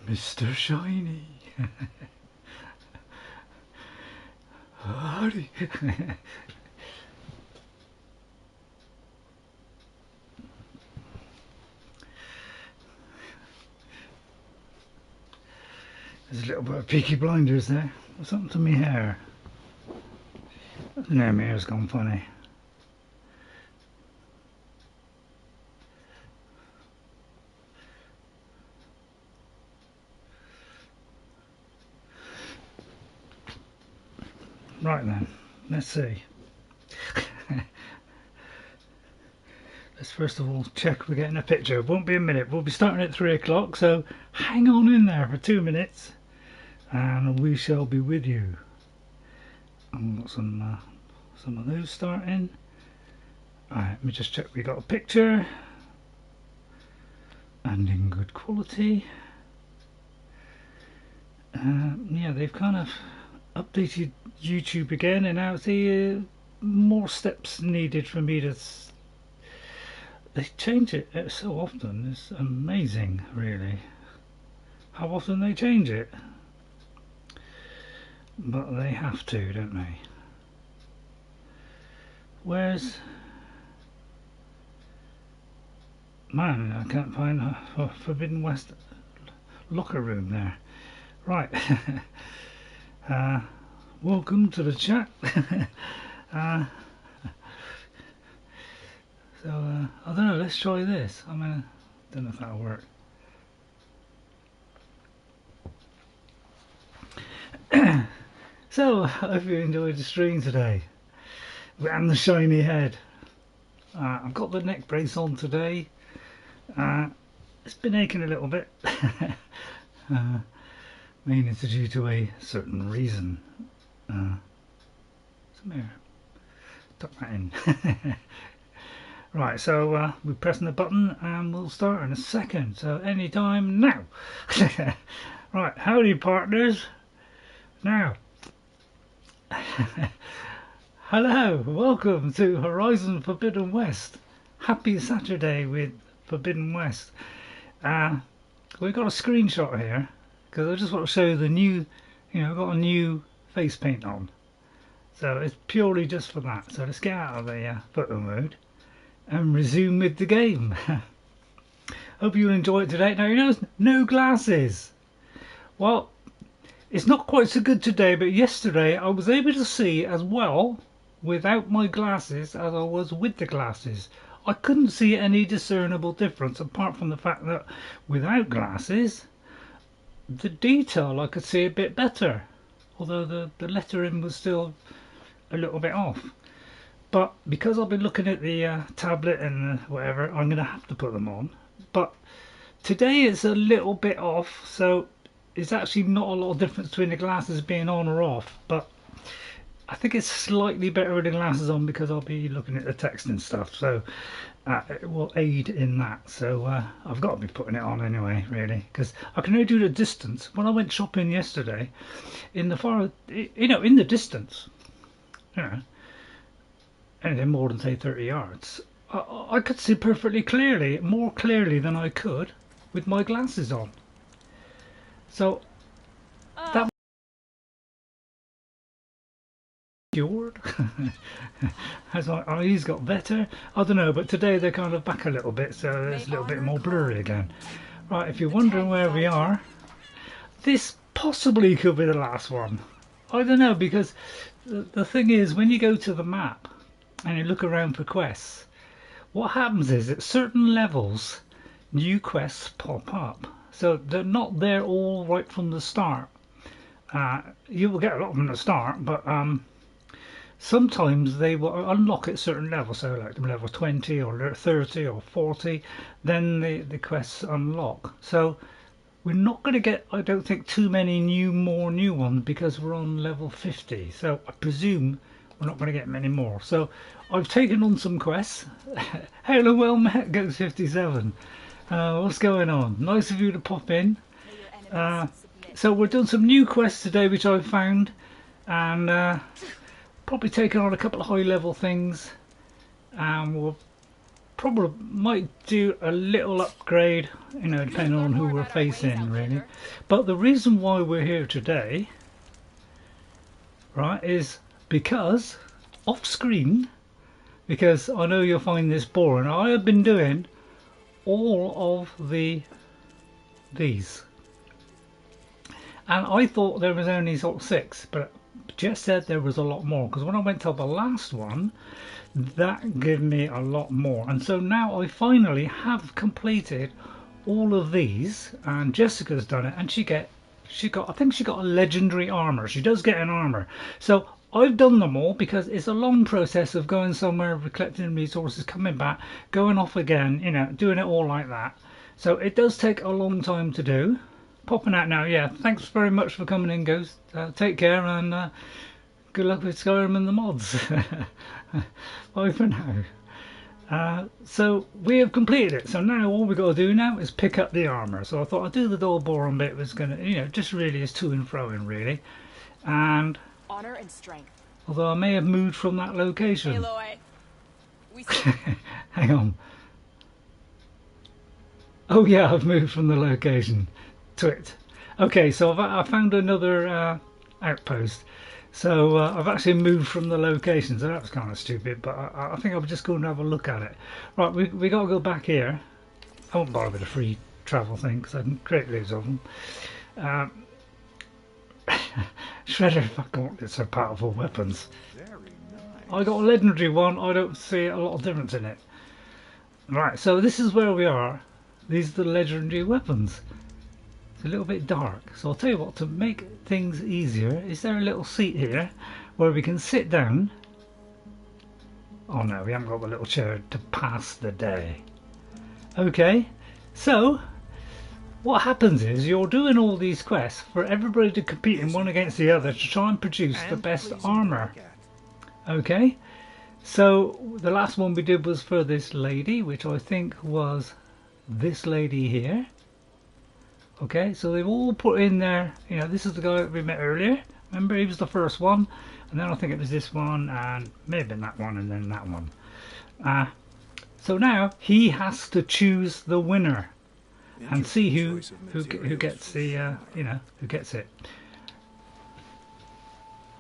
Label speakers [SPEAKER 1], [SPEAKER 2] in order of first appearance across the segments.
[SPEAKER 1] Mr. Shiny. Howdy. There's a little bit of Peaky Blinders there. What's happened to my hair? No, my hair's gone funny. Right then, let's see. Let's first of all check we're getting a picture. It won't be a minute. We'll be starting at 3 o'clock, so hang on in there for 2 minutes and we shall be with you. I've got some of those starting. Alright, let me just check we got a picture and in good quality. Yeah, they've kind of updated YouTube again, and now it's more steps needed for me to. They change it so often. It's amazing, really, how often they change it. But they have to, don't they? Where's man? I can't find a Forbidden West locker room there. Right. Welcome to the chat. I don't know, let's try this. I mean, I don't know if that'll work. So, I hope you enjoyed the stream today. And the shiny head. I've got the neck brace on today. It's been aching a little bit. Mainly due to a certain reason. Come here. Tuck that in. Right, so we're pressing the button and we'll start in a second. So anytime now. Right, howdy partners. Now. Hello, welcome to Horizon Forbidden West. Happy Saturday with Forbidden West. We've got a screenshot here because I just want to show you the new, I've got a new face paint on. So it's purely just for that. So let's get out of the photo mode and resume with the game. Hope you'll enjoy it today. Now, you know, no glasses. Well, it's not quite so good today, but yesterday I was able to see as well without my glasses as I was with the glasses. I couldn't see any discernible difference apart from the fact that without glasses the detail I could see a bit better, although the lettering was still a little bit off. But because I've been looking at the tablet and whatever, I'm going to have to put them on. But today it's a little bit off, so it's actually not a lot of difference between the glasses being on or off. But I think it's slightly better with the glasses on because I'll be looking at the text and stuff, so it will aid in that. So I've got to be putting it on anyway, really, because I can only do the distance. When I went shopping yesterday, in the distance, anything more than say 30 yards, I could see perfectly clearly, more clearly than I could with my glasses on. So that cured as my eyes got better. I don't know, but today they're kind of back a little bit, so it's a little bit more blurry again. Right, if you're wondering where we are, this possibly could be the last one. I don't know, because the thing is, when you go to the map and you look around for quests, what happens is at certain levels new quests pop up, so they're not there all right from the start. You will get a lot of them at the start, but sometimes they will unlock at certain levels, so like level 20 or 30 or 40, then the quests unlock. So we're not going to get, I don't think, too many more new ones because we're on level 50, so I presume we're not going to get many more. So I've taken on some quests. Hello, well met, Goes 57. What's going on? Nice of you to pop in. So we're doing some new quests today which I've found, and probably taking on a couple of high level things, and we'll probably might do a little upgrade, you know, depending on who we're facing, really. But the reason why we're here today, right, is because off screen, because I know you'll find this boring. I have been doing all of these, and I thought there was only sort of 6, but Jess said there was a lot more, because when I went to the last one, that gave me a lot more. And so now I finally have completed all of these, and Jessica's done it, and I think she got a legendary armor. She does get an armor. So I've done them all, because it's a long process of going somewhere, collecting resources, coming back, going off again, you know, doing it all like that. So it does take a long time to do. Popping out now. Yeah, thanks very much for coming in, Ghost. Take care, and good luck with Skyrim and the mods. Bye for now. So we have completed it. So now all we got to do now is pick up the armor. So I thought I'd do the dual boron bit. Was gonna, you know, just really is to and fro in really. And
[SPEAKER 2] honor and strength.
[SPEAKER 1] Although I may have moved from that location.
[SPEAKER 2] Aloy.
[SPEAKER 1] Hang on. Oh yeah, I've moved from the location to it. Okay, so I found another outpost. So I've actually moved from the location, so that was kind of stupid, but I think I'm just going to have a look at it. Right, we got to go back here. I won't bother with the free travel thing, because I can create loads of them. Shredder, fucking, it's so powerful weapons. Very nice. I got a legendary one, I don't see a lot of difference in it. Right, so this is where we are. These are the legendary weapons. It's a little bit dark, so I'll tell you what, to make things easier, is there a little seat here where we can sit down? Oh no, we haven't got the little chair to pass the day. Okay, so what happens is you're doing all these quests for everybody to compete in one against the other to try and produce the best armor. Okay, so the last one we did was for this lady, which I think was this lady here. Okay, so they've all put in there, you know, this is the guy that we met earlier. Remember, he was the first one, and then I think it was this one, and maybe that one, and then that one. So now he has to choose the winner and see who gets the, you know, who gets it.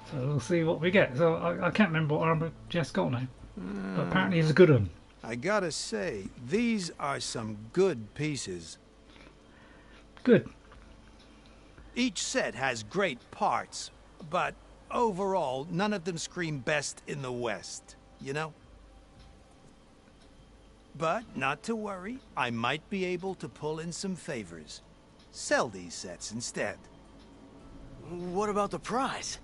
[SPEAKER 1] So we'll see what we get. So I can't remember what armor Jess got now, but apparently it's a good one.
[SPEAKER 3] I gotta say, these are some good pieces.
[SPEAKER 1] Good.
[SPEAKER 3] Each set has great parts, but overall, none of them scream best in the West, you know? But not to worry, I might be able to pull in some favors. Sell these sets instead.
[SPEAKER 4] What about the prize?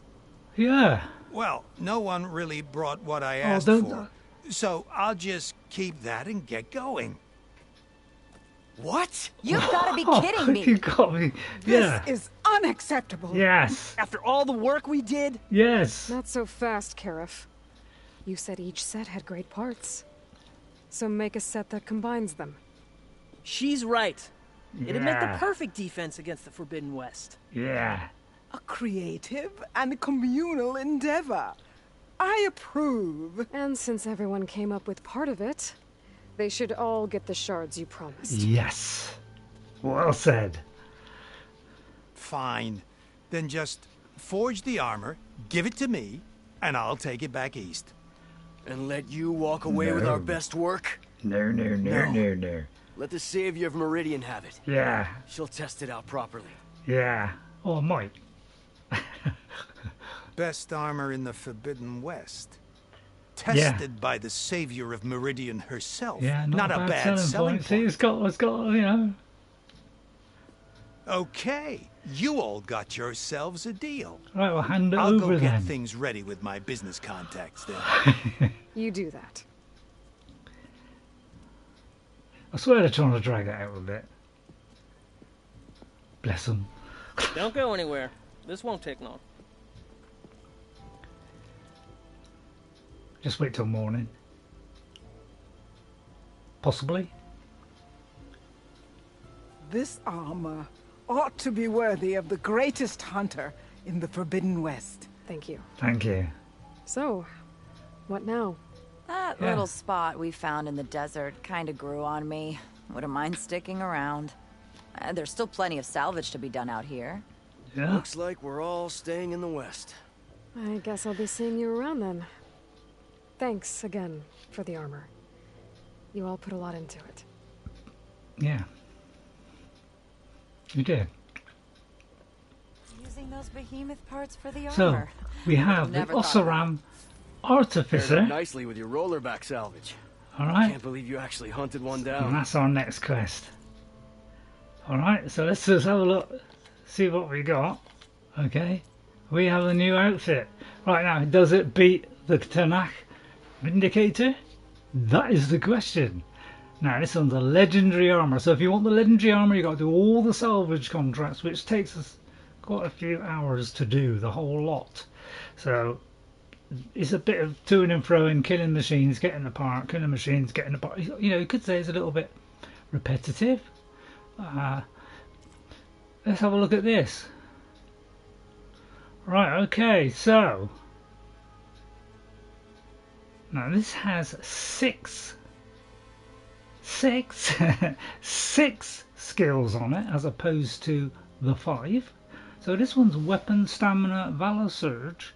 [SPEAKER 1] Yeah.
[SPEAKER 3] Well, no one really brought what I asked for, so I'll just keep that and get going.
[SPEAKER 4] What?
[SPEAKER 2] You've got to be kidding me.
[SPEAKER 1] You got me. Yeah.
[SPEAKER 5] This is unacceptable.
[SPEAKER 1] Yes.
[SPEAKER 4] After all the work we did?
[SPEAKER 1] Yes.
[SPEAKER 5] Not so fast, Karif. You said each set had great parts. So make a set that combines them.
[SPEAKER 4] She's right. It'd make the
[SPEAKER 1] Yeah.
[SPEAKER 4] perfect defense against the Forbidden West.
[SPEAKER 1] Yeah.
[SPEAKER 6] A creative and communal endeavor. I approve.
[SPEAKER 5] And since everyone came up with part of it, they should all get the shards you promised.
[SPEAKER 1] Yes. Well said.
[SPEAKER 3] Fine. Then just forge the armor, give it to me, and I'll take it back east.
[SPEAKER 4] And let you walk away with our best work?
[SPEAKER 1] No, no, no, no, no.
[SPEAKER 4] Let the Savior of Meridian have it.
[SPEAKER 1] Yeah.
[SPEAKER 4] She'll test it out properly.
[SPEAKER 1] Yeah. Oh, I might.
[SPEAKER 3] Best armor in the Forbidden West. Tested by the Savior of Meridian herself.
[SPEAKER 1] Yeah,
[SPEAKER 3] not a bad selling point.
[SPEAKER 1] See, it's got, you know.
[SPEAKER 3] Okay, you all got yourselves a deal.
[SPEAKER 1] Right, we'll hand it
[SPEAKER 3] I'll
[SPEAKER 1] over
[SPEAKER 3] go get
[SPEAKER 1] then.
[SPEAKER 3] things ready with my business contacts then.
[SPEAKER 5] You do that.
[SPEAKER 1] I swear they're trying to drag it out a bit. Bless them.
[SPEAKER 7] Don't go anywhere. This won't take long.
[SPEAKER 1] Just wait till morning. Possibly.
[SPEAKER 6] This armor ought to be worthy of the greatest hunter in the Forbidden West.
[SPEAKER 5] Thank you.
[SPEAKER 1] Thank you.
[SPEAKER 5] So, what now?
[SPEAKER 2] That
[SPEAKER 1] Yeah.
[SPEAKER 2] little spot we found in the desert kind of grew on me. Wouldn't mind sticking around. There's still plenty of salvage to be done out here.
[SPEAKER 1] Yeah.
[SPEAKER 4] Looks like we're all staying in the west.
[SPEAKER 5] I guess I'll be seeing you around then. Thanks again for the armor. You all put a lot into it.
[SPEAKER 1] Yeah. You did.
[SPEAKER 2] Using those behemoth parts for the
[SPEAKER 1] So
[SPEAKER 2] armor.
[SPEAKER 1] we have the
[SPEAKER 2] Never thought of
[SPEAKER 1] Ossaram
[SPEAKER 4] Paired up
[SPEAKER 1] Artificer.
[SPEAKER 4] nicely with your rollerback salvage.
[SPEAKER 1] Alright.
[SPEAKER 4] Can't believe you actually hunted one
[SPEAKER 1] And
[SPEAKER 4] down.
[SPEAKER 1] that's our next quest. Alright, so let's just have a look, see what we got. Okay, we have a new outfit. Right now, does it beat the Tanakh Vindicator? That is the question. Now, this one's a Legendary Armour. So if you want the Legendary Armour, you've got to do all the salvage contracts, which takes us quite a few hours to do, the whole lot. So it's a bit of to and fro in killing machines, getting apart, killing machines, getting apart. You know, you could say it's a little bit repetitive. Let's have a look at this. Right, okay, so now this has six skills on it as opposed to the 5. So this one's weapon, stamina, valor surge,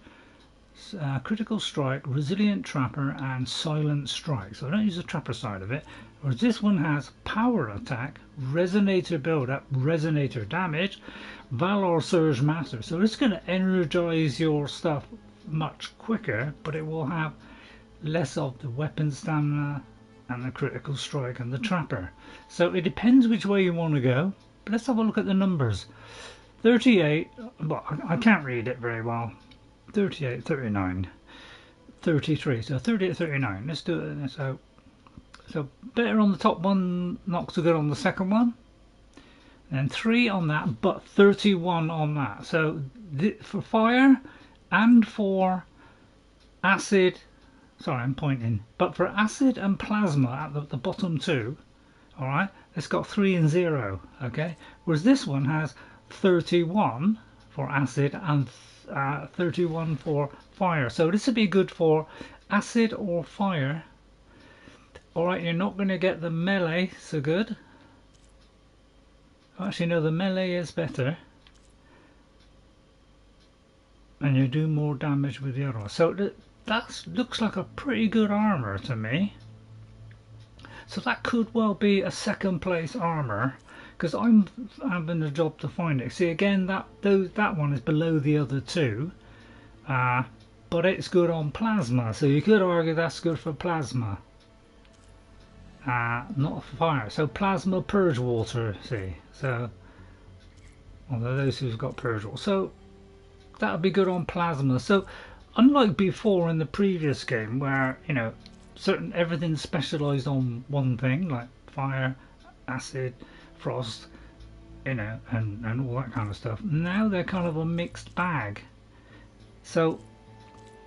[SPEAKER 1] critical strike, resilient trapper, and silent strike. So I don't use the trapper side of it. Whereas this one has power attack, resonator build up, resonator damage, valor surge master. So it's going to energize your stuff much quicker, but it will have less of the weapon stamina and the critical strike and the trapper. So it depends which way you want to go. But let's have a look at the numbers. 38, well, I can't read it very well. 38, 39, 33, so 38, 39. Let's do it. So better on the top one, not so good on the second one. And 3 on that, but 31 on that. So for fire and for acid, sorry, I'm pointing, but for acid and plasma at the bottom two, all right, it's got 3 and 0, okay. Whereas this one has 31 for acid and 31 for fire. So this would be good for acid or fire. Alright, you're not going to get the melee so good. Actually no, the melee is better. And you do more damage with the other one. So that looks like a pretty good armour to me. So that could well be a second place armour. Because I'm having a job to find it. See again, that one is below the other two. But it's good on plasma. So you could argue that's good for plasma. Not for fire. So plasma purge water, see. So although those who've got purge water. So that would be good on plasma. So unlike before in the previous game where, you know, everything's specialised on one thing, like fire, acid, frost, you know, and all that kind of stuff. Now they're kind of a mixed bag. So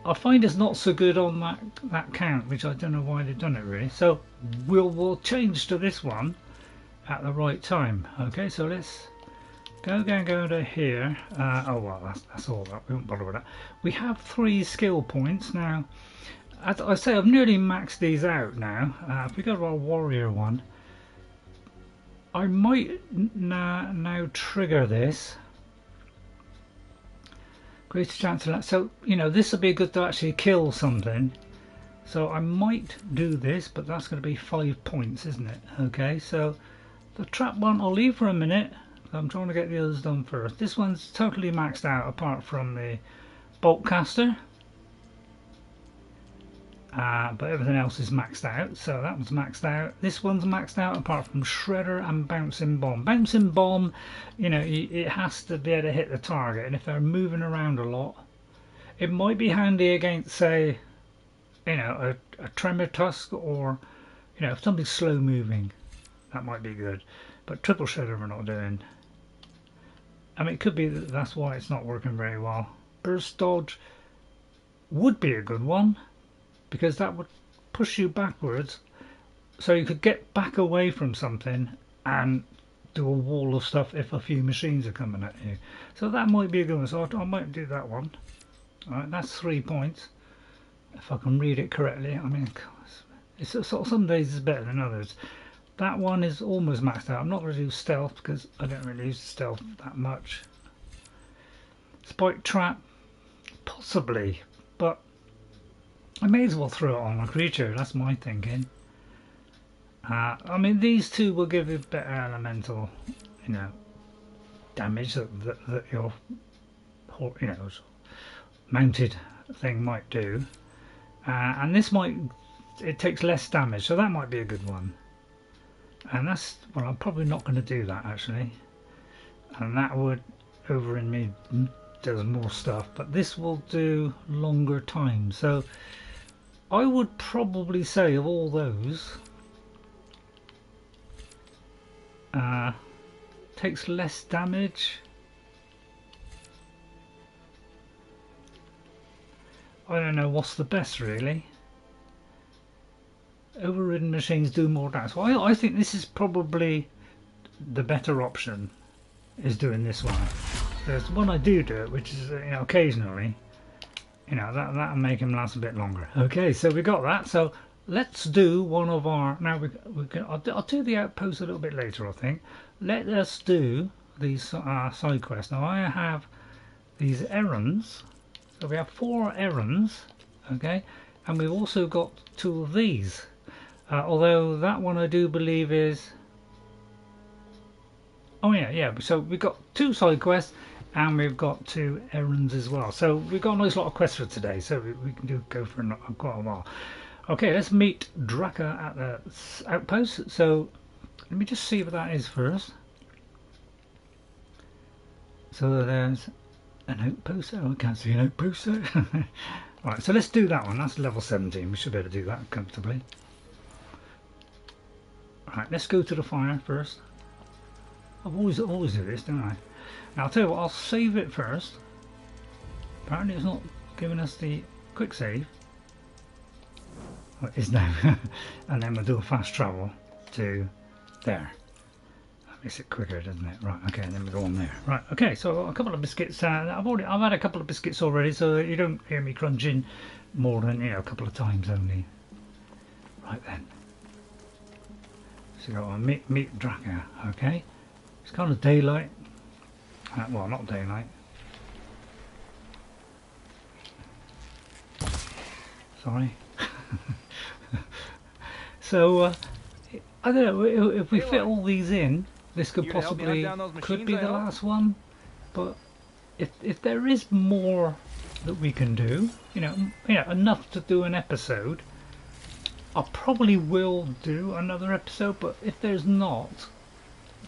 [SPEAKER 1] I find it's not so good on that count, which I don't know why they've done it really. So we'll change to this one at the right time. Okay, so let's go to here. Oh well, that's all that. We won't bother with that. We have 3 skill points now. As I say, I've nearly maxed these out now. If we go to our warrior one, I might now trigger this. Greater chance of that. So, you know, this will be good to actually kill something. So I might do this, but that's going to be 5 points, isn't it? Okay, so the trap one I'll leave for a minute. I'm trying to get the others done first. This one's totally maxed out apart from the bolt caster. But everything else is maxed out, so that one's maxed out. This one's maxed out apart from Shredder and Bouncing Bomb. Bouncing Bomb, you know, it has to be able to hit the target, and if they're moving around a lot, it might be handy against, say, you know, a Tremor Tusk, or, you know, if something's slow moving, that might be good. But Triple Shredder we're not doing. I mean, it could be that that's why it's not working very well. Burst Dodge would be a good one, because that would push you backwards, so you could get back away from something and do a wall of stuff if a few machines are coming at you. So that might be a good one, so I might do that one. Alright, that's 3 points. if I can read it correctly. I mean, it's sort of, some days is better than others. That one is almost maxed out. I'm not going to do stealth because I don't really use stealth that much. Spike trap, possibly, but I may as well throw it on a creature. That's my thinking. I mean, these two will give you better elemental, you know, damage that your, you know, mounted thing might do, and this might, it takes less damage, so that might be a good one. And that's, well, I'm probably not going to do that actually, and that would over in me does more stuff, but this will do longer time. So I would probably say of all those, takes less damage. I don't know what's the best really. Overridden machines do more damage. So I think this is probably the better option, is doing this one. There's one I do it, which is, you know, occasionally, you know, that'll make him last a bit longer. Okay, so we got that. So let's do one of our, now I'll do the outpost a little bit later, I think. Let us do these side quests. Now I have these errands, so we have 4 errands, okay, and we've also got 2 of these, although that one I do believe is, oh yeah, so we've got 2 side quests and we've got 2 errands as well, so we've got a nice lot of quests for today, so we can go for quite a while. Okay, let's meet Draka at the outpost. So let me just see what that is first. So there's an outpost. Oh, I can't see an outpost there. Alright, so let's do that one. That's level 17. We should be able to do that comfortably. Alright, let's go to the fire first. I always do this, don't I? Now I'll tell you what, I'll save it first. Apparently it's not giving us the quick save. It is now. And then we'll do a fast travel to there. That makes it quicker, doesn't it? Right, okay, and then we go on there. Right, okay, so a couple of biscuits. I've had a couple of biscuits already, so you don't hear me crunching more than, you know, a couple of times only. Right then. So I'll meet Draka, okay? It's kind of daylight. Well, not daylight. Sorry. So I don't know if we fit all these in. This could possibly be the last one. But if there is more that we can do, you know, enough to do an episode, I probably will do another episode. But if there's not,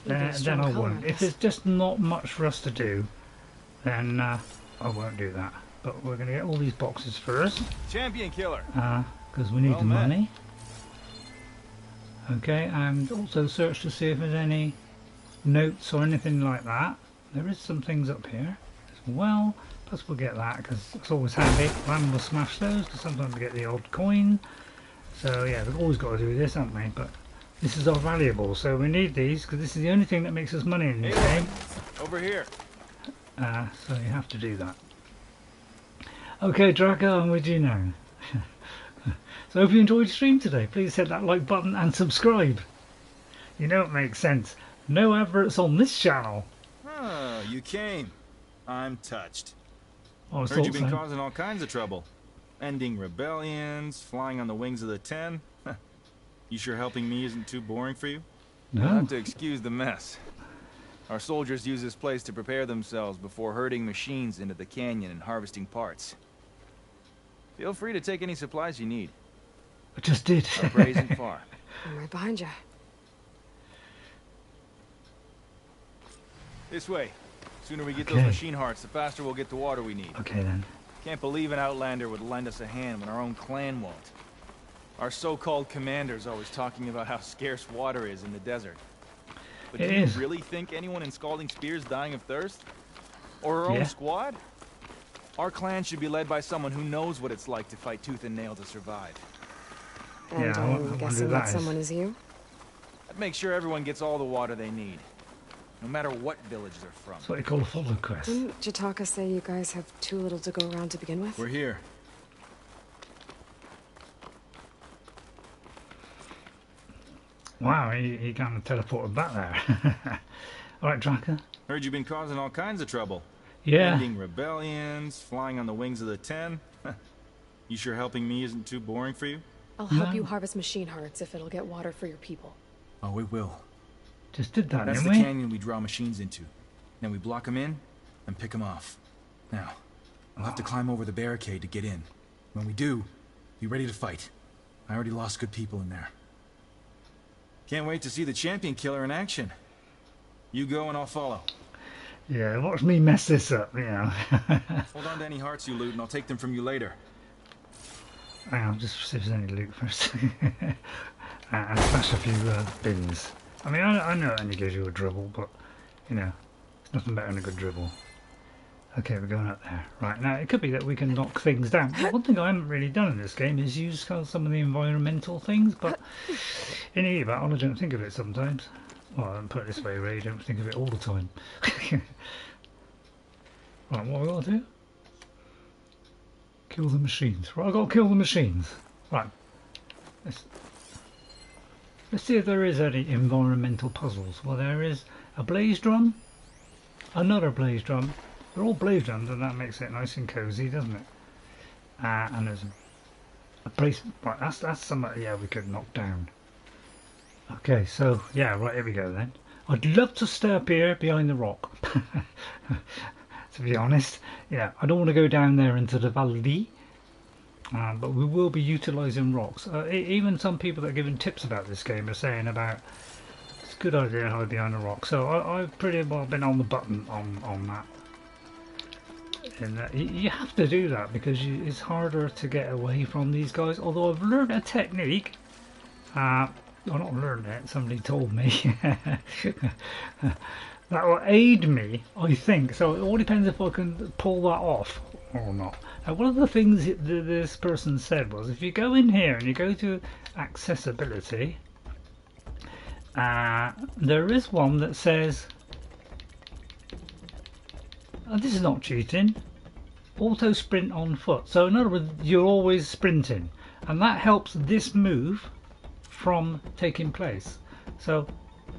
[SPEAKER 1] then I won't. If there's just not much for us to do, then I won't do that. But we're going to get all these boxes first.
[SPEAKER 8] Champion killer.
[SPEAKER 1] Because we need the money. Okay, and also search to see if there's any notes or anything like that. There is some things up here as well. Plus we'll get that because it's always handy. And we'll smash those because sometimes we get the odd coin. So yeah, we've always got to do this, haven't we? But this is our valuable, so we need these because this is the only thing that makes us money in this game.
[SPEAKER 8] Over here.
[SPEAKER 1] So you have to do that. Okay, Draka, I'm with you now. So I hope you enjoyed the stream today. Please hit that like button and subscribe. You know it makes sense. No adverts on this channel.
[SPEAKER 8] Oh, you came. I'm touched.
[SPEAKER 1] Oh,
[SPEAKER 8] heard you've been causing all kinds of trouble. Ending rebellions, flying on the wings of the 10. You sure helping me isn't too boring for you?
[SPEAKER 1] No.
[SPEAKER 8] You'll have to excuse the mess. Our soldiers use this place to prepare themselves before herding machines into the canyon and harvesting parts. Feel free to take any supplies you need.
[SPEAKER 1] I just did.
[SPEAKER 8] Our prey isn't far.
[SPEAKER 5] I'm right behind you.
[SPEAKER 8] This way. Sooner we get those machine hearts, the faster we'll get the water we need.
[SPEAKER 1] Okay then.
[SPEAKER 8] Can't believe an outlander would lend us a hand when our own clan won't. Our so-called commander's always talking about how scarce water is in the desert. But do you really think anyone in Scalding Spear's dying of thirst? Or our own squad? Our clan should be led by someone who knows what it's like to fight tooth and nail to survive.
[SPEAKER 5] And I'm guessing that someone is you?
[SPEAKER 8] I'd make sure everyone gets all the water they need. No matter what village they're from.
[SPEAKER 1] That's what you call a follow quest.
[SPEAKER 5] Didn't Jataka say you guys have too little to go around to begin with?
[SPEAKER 8] We're here.
[SPEAKER 1] Wow, he kind of teleported back there. Alright, Tracker.
[SPEAKER 8] Heard you've been causing all kinds of trouble.
[SPEAKER 1] Yeah.
[SPEAKER 8] Ending rebellions, flying on the wings of the 10. You sure helping me isn't too boring for you?
[SPEAKER 5] I'll help you harvest machine hearts if it'll get water for your people.
[SPEAKER 8] Oh, we will.
[SPEAKER 1] Just did that,
[SPEAKER 8] That's
[SPEAKER 1] didn't
[SPEAKER 8] the
[SPEAKER 1] we?
[SPEAKER 8] canyon we draw machines into. Then we block them in and pick them off. Now, I'll have to climb over the barricade to get in. When we do, be ready to fight. I already lost good people in there. Can't wait to see the champion killer in action. You go and I'll follow.
[SPEAKER 1] Yeah, watch me mess this up, you know.
[SPEAKER 8] Hold on to any hearts you loot and I'll take them from you later.
[SPEAKER 1] Hang on, just see if there's any loot first. And smash a few bins. I mean, I know it only gives you a dribble, but, you know, it's nothing better than a good dribble. Okay, we're going up there. Right, now it could be that we can knock things down. One thing I haven't really done in this game is use some of the environmental things, but in here, I don't think of it sometimes. Well, I don't put it this way, Ray, don't think of it all the time. Right, what have we got to do? Kill the machines. Right, I've got to kill the machines. Right. Let's see if there is any environmental puzzles. Well, there is a blaze drum, another blaze drum. They're all blaze drums, and that makes it nice and cozy, doesn't it? And there's a place. Right, that's something. Yeah, we could knock down. Okay, so yeah, right, here we go then. I'd love to stay up here behind the rock. To be honest, yeah, I don't want to go down there into the valley. But we will be utilising rocks. Even some people that are giving tips about this game are saying about it's a good idea to hide behind a rock. So I've pretty well been on the button on that. And you have to do that because it's harder to get away from these guys. Although I've learned a technique. Well, not learned it, somebody told me. That will aid me, I think. So it all depends if I can pull that off or not. Now, one of the things this person said was if you go in here and you go to accessibility, there is one that says, and this is not cheating, auto sprint on foot. So in other words, you're always sprinting, and that helps this move from taking place. So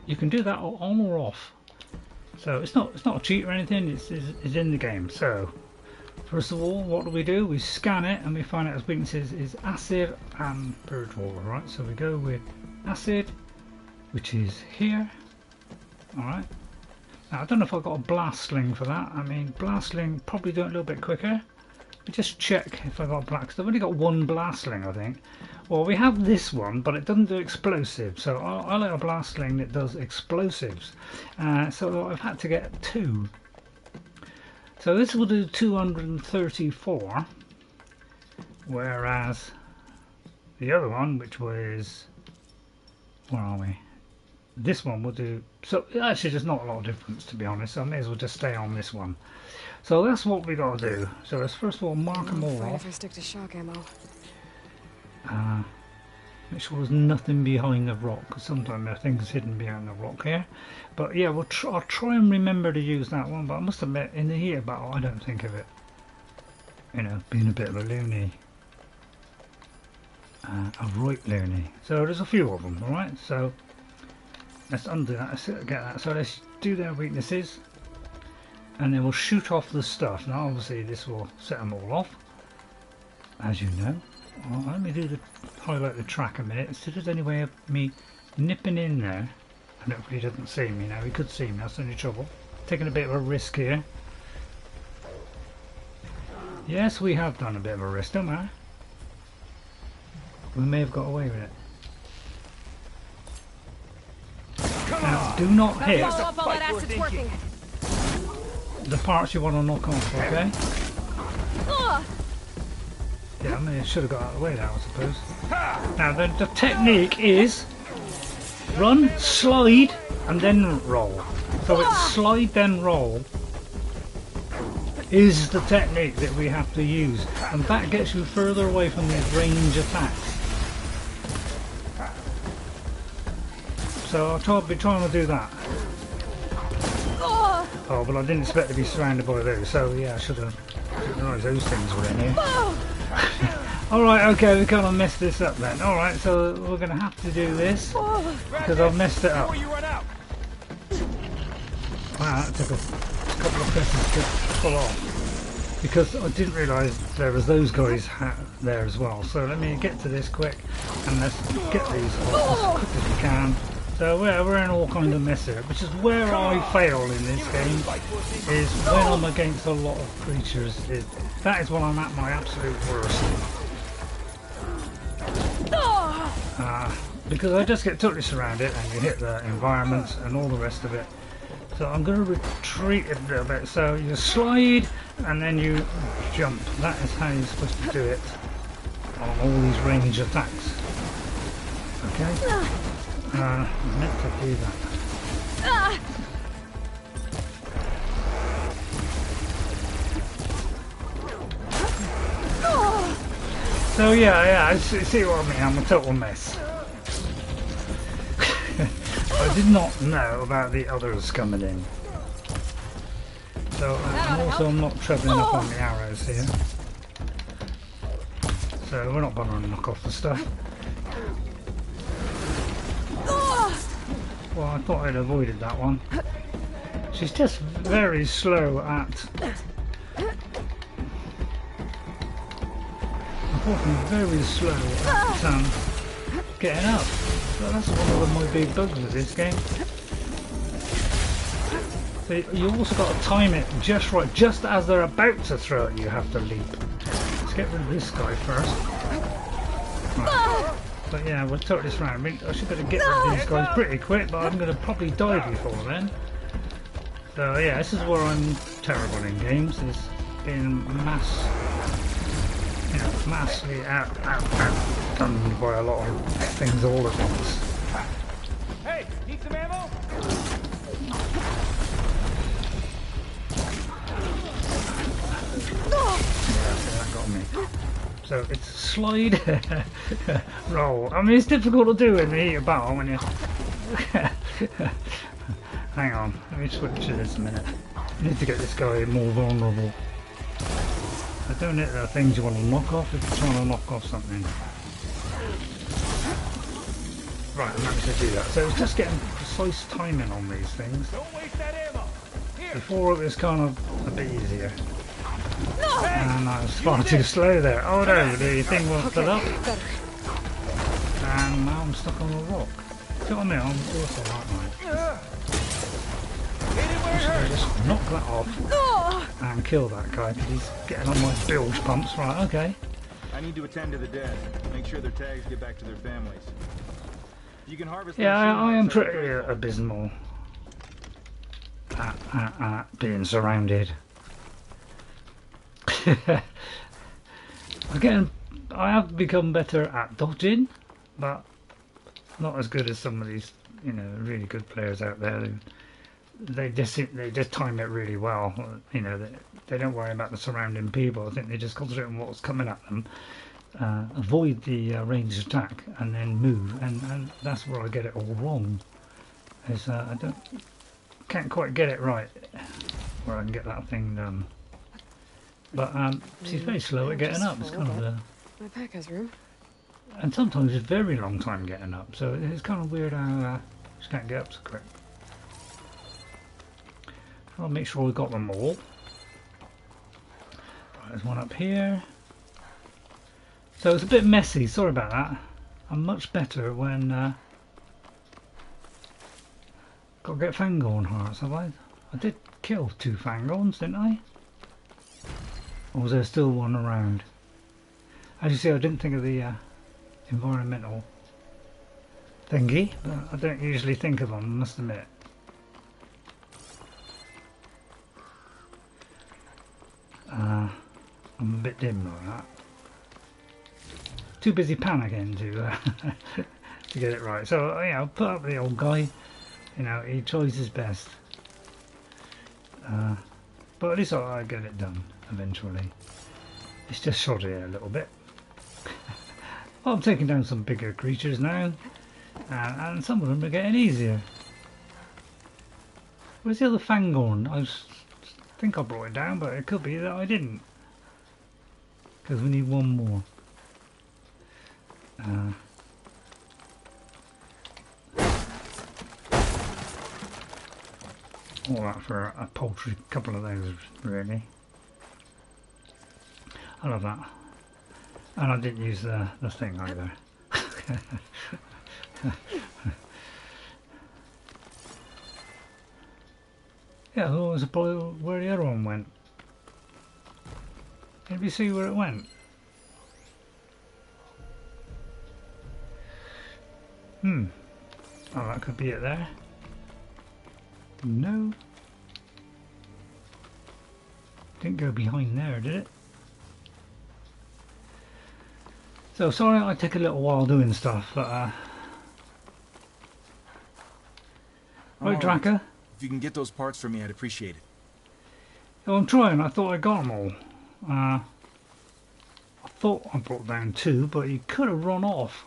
[SPEAKER 1] you can do that on or off. So it's not a cheat or anything. It's in the game. So first of all, what do? We scan it and we find out its weaknesses is acid and purge water. Right. So we go with acid, which is here. All right. Now I don't know if I've got a blast sling for that. I mean, blast sling probably do it a little bit quicker. But just check if I got a blast. I've only got one blast sling, I think. Well, we have this one, but it doesn't do explosives. So I like a blast sling that does explosives. So I've had to get two. So this will do 234, whereas the other one, which was, where are we? This one will do, so actually there's not a lot of difference, to be honest. So I may as well just stay on this one. So that's what we got to do. So let's first of all mark them all off.
[SPEAKER 5] If I stick to shock ammo.
[SPEAKER 1] Make sure there's nothing behind the rock, because sometimes there are things hidden behind the rock here. But yeah, I'll try and remember to use that one, but I must admit, in the heat battle, I don't think of it. You know, being a bit of a loony. A right loony. So there's a few of them, alright? So let's undo that, let's get that. So let's do their weaknesses, and then we'll shoot off the stuff. Now obviously this will set them all off, as you know. Well, let me highlight the track a minute. See if there's any way of me nipping in there. And hopefully he doesn't see me now. He could see me, that's the only trouble. Taking a bit of a risk here. Yes, we have done a bit of a risk, don't we? We may have got away with it. Now, do not hit the parts you want to knock off, okay? Yeah, I mean, I should have got out of the way there, I suppose. Now, the technique is run, slide, and then roll. So it's slide, then roll is the technique that we have to use. And that gets you further away from these range attacks. So I'll be trying to do that. Oh, but I didn't expect to be surrounded by those. So yeah, I should have realised those things were in here. Alright, okay, we kind of messed this up then. Alright, so we're going to have to do this because I've messed it up. Wow, that took a couple of presses to pull off because I didn't realise there was those guys there as well. So let me get to this quick and let's get these off as quick as we can. So we're in all kind of mess here, which is where I fail in this game, is when I'm against a lot of creatures. That is when I'm at my absolute worst. Because I just get totally surrounded and you hit the environments and all the rest of it. So I'm going to retreat a little bit. So you slide and then you jump. That is how you're supposed to do it on all these range attacks. Okay? I meant to do that. So yeah, I see what I mean. I'm a total mess. I did not know about the others coming in. So I'm also not trebling up on the arrows here. So we're not bothering to knock off the stuff. Well, I thought I'd avoided that one. She's just very slow at... Unfortunately, very slow at getting up. So that's one of my big bugs with this game. So you also got to time it just right. Just as they're about to throw it, you have to leap. Let's get rid of this guy first. Right. But yeah, we're totally surrounded. I should be able to get rid of these guys pretty quick, but I'm going to probably die before then. So yeah, this is where I'm terrible in games, is being massively outdone by a lot of things all at once.
[SPEAKER 8] Hey, need some ammo?
[SPEAKER 1] Yeah, that got me. So it's slide, roll. I mean, it's difficult to do in the heat of battle when you... Hang on, let me switch to this a minute. I need to get this guy more vulnerable. I don't know the things you want to knock off if you're trying to knock off something. Right, I managed to do that. So it's just getting precise timing on these things.
[SPEAKER 8] Don't waste that ammo. Here.
[SPEAKER 1] Before it was kind of a bit easier. And I was far too slow there. Oh no, the thing won't fill up. And now I'm stuck on a rock. See what I mean? I'm awful, aren't I? So just knock that off and kill that guy because he's getting on my bilge pumps. Right, okay.
[SPEAKER 8] I need to attend to the dead. Make sure their tags get back to their families. You can harvest.
[SPEAKER 1] Yeah, I am pretty abysmal at being surrounded. Again, I have become better at dodging, but not as good as some of these, really good players out there. They just time it really well. They don't worry about the surrounding people. I think they just concentrate on what's coming at them, avoid the ranged attack, and then move. And that's where I get it all wrong. Is I can't quite get it right where I can get that thing done. But she's very slow at getting up. It's kind of
[SPEAKER 5] my pack has room.
[SPEAKER 1] And sometimes it's a very long time getting up. So it's kind of weird how she can't get up so quick. I'll make sure we've got them all. Right, there's one up here. So it's a bit messy. Sorry about that. I'm much better when got to get Fangorn hearts, have I? I did kill 2 Fangorns, didn't I? Or was there still one around? As you see, I didn't think of the environmental thingy, but I don't usually think of them, I must admit. I'm a bit dim like that. Too busy panicking to to get it right. So I'll put up the old guy. He tries his best. But at least I get it done eventually. It's just shoddy a little bit. Well, I'm taking down some bigger creatures now, and some of them are getting easier. Where's the other Fangorn? I think I brought it down, but it could be that I didn't. Because we need one more. All that for a paltry couple of those, really. I love that. And I didn't use the thing either. Yeah, I thought it was probably where the other one went. Did we see where it went? Oh, that could be it there. No. Didn't go behind there, did it? So sorry I take a little while doing stuff, but right, Draka?
[SPEAKER 8] If you can get those parts for me, I'd appreciate it.
[SPEAKER 1] Oh, I'm trying. I thought I got them all. I thought I brought down 2, but he could have run off.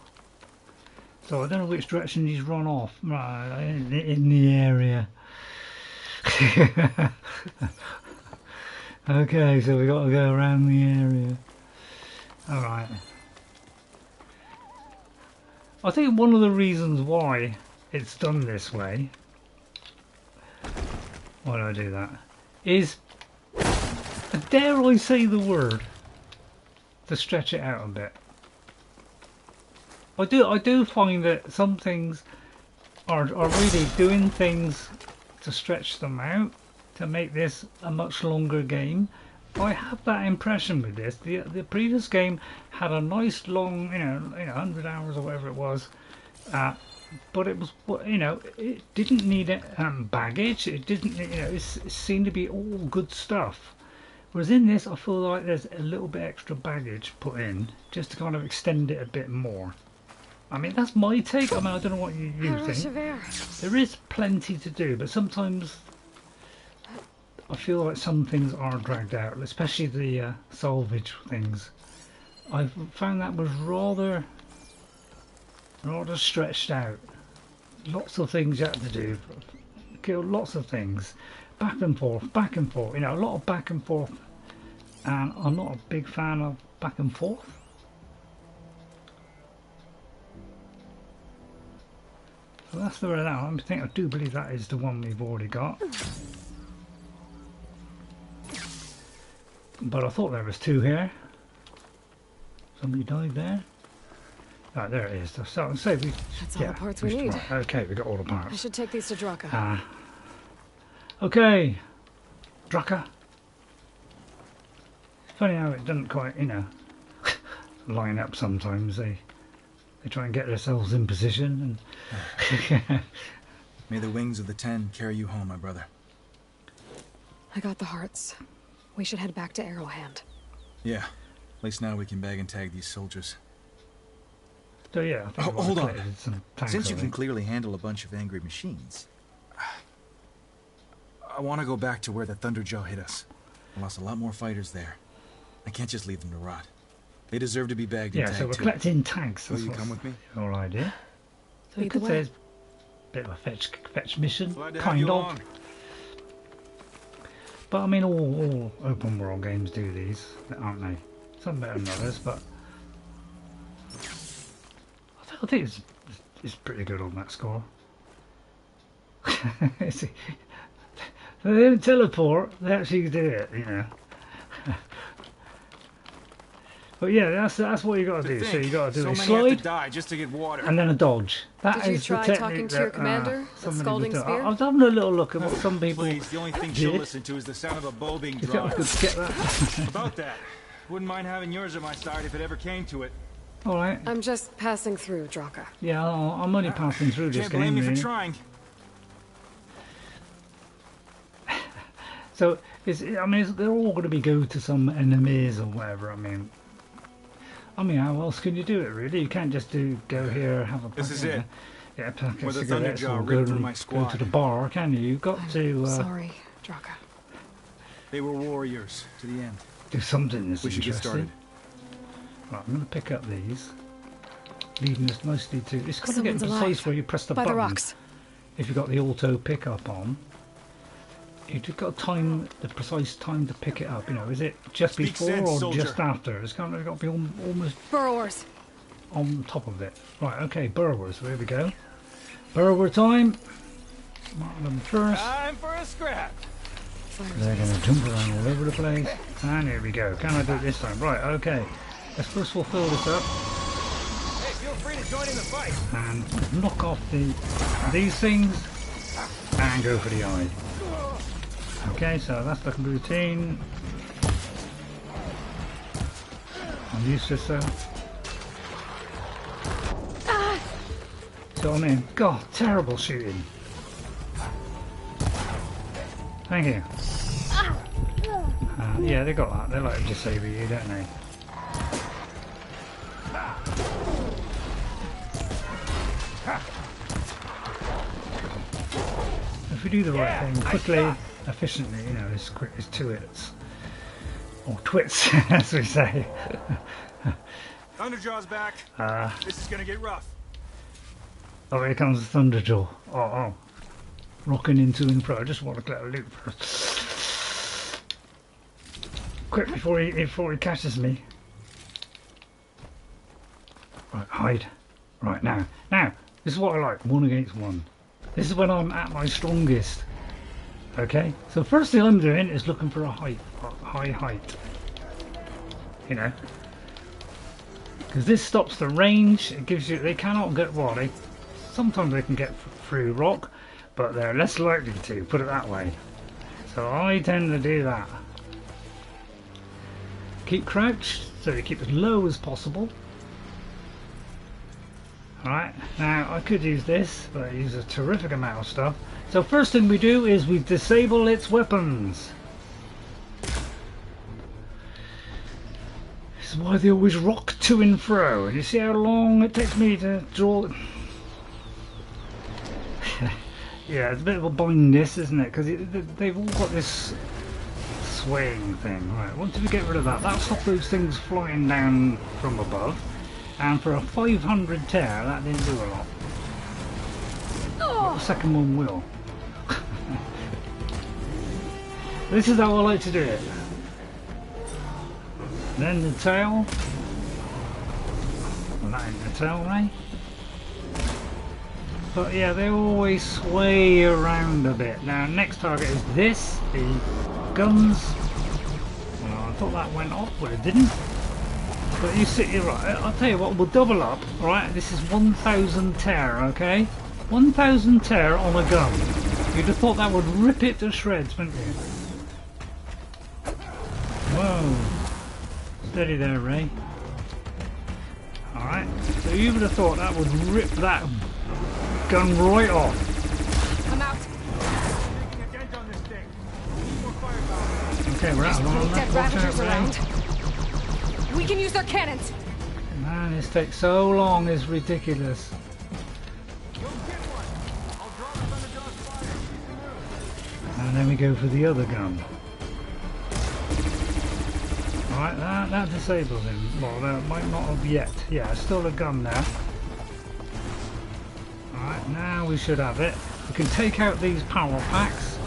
[SPEAKER 1] So I don't know which direction he's run off. Right, in the area. Okay, so we got to go around the area. Alright. I think one of the reasons why it's done this way, why do I do that, is, dare I say the word, to stretch it out a bit. I do find that some things are really doing things to stretch them out, to make this a much longer game. I have that impression with this. The previous game had a nice long, 100 hours or whatever it was, but it was, it didn't need baggage. It didn't, it seemed to be all good stuff. Whereas in this, I feel like there's a little bit extra baggage put in just to kind of extend it a bit more. I mean, that's my take. I mean, I don't know what you think. There is plenty to do, but sometimes I feel like some things are dragged out, especially the salvage things. I've found that was rather stretched out. Lots of things you had to do, kill lots of things, back and forth, a lot of back and forth, and I'm not a big fan of back and forth. So that's the way that. I do believe that is the one we've already got. But I thought there was 2 here. Somebody died there. Ah, there it is. So say we.
[SPEAKER 5] That's all the parts we need.
[SPEAKER 1] Okay, we got all the parts.
[SPEAKER 5] I should take these to Draka.
[SPEAKER 1] Okay, Draka. Funny how it doesn't quite, line up sometimes. They try and get themselves in position and.
[SPEAKER 8] May the wings of the 10 carry you home, my brother.
[SPEAKER 5] I got the hearts. We should head back to Arrowhand.
[SPEAKER 8] Yeah, at least now we can bag and tag these soldiers.
[SPEAKER 1] So yeah, I think
[SPEAKER 8] hold on.
[SPEAKER 1] Some tanks,
[SPEAKER 8] Since you can clearly handle a bunch of angry machines, I want to go back to where the Thunderjaw hit us. I lost a lot more fighters there. I can't just leave them to rot. They deserve to be bagged and tagged.
[SPEAKER 1] Yeah, so we're collecting tanks.
[SPEAKER 8] Will you come with me?
[SPEAKER 1] Your idea. So you could say it's a bit of a fetch mission,
[SPEAKER 8] kind of.
[SPEAKER 1] Along. But I mean, all open world games do these, aren't they? Some better than others, but I think it's pretty good on that score. They don't teleport; they actually do it, But yeah, that's what you got to do. So you got to do a slide,
[SPEAKER 8] die just to get water,
[SPEAKER 1] and then a dodge.
[SPEAKER 5] Did you try talking to your commander? The scalding spear?
[SPEAKER 1] I was having a little look at what some people
[SPEAKER 8] Please, the only thing she'll listen to is the sound of a bow being drawn.
[SPEAKER 1] Get that.
[SPEAKER 8] About that, wouldn't mind having yours at my side if it ever came to it.
[SPEAKER 1] All right.
[SPEAKER 5] I'm just passing through, Draka.
[SPEAKER 1] Yeah, I'm only passing through this game.
[SPEAKER 8] Can't blame me
[SPEAKER 1] really.
[SPEAKER 8] for trying.
[SPEAKER 1] So, they're all going to be go to some enemies or whatever. I mean, how else can you do it, really? You can't just go here, have a packet.
[SPEAKER 8] This is it.
[SPEAKER 1] Yeah, a packet
[SPEAKER 8] Where
[SPEAKER 1] of
[SPEAKER 8] the
[SPEAKER 1] cigarettes, or
[SPEAKER 8] Thunderjaw ripped through my
[SPEAKER 1] go
[SPEAKER 8] squad.
[SPEAKER 1] to the bar, can you? You've got to
[SPEAKER 5] Sorry, Draka.
[SPEAKER 8] They were warriors to the end.
[SPEAKER 1] do something that's
[SPEAKER 8] We should get
[SPEAKER 1] interesting.
[SPEAKER 8] started.
[SPEAKER 1] Right, I'm going to pick up these, leading us nicely to. It's got to get
[SPEAKER 5] Someone's
[SPEAKER 1] precise
[SPEAKER 5] alive.
[SPEAKER 1] where you press the
[SPEAKER 5] By
[SPEAKER 1] button.
[SPEAKER 5] the rocks.
[SPEAKER 1] If you've got the auto pickup on, you've got the precise time to pick it up. Is it just
[SPEAKER 8] Speak
[SPEAKER 1] before
[SPEAKER 8] sense,
[SPEAKER 1] or
[SPEAKER 8] soldier.
[SPEAKER 1] just after? It's got to be almost.
[SPEAKER 5] Burrowers.
[SPEAKER 1] on top of it. Right, okay, burrowers, so here we go. Burrower time. Mark them first.
[SPEAKER 8] Time for a scrap.
[SPEAKER 1] They're going to jump around all over the place. And here we go. Can I do it this time? Right, okay. Let's first of all fill this up.
[SPEAKER 8] Hey, feel free to join in the fight.
[SPEAKER 1] And knock off these things. And go for the eye. Okay, so that's the routine. I'm used to so. So I mean, God, terrible shooting. Thank you. Yeah, they got that. They like to disable you, don't they? If we do the right thing quickly, efficiently, you know, it's quick as 2 hits. Or twits, as we say.
[SPEAKER 8] Thunderjaw's back. This is gonna get rough.
[SPEAKER 1] Oh, here comes the Thunderjaw. Oh. Rocking into and fro. I just want to collect a loot first. Quick before he catches me. Right, hide. Right, now, this is what I like, 1 against 1. This is when I'm at my strongest. Okay, so first thing I'm doing is looking for a high height. You know, because this stops the range. It gives you. They cannot get sometimes they can get through rock, but they're less likely to. Put it that way. So I tend to do that. Keep crouched so you keep as low as possible. Alright, now I could use this, but I use a terrific amount of stuff. So first thing we do is we disable its weapons. This is why they always rock to and fro. And you see how long it takes me to draw. Yeah, it's a bit of a bind this, isn't it? Because they've all got this swaying thing. Right, once we get rid of that, that'll stop those things flying down from above. And for a 500 tear, that didn't do a lot. But the second one will. This is how I like to do it. Then the tail. Well, that ain't the tail, right? But yeah, they always sway around a bit. Now, next target is this, the guns. Well, I thought that went off, but it didn't. But you see, right, I'll tell you what, we'll double up, right? This is 1000 tear, okay? 1000 tear on a gun. You'd have thought that would rip it to shreds, wouldn't you? Whoa. Steady there, Ray. Alright, so you would have thought that would rip that gun right off.
[SPEAKER 5] I'm out.
[SPEAKER 1] Okay, we're out of armor.
[SPEAKER 5] Dead
[SPEAKER 1] Watch
[SPEAKER 5] Ravagers
[SPEAKER 1] out, Ray.
[SPEAKER 5] around. We can use their cannons.
[SPEAKER 1] Man, this takes so long, it's ridiculous. And then we go for the other gun. Alright, that disables him. Well, that might not have yet. Yeah, still a gun there. Alright, now we should have it. We can take out these power packs.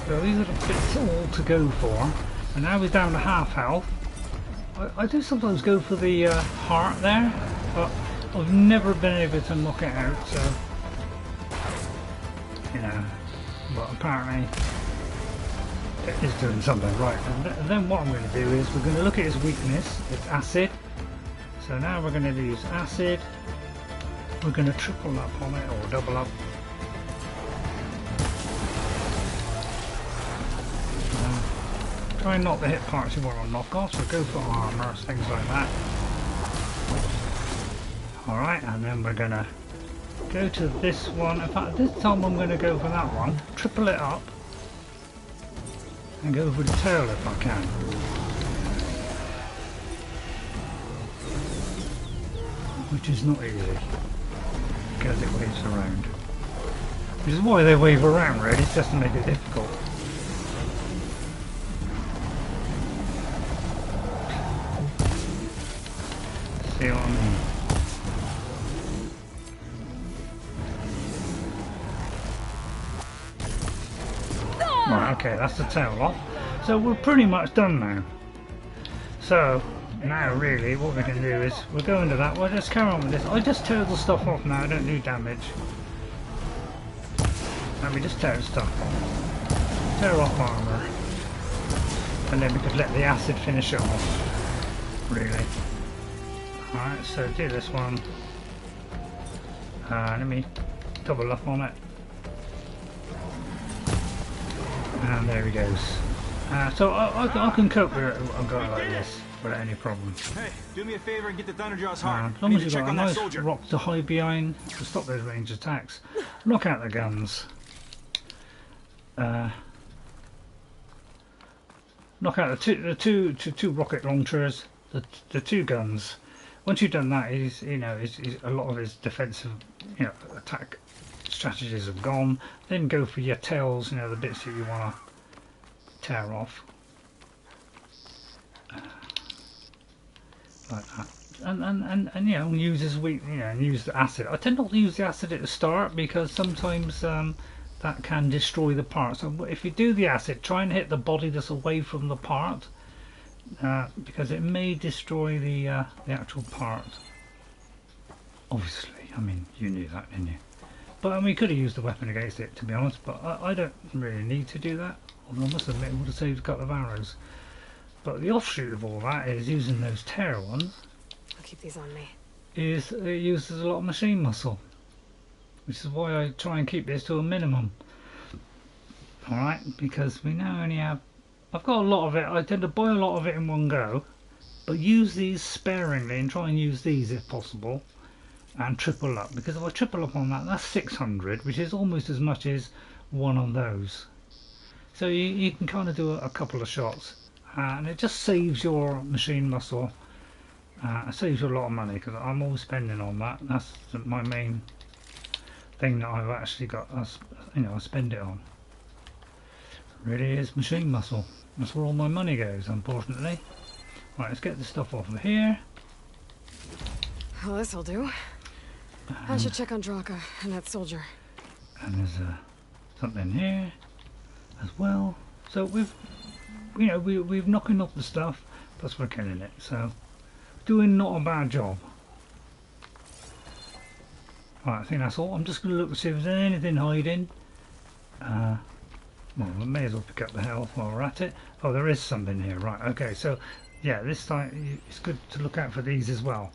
[SPEAKER 1] So these are the bits all to go for. And now we're down to half health. I do sometimes go for the heart there, but I've never been able to knock it out, so you know, but apparently it is doing something right. And then what I'm going to do is we're going to look at his weakness. It's acid. So now we're going to use acid. We're going to triple up on it, or double up. Try and knock the hit parts you want to knock off, so go for armour, things like that. Alright, and then we're going to go to this one. In fact, this time I'm going to go for that one. Triple it up. And go for the tail if I can. Which is not easy. Because it waves around. Which is why they wave around, really, just to make it difficult. See what I mean? Right, okay, that's the tail off. So we're pretty much done now. So now really what we can do is we'll go into that. We'll just carry on with this. I just tear the stuff off now. I don't do damage. Let me just tear the stuff off. Tear off armour. And then we could let the acid finish it off. Really. Alright, so do this one. Let me double up on it. And there he goes. So I can cope with a guy like this without any problem.
[SPEAKER 8] Hey, do me a favor and get the Thunderjaw's heart.
[SPEAKER 1] As long as you've got a nice rock to hide behind to stop those range attacks. Knock out the guns. Knock out the two rocket launchers, the two guns. Once you've done that, he's a lot of his defensive, attack strategies have gone. Then go for your tails, the bits that you want to tear off, like that. And use his weak, and use the acid. I tend not to use the acid at the start because sometimes that can destroy the part. So if you do the acid, try and hit the body that's away from the part, because it may destroy the actual part. Obviously, I mean, you knew that, didn't you? But we could have used the weapon against it, to be honest. But I don't really need to do that. Although I must admit, it would have saved a couple of arrows. But the offshoot of all that is using those tear ones.
[SPEAKER 5] I'll keep these on me.
[SPEAKER 1] Is it uses a lot of machine muscle, which is why I try and keep this to a minimum. Alright, because we now only have... I've got a lot of it. I tend to buy a lot of it in one go, but use these sparingly and try and use these if possible, and triple up, because if I triple up on that, that's 600, which is almost as much as one on those. So you can kind of do a couple of shots, and it just saves your machine muscle. It saves you a lot of money, because I'm always spending on that. That's my main thing that I've actually got. I spend it on. Really is machine muscle. That's where all my money goes, unfortunately. Right, let's get the stuff off of here.
[SPEAKER 5] Well, this'll do. I should check on Draka and that soldier.
[SPEAKER 1] And there's something here as well. So we've knocking off the stuff, plus we're killing it. So doing not a bad job. Right, I think that's all. I'm just going to look to see if there's anything hiding. Well, we may as well pick up the health while we're at it. Oh, there is something here. Right, okay, so yeah, this time it's good to look out for these as well.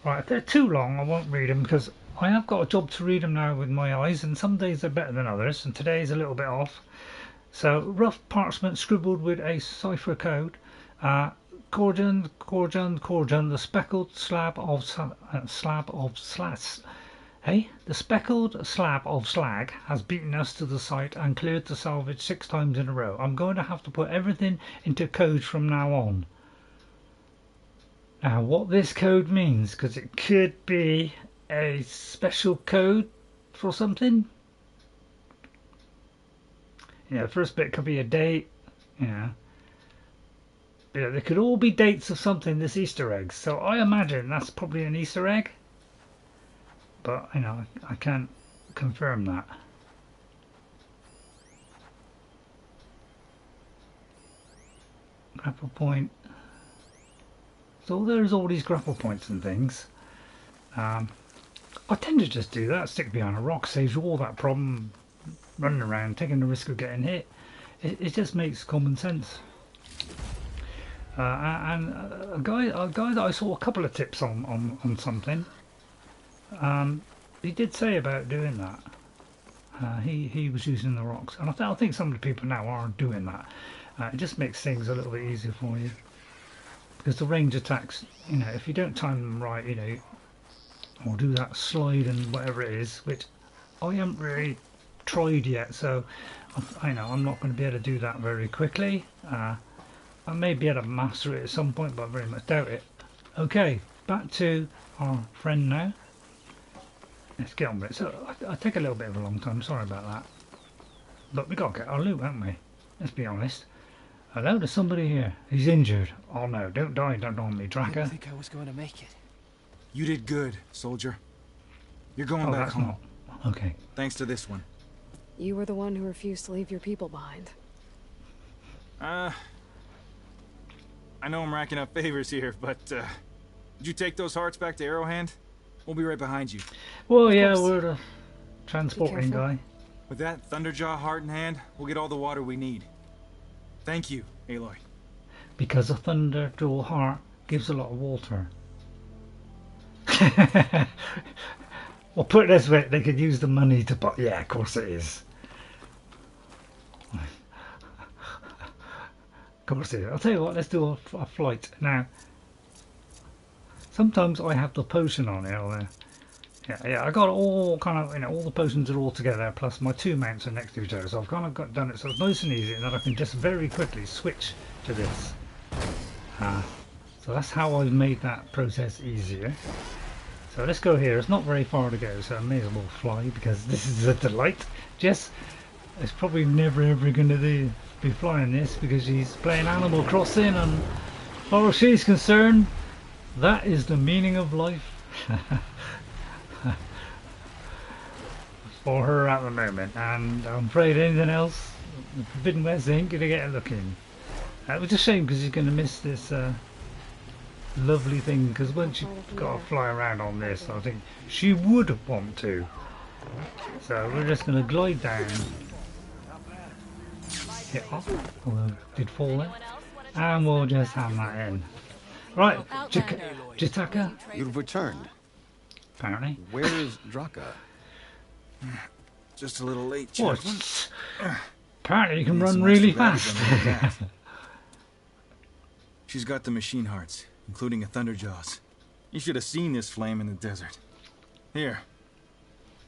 [SPEAKER 1] Right, if they're too long, I won't read them, because I have got a job to read them now with my eyes, and some days they're better than others, and today's a little bit off. So, rough parchment scribbled with a cipher code. Corjan, the speckled slab of the speckled slab of slag has beaten us to the site and cleared the salvage 6 times in a row. I'm going to have to put everything into code from now on. Now, what this code means, because it could be a special code for something. The first bit could be a date. They could all be dates of something, this Easter egg. So I imagine that's probably an Easter egg. But, I can't confirm that. Grapple point. So there's all these grapple points and things. I tend to just do that. Stick behind a rock. Saves you all that problem. Running around, taking the risk of getting hit. It just makes common sense. And a guy that I saw a couple of tips on something. He did say about doing that. He was using the rocks, and I think some of the people now are doing that. It just makes things a little bit easier for you, because the range attacks, if you don't time them right, or do that slide and whatever it is, which I haven't really tried yet, so I'm not going to be able to do that very quickly. I may be able to master it at some point, but I very much doubt it. Okay, back to our friend now. Let's get on with it. So I take a little bit of a long time, sorry about that. But we got to get our loot, haven't we? Let's be honest. Hello, there's somebody here. He's injured. Oh no, don't die on me, Draka.
[SPEAKER 4] I didn't think I was going to make it. You did good, soldier. You're going back home.
[SPEAKER 1] Not... Okay.
[SPEAKER 4] Thanks to this one.
[SPEAKER 5] You were the one who refused to leave your people behind.
[SPEAKER 4] I know I'm racking up favors here, but did you take those hearts back to Arrowhand? We'll be right behind you.
[SPEAKER 1] Well, yeah, we're the transporting guy.
[SPEAKER 4] With that Thunderjaw heart in hand, we'll get all the water we need. Thank you, Aloy.
[SPEAKER 1] Because a Thunderjaw heart gives a lot of water. Well, put it this way, they could use the money to buy... Yeah, of course it is. Of course it is. I'll tell you what, let's do a flight. Now, sometimes I have the potion on here. Yeah, I got all kind of, all the potions are all together, plus my 2 mounts are next to each other. So I've kind of done it so it's nice and easy, and then I can just very quickly switch to this. So that's how I've made that process easier. So let's go here. It's not very far to go, so I may as well fly because this is a delight. Jess is probably never ever going to be flying this because she's playing Animal Crossing, and as far as she's concerned, that is the meaning of life for her at the moment. And I'm afraid anything else, the Forbidden West ain't going to get a look in. It was a shame because she's going to miss this lovely thing, because once you've got to fly around on this, I think she would want to. So we're just going to glide down, hit off, although it did fall there, and we'll just hand that in. Right, Jitaka?
[SPEAKER 9] You've returned.
[SPEAKER 1] Apparently.
[SPEAKER 9] Where is Draka?
[SPEAKER 4] Just a little late,
[SPEAKER 1] What? Apparently you can run really fast.
[SPEAKER 4] She's got the machine hearts, including a Thunderjaw's. You should have seen this flame in the desert. Here.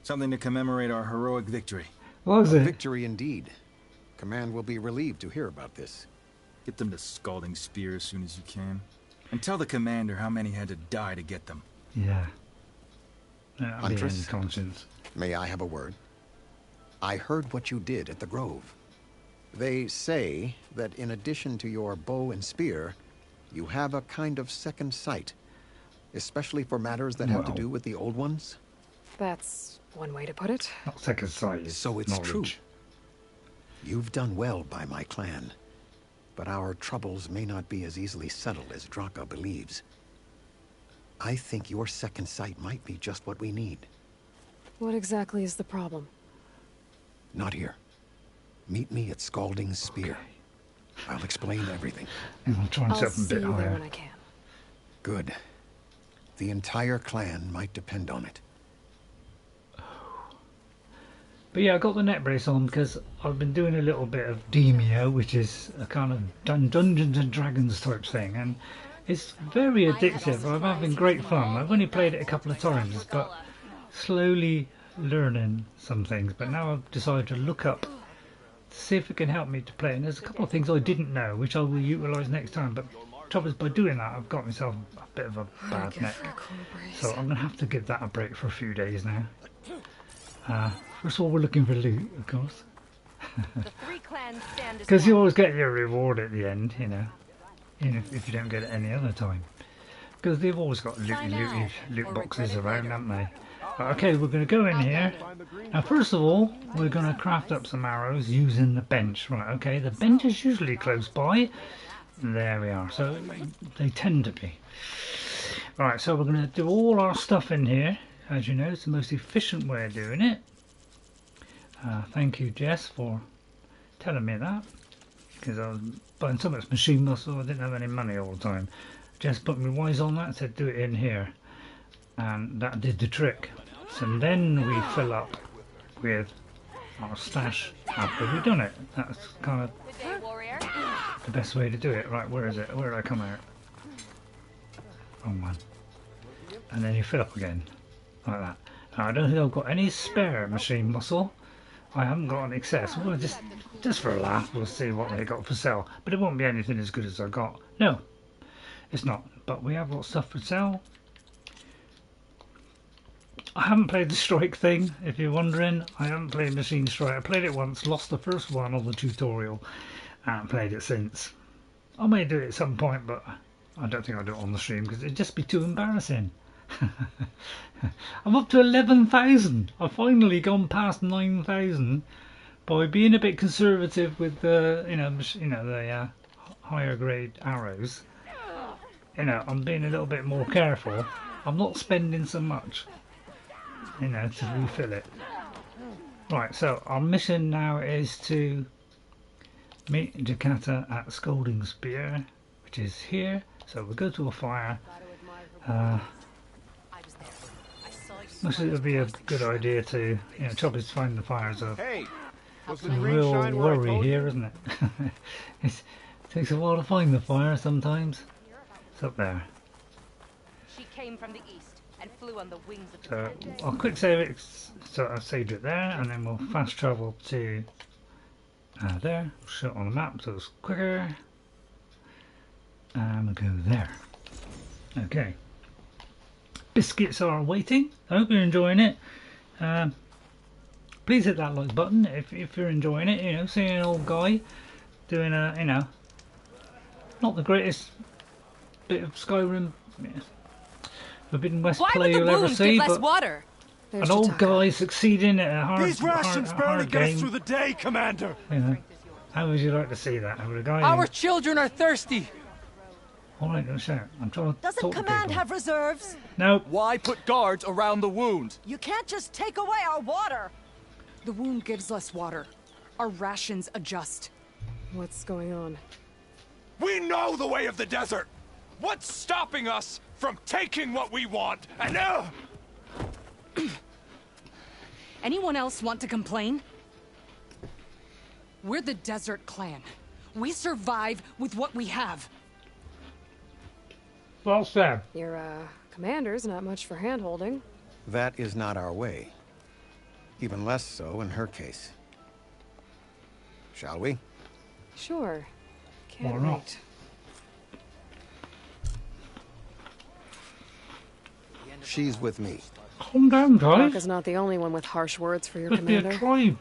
[SPEAKER 4] Something to commemorate our heroic victory.
[SPEAKER 1] What was it?
[SPEAKER 9] Victory indeed. Command will be relieved to hear about this.
[SPEAKER 4] Get them to Scalding Spear as soon as you can. And tell the commander how many had to die to get them.
[SPEAKER 1] Yeah.
[SPEAKER 9] Huntress,
[SPEAKER 1] conscience.
[SPEAKER 9] May I have a word? I heard what you did at the Grove. They say that in addition to your bow and spear, you have a kind of second sight, especially for matters that have to do with the old ones.
[SPEAKER 5] That's one way to put it.
[SPEAKER 1] Not second sight.
[SPEAKER 9] So it's
[SPEAKER 1] knowledge.
[SPEAKER 9] true. You've done well by my clan, but our troubles may not be as easily settled as Draka believes. I think your second sight might be just what we need.
[SPEAKER 5] What exactly is the problem?
[SPEAKER 9] Not here. Meet me at Scalding Spear. I'll explain everything.
[SPEAKER 1] I'm trying
[SPEAKER 5] I'll
[SPEAKER 1] something a
[SPEAKER 5] see
[SPEAKER 1] bit
[SPEAKER 5] you there
[SPEAKER 1] higher.
[SPEAKER 5] when I can.
[SPEAKER 9] Good. The entire clan might depend on it.
[SPEAKER 1] But yeah, I got the neck brace on because I've been doing a little bit of Demio, which is a kind of Dungeons and Dragons type thing, and it's very addictive. I'm having great fun. I've only played it a couple of times, but slowly learning some things. But now I've decided to look up, see if it can help me to play. And there's a couple of things I didn't know, which I will utilise next time. But the trouble is, by doing that, I've got myself a bit of a bad neck. So I'm going to have to give that a break for a few days now. First of all, we're looking for loot, of course. Because you always get your reward at the end, even if you don't get it any other time. Because they've always got loot boxes around, haven't they? Okay, we're going to go in here. Now, first of all, we're going to craft up some arrows using the bench. Right, okay, the bench is usually close by. There we are. So, they tend to be. Right, so we're going to do all our stuff in here. As you know, it's the most efficient way of doing it. Thank you, Jess, for telling me that. Because I was buying so much machine muscle, I didn't have any money all the time. Jess put me wise on that, said do it in here. And that did the trick. So then we fill up with our stash after we've done it. That's kind of the best way to do it. Right, where is it? Where did I come out? Wrong one. And then you fill up again. Like that. Now, I don't think I've got any spare machine muscle. I haven't got an excess. Well, just for a laugh, we'll see what they got for sale. But it won't be anything as good as I got. No, it's not. But we have got stuff for sale. I haven't played the strike thing, if you're wondering. I haven't played Machine Strike. I played it once, lost the first one on the tutorial, and haven't played it since. I may do it at some point, but I don't think I'll do it on the stream because it'd just be too embarrassing. I'm up to 11,000. I've finally gone past 9,000 by being a bit conservative with the, the higher grade arrows. you know, I'm being a little bit more careful. I'm not spending so much, you know, to refill it. Right, so our mission now is to meet Jakata at Scolding Spear, which is here. So we'll go to a fire. This would be a good idea to, you know, Chopper's finding the fires up.
[SPEAKER 10] Hey,
[SPEAKER 1] It's a real worry here, isn't it? It takes a while to find the fire sometimes. It's up there.
[SPEAKER 11] She came from the east and flew on the wings of the
[SPEAKER 1] So
[SPEAKER 11] tempest.
[SPEAKER 1] I'll quick save it, so I've saved it there, and then we'll fast travel to there. Show it on the map so it's quicker. And we'll go there. Okay. Biscuits are waiting. I hope you're enjoying it. Please hit that like button if you're enjoying it. You know, seeing an old guy doing a, you know, not the greatest bit of Skyrim Forbidden West play you'll ever see, but
[SPEAKER 2] water?
[SPEAKER 1] an old guy succeeding at a hard,
[SPEAKER 3] These rations barely get us
[SPEAKER 1] game.
[SPEAKER 3] through the day, Commander.
[SPEAKER 1] You know, how would you like to see that? With a guy
[SPEAKER 7] Our children are thirsty.
[SPEAKER 1] Alright, don't shout. I'm trying to
[SPEAKER 12] Doesn't
[SPEAKER 1] talk to
[SPEAKER 12] Command
[SPEAKER 1] people.
[SPEAKER 12] have reserves?
[SPEAKER 1] No.
[SPEAKER 7] Why put guards around the wound?
[SPEAKER 12] You can't just take away our water.
[SPEAKER 13] The wound gives us water. Our rations adjust.
[SPEAKER 5] What's going on?
[SPEAKER 10] we know the way of the desert. What's stopping us from taking what we want? And
[SPEAKER 13] Anyone else want to complain? We're the Desert Clan. We survive with what we have.
[SPEAKER 1] Well said.
[SPEAKER 5] Your, commander's not much for hand-holding.
[SPEAKER 9] That is not our way. Even less so in her case. Shall we?
[SPEAKER 5] Sure. Can't
[SPEAKER 1] Why not?
[SPEAKER 5] wait.
[SPEAKER 9] She's with me.
[SPEAKER 1] Calm down, guys.
[SPEAKER 5] Draka's not the only one with harsh words for your
[SPEAKER 1] Could be a
[SPEAKER 5] commander.
[SPEAKER 1] tribe.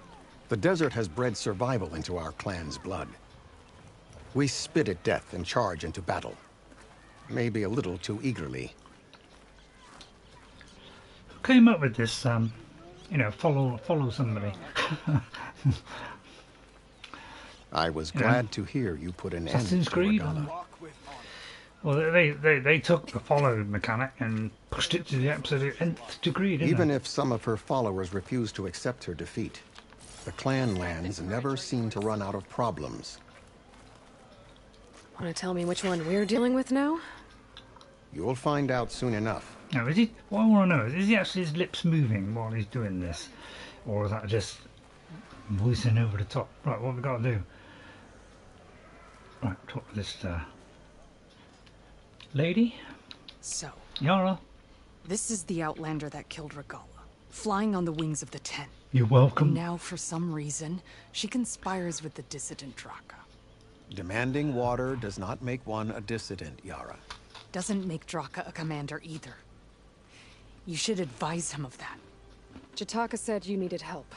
[SPEAKER 9] The desert has bred survival into our clan's blood. We spit at death and charge into battle. Maybe a little too eagerly.
[SPEAKER 1] Who came up with this, you know, follow somebody?
[SPEAKER 9] I was glad to hear you put an end
[SPEAKER 1] Assassin's
[SPEAKER 9] to
[SPEAKER 1] Creed.
[SPEAKER 9] Regala.
[SPEAKER 1] Well, they took the follow mechanic and pushed it to the absolute nth degree, didn't
[SPEAKER 9] Even
[SPEAKER 1] they?
[SPEAKER 9] if some of her followers refused to accept her defeat, the clan lands never seem to run out of problems.
[SPEAKER 5] Want to tell me which one we're dealing with now?
[SPEAKER 9] You'll find out soon enough.
[SPEAKER 1] Now, is he? What I want to know is he actually his lips moving while he's doing this, or is that just voicing over the top? Right, what we got to do? Right, talk to this lady,
[SPEAKER 13] So,
[SPEAKER 1] Yara.
[SPEAKER 13] this is the Outlander that killed Regala, flying on the wings of the Ten.
[SPEAKER 1] You're welcome.
[SPEAKER 13] And now, for some reason, she conspires with the dissident Draka.
[SPEAKER 9] Demanding water does not make one a dissident, Yara.
[SPEAKER 13] Doesn't make Draka a commander either. You should advise him of that.
[SPEAKER 5] Jataka said you needed help.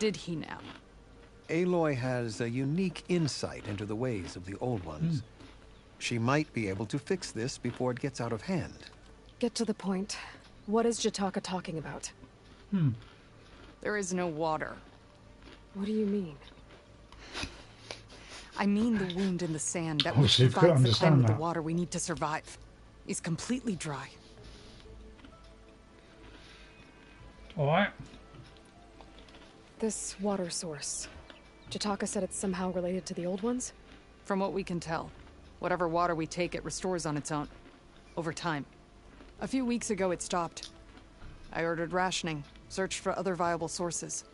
[SPEAKER 13] Did he now?
[SPEAKER 9] Aloy has a unique insight into the ways of the Old Ones. She might be able to fix this before it gets out of hand.
[SPEAKER 5] Get to the point. What is Jataka talking about?
[SPEAKER 13] There is no water.
[SPEAKER 5] What do you mean?
[SPEAKER 13] I mean the wound in the sand that
[SPEAKER 1] Oh,
[SPEAKER 13] will
[SPEAKER 1] so you've got to
[SPEAKER 13] provide the clan
[SPEAKER 1] understand
[SPEAKER 13] with the
[SPEAKER 1] that.
[SPEAKER 13] water we need to survive. Is completely dry.
[SPEAKER 1] Alright.
[SPEAKER 5] This water source. Jataka said it's somehow related to the old ones?
[SPEAKER 13] From what we can tell, whatever water we take, it restores on its own. Over time. A few weeks ago, it stopped. I ordered rationing, searched for other viable sources.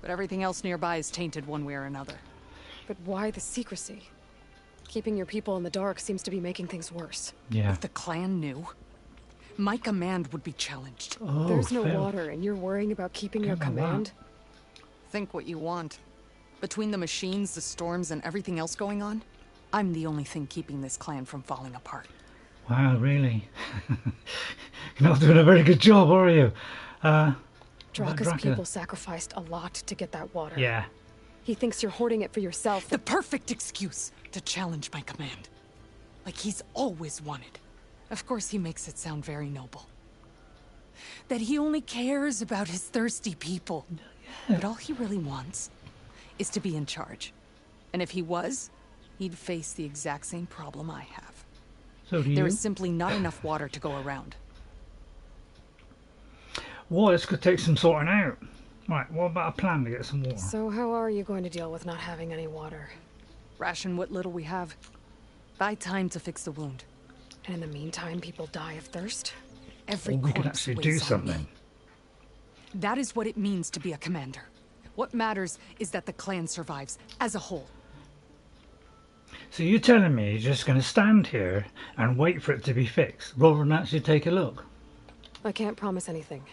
[SPEAKER 13] But everything else nearby is tainted one way or another.
[SPEAKER 5] But why the secrecy? Keeping your people in the dark seems to be making things worse.
[SPEAKER 1] Yeah.
[SPEAKER 13] If the clan knew, my command would be challenged.
[SPEAKER 1] Oh,
[SPEAKER 5] There's no
[SPEAKER 1] fair.
[SPEAKER 5] water, and you're worrying about keeping your
[SPEAKER 1] Forget about
[SPEAKER 5] command?
[SPEAKER 13] Think what you want. Between the machines, the storms, and everything else going on, I'm the only thing keeping this clan from falling apart.
[SPEAKER 1] Wow, really? You're not doing a very good job, are you?
[SPEAKER 5] Draka's
[SPEAKER 1] Draka.
[SPEAKER 5] people sacrificed a lot to get that water.
[SPEAKER 1] Yeah.
[SPEAKER 5] He thinks you're hoarding it for yourself.
[SPEAKER 13] The perfect excuse to challenge my command. Like he's always wanted. Of course he makes it sound very noble. That he only cares about his thirsty people. But all he really wants is to be in charge. And if he was, he'd face the exact same problem I have.
[SPEAKER 1] So do you.
[SPEAKER 13] There is simply not enough water to go around.
[SPEAKER 1] Well, this could take some sorting out. Right, what about a plan to get some water?
[SPEAKER 5] So how are you going to deal with not having any water?
[SPEAKER 13] Ration what little we have. Buy time to fix the wound.
[SPEAKER 5] And in the meantime, people die of thirst?
[SPEAKER 13] Every
[SPEAKER 1] Or we could
[SPEAKER 13] corpse
[SPEAKER 1] actually do
[SPEAKER 13] weighs on
[SPEAKER 1] something.
[SPEAKER 13] me. That is what it means to be a commander. What matters is that the clan survives as a whole.
[SPEAKER 1] So you're telling me you're just going to stand here and wait for it to be fixed, rather than actually take a look?
[SPEAKER 5] I can't promise anything.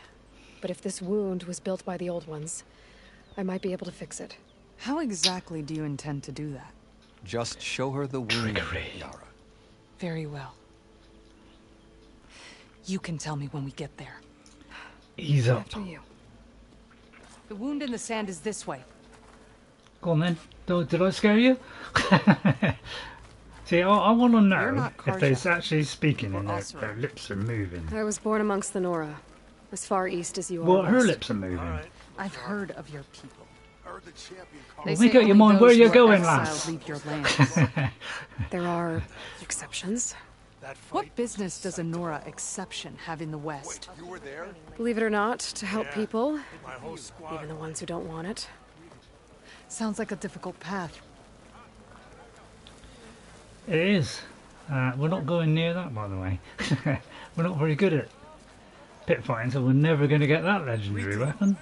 [SPEAKER 5] But if this wound was built by the old ones, I might be able to fix it.
[SPEAKER 13] How exactly do you intend to do that?
[SPEAKER 14] Just show her the wound, Yara.
[SPEAKER 13] Very well. You can tell me when we get there.
[SPEAKER 1] Ease up.
[SPEAKER 5] After you.
[SPEAKER 13] The wound in the sand is this way.
[SPEAKER 1] Go on then. Did I scare you? See, I want to know if they're actually speaking and their lips are moving.
[SPEAKER 5] I was born amongst the Nora, as far east as you are.
[SPEAKER 1] Well, her
[SPEAKER 5] west.
[SPEAKER 1] lips are moving.
[SPEAKER 13] I've heard of your people.
[SPEAKER 1] Well, make up your mind where you're going, lass.
[SPEAKER 13] Leave your lands.
[SPEAKER 5] There are exceptions.
[SPEAKER 13] What business does a Nora exception have in the West?
[SPEAKER 5] Believe it or not, to help people, even the ones who don't want it.
[SPEAKER 13] Sounds like a difficult path.
[SPEAKER 1] It is. We're not going near that, by the way. We're not very good at pit fighting, so we're never going to get that legendary weapon.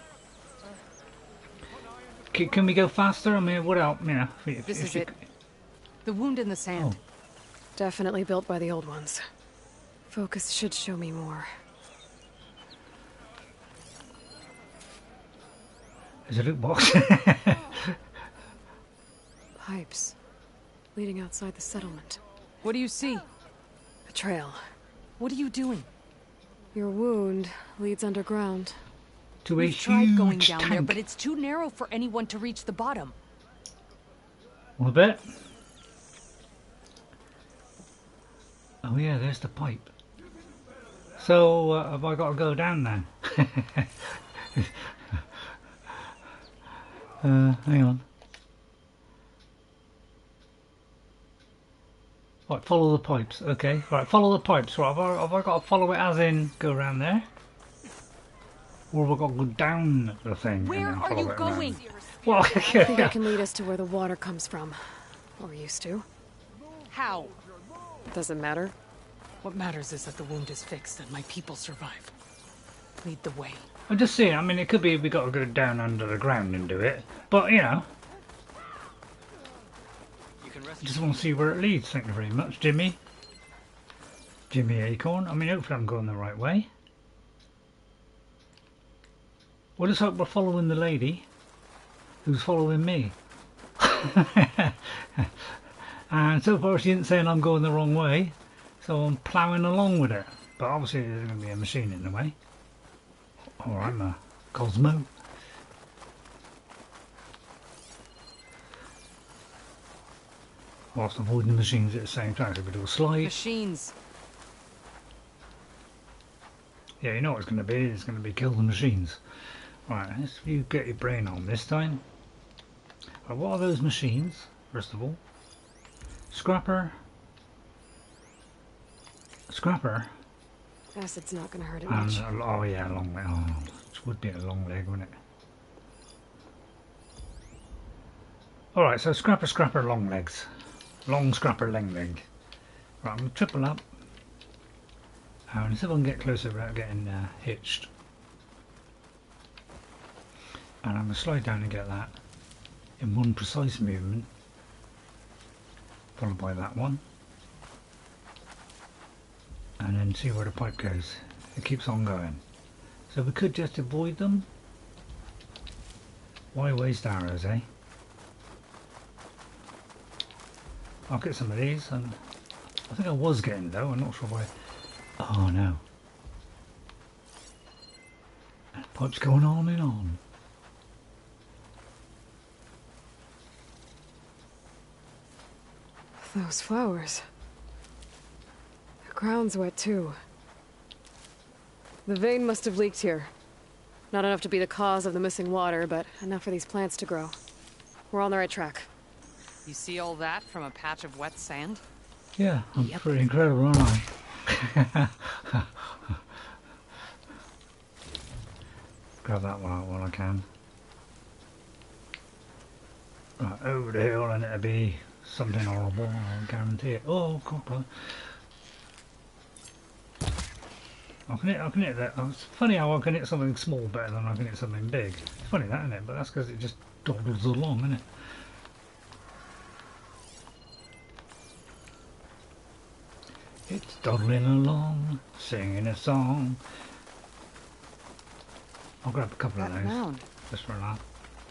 [SPEAKER 1] Can we go faster? I mean, what else? You know,
[SPEAKER 13] This is it. The wound in the sand.
[SPEAKER 1] Oh.
[SPEAKER 5] Definitely built by the old ones. Focus should show me more.
[SPEAKER 1] There's a loot box.
[SPEAKER 5] Pipes leading outside the settlement.
[SPEAKER 13] What do you see?
[SPEAKER 5] A trail.
[SPEAKER 13] What are you doing?
[SPEAKER 5] Your wound leads underground.
[SPEAKER 1] To a
[SPEAKER 13] We've tried going
[SPEAKER 1] huge
[SPEAKER 13] down
[SPEAKER 1] tank.
[SPEAKER 13] there, but it's too narrow for anyone to reach the bottom.
[SPEAKER 1] Well, a bit. Oh yeah, there's the pipe. So have I got to go down then? Hang on. Right, follow the pipes. Okay, right, follow the pipes. Right, have I got to follow it as in go around there? Or have I got to go down the thing?
[SPEAKER 13] Where
[SPEAKER 1] and then
[SPEAKER 13] are
[SPEAKER 1] follow
[SPEAKER 13] you
[SPEAKER 1] it
[SPEAKER 13] going?
[SPEAKER 1] around? Well,
[SPEAKER 5] I think I can lead us to where the water comes from. Or used to.
[SPEAKER 13] How?
[SPEAKER 5] Doesn't matter.
[SPEAKER 13] What matters is that the wound is fixed and my people survive. Lead the way.
[SPEAKER 1] I'm just saying, I mean, it could be we got to go down under the ground and do it. But, you know, I just want to see where it leads. Thank you very much, Jimmy. Jimmy Acorn. I mean, hopefully I'm going the right way. We'll just hope we're following the lady who's following me. And so far she isn't saying I'm going the wrong way, so I'm ploughing along with it. But obviously there's going to be a machine in the way. Or I'm a Cosmo. Whilst avoiding the machines at the same time, so we do a slide.
[SPEAKER 13] Machines.
[SPEAKER 1] Yeah, you know what it's going to be. It's going to be kill the machines. Right, let's you get your brain on this time. Right, what are those machines, first of all? Scrapper. Scrapper.
[SPEAKER 5] Acid's not going to hurt it
[SPEAKER 1] And,
[SPEAKER 5] much.
[SPEAKER 1] oh yeah, long leg. Oh, it would be a long leg, wouldn't it? Alright, so scrapper, long legs. Long scrapper, long leg. Right, I'm going to triple up. And see if I can get closer without getting hitched. And I'm going to slide down and get that in one precise movement. Followed by that one. And then see where the pipe goes. It keeps on going. So we could just avoid them. Why waste arrows, eh? I'll get some of these, and I think I was getting though, I'm not sure why. Oh no. And the pipe's going on and on.
[SPEAKER 5] Those flowers. The ground's wet too. The vein must have leaked here. Not enough to be the cause of the missing water, but enough for these plants to grow. We're on the right track.
[SPEAKER 13] You see all that from a patch of wet sand?
[SPEAKER 1] Yeah, I'm pretty incredible, aren't I? Grab that one out while I can. Right, over the hill, and it'll be something horrible, I guarantee it. Oh, copper. I can hit that. It's funny how I can hit something small better than I can hit something big. It's funny that, isn't it? But that's because it just dawdles along, isn't it? It's dawdling along, singing a song. I'll grab a couple of those.
[SPEAKER 13] Mound.
[SPEAKER 1] Just for a laugh.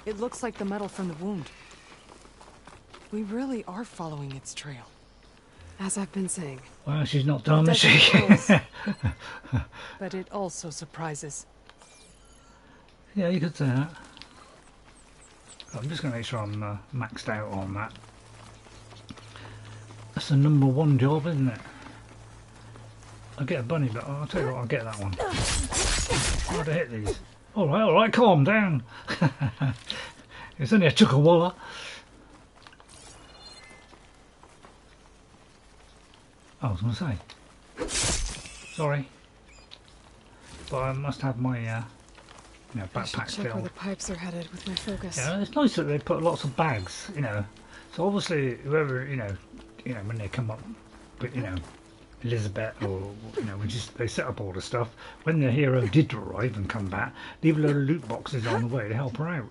[SPEAKER 13] It looks like the metal from the wound. We really are following its trail.
[SPEAKER 5] As I've been saying.
[SPEAKER 1] Well, she's not done, is
[SPEAKER 13] Doesn't
[SPEAKER 1] she?
[SPEAKER 13] close. But it also surprises.
[SPEAKER 1] Yeah, you could say that. I'm just going to make sure I'm maxed out on that. That's the #1 job, isn't it? I'll get a bunny, but I'll tell you what, I'll get that one. Hard to hit these. Alright, calm down. It's only a chuckawalla. I was going to say. Sorry. But I must have my backpack
[SPEAKER 5] Check where
[SPEAKER 1] filled.
[SPEAKER 5] the pipes are headed with my focus.
[SPEAKER 1] Yeah, it's nice that they put lots of bags, So obviously, whoever, when they come up with, Elizabeth or, when they set up all the stuff, when the hero did arrive and come back, leave a load of loot boxes on the way to help her out.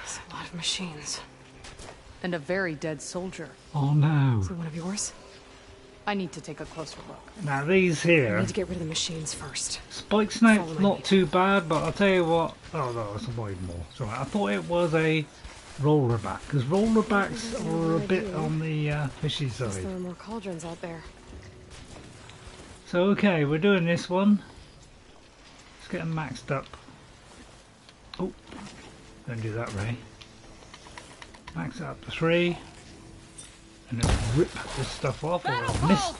[SPEAKER 5] It's a lot of machines.
[SPEAKER 13] And a very dead soldier.
[SPEAKER 1] Oh no.
[SPEAKER 5] Is it one of yours?
[SPEAKER 13] I need to take a closer look.
[SPEAKER 1] Now these
[SPEAKER 5] I
[SPEAKER 1] here,
[SPEAKER 5] need to get rid of the machines first.
[SPEAKER 1] Spike Snake's not too bad, but I'll tell you what, oh no, it's a wide more. It's alright. I thought it was a rollerback, because rollerbacks are a bit on the fishy side.
[SPEAKER 5] There are more cauldrons out there.
[SPEAKER 1] So okay, we're doing this one. Let's get them maxed up. Oh, don't do that, Ray. Max it up to 3. And let's rip this stuff off, or I'll miss.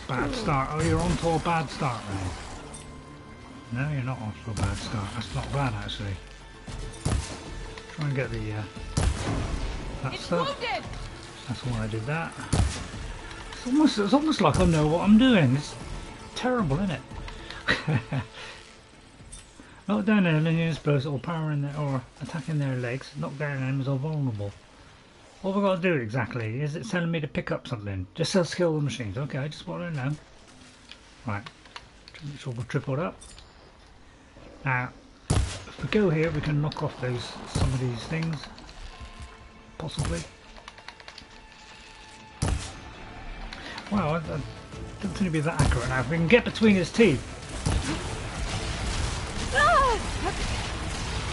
[SPEAKER 1] Bad start. Oh, you're on to a bad start, Ray. No, you're not on to a bad start. That's not bad, actually. Try and get the that stuff. That's why I did that. It's almost like I know what I'm doing. It's terrible, isn't it? Knock down enemies, explosives, or or attacking their legs. Knock down enemies are vulnerable. What have I got to do exactly? Is it telling me to pick up something? Just says kill the machines. Okay, I just want to know. Right. Make sure we're tripled up. Now, if we go here, we can knock off some of these things. Possibly. Wow, I don't seem to be that accurate now. If we can get between his teeth.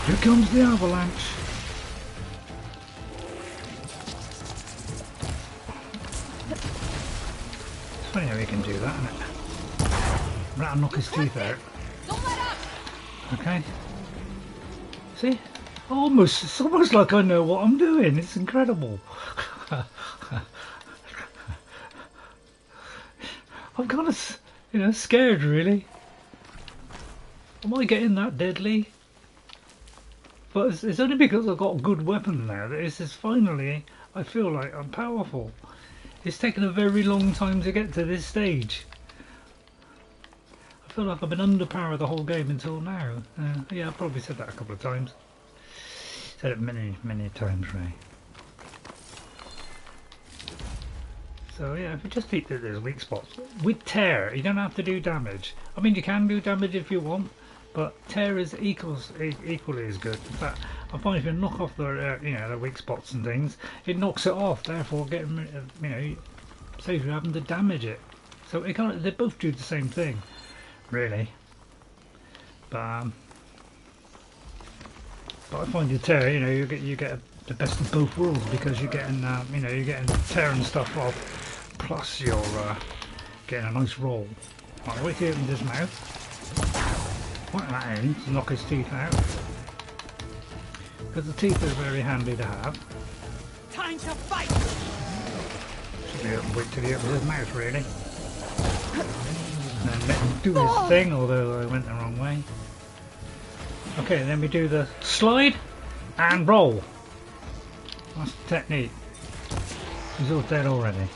[SPEAKER 1] Here comes the avalanche. It's funny how he can do that, isn't it? That'll knock his teeth out. Okay. See? It's almost like I know what I'm doing. It's incredible. I'm kind of, scared really. Am I getting that deadly? But it's only because I've got a good weapon now that it's just finally, I feel like I'm powerful. It's taken a very long time to get to this stage. I feel like I've been underpowered the whole game until now. Yeah, I've probably said that a couple of times. Said it many, many times, Ray. So yeah, if you just think that there's weak spots. With tear, you don't have to do damage. I mean, you can do damage if you want, but tear is equally as good. In fact, I find if you knock off the the weak spots and things, it knocks it off. Therefore, getting saves you having to damage it. So they both do the same thing, really. But I find your tear, you get the best of both worlds because you're getting you're getting tearing stuff off. Plus you're getting a nice roll. Right, wait till he opens his mouth. Whack that in to knock his teeth out. Because the teeth are very handy to have.
[SPEAKER 12] Time to fight!
[SPEAKER 1] Should be able to wait till he opens his mouth, really. And then let him do his thing, although I went the wrong way. Okay, then we do the slide and roll. That's the technique. He's all dead already.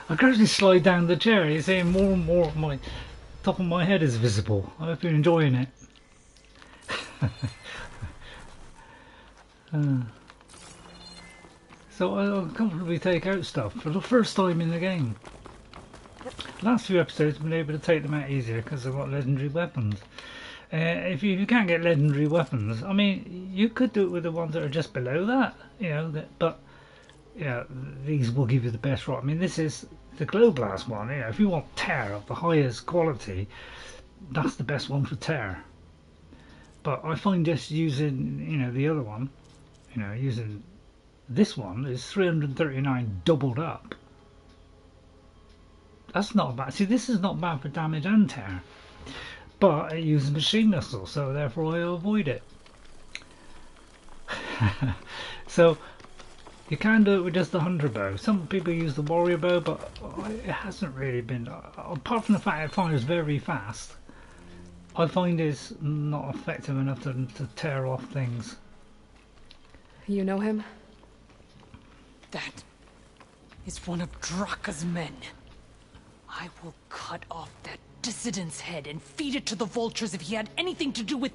[SPEAKER 1] I gradually slide down the chair. You're seeing more and more of my top of my head is visible. I hope you're enjoying it. So I'll comfortably take out stuff for the first time in the game. Last few episodes I've been able to take them out easier because I've got legendary weapons. If you can't get legendary weapons, I mean, you could do it with the ones that are just below that, you know, but yeah, these will give you the best shot. I mean, this is the glow blast one, you know, if you want tear of the highest quality, that's the best one for tear. But I find just using, you know, the other one, you know, using this one is 339 doubled up. That's not bad. See, this is not bad for damage and tear. But it uses machine muscle, so therefore I avoid it. So you can do it with just the hunter bow. Some people use the warrior bow, but it hasn't really been. Apart from the fact it fires very fast, I find it's not effective enough to tear off things.
[SPEAKER 5] You know him?
[SPEAKER 13] That is one of Draka's men. I will cut off that dissident's head and feed it to the vultures if he had anything to do with...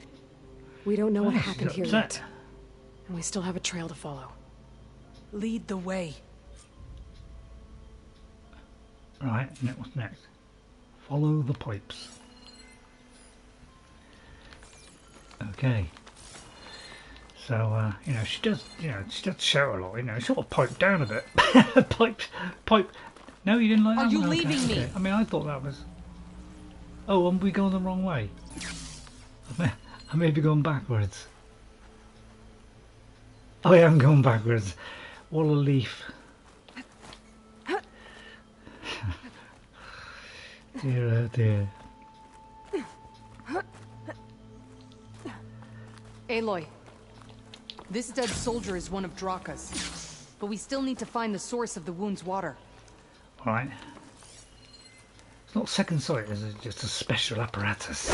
[SPEAKER 5] We don't know what happened here
[SPEAKER 1] upset.
[SPEAKER 5] yet. And we still have a trail to follow.
[SPEAKER 13] Lead the way.
[SPEAKER 1] Right, what's next? Follow the pipes. Okay. So, you know, she does shout a lot, you know, sort of pipe down a bit. pipe. No, you didn't like that
[SPEAKER 13] Are you
[SPEAKER 1] one?
[SPEAKER 13] leaving me?
[SPEAKER 1] Okay. I mean, I thought that was... Oh, we going the wrong way? I may be going backwards. I am going backwards. What a leaf. Dear, oh dear.
[SPEAKER 13] Aloy, this dead soldier is one of Draka's, but we still need to find the source of the wound's water.
[SPEAKER 1] Alright. It's not second sight, it's just a special apparatus.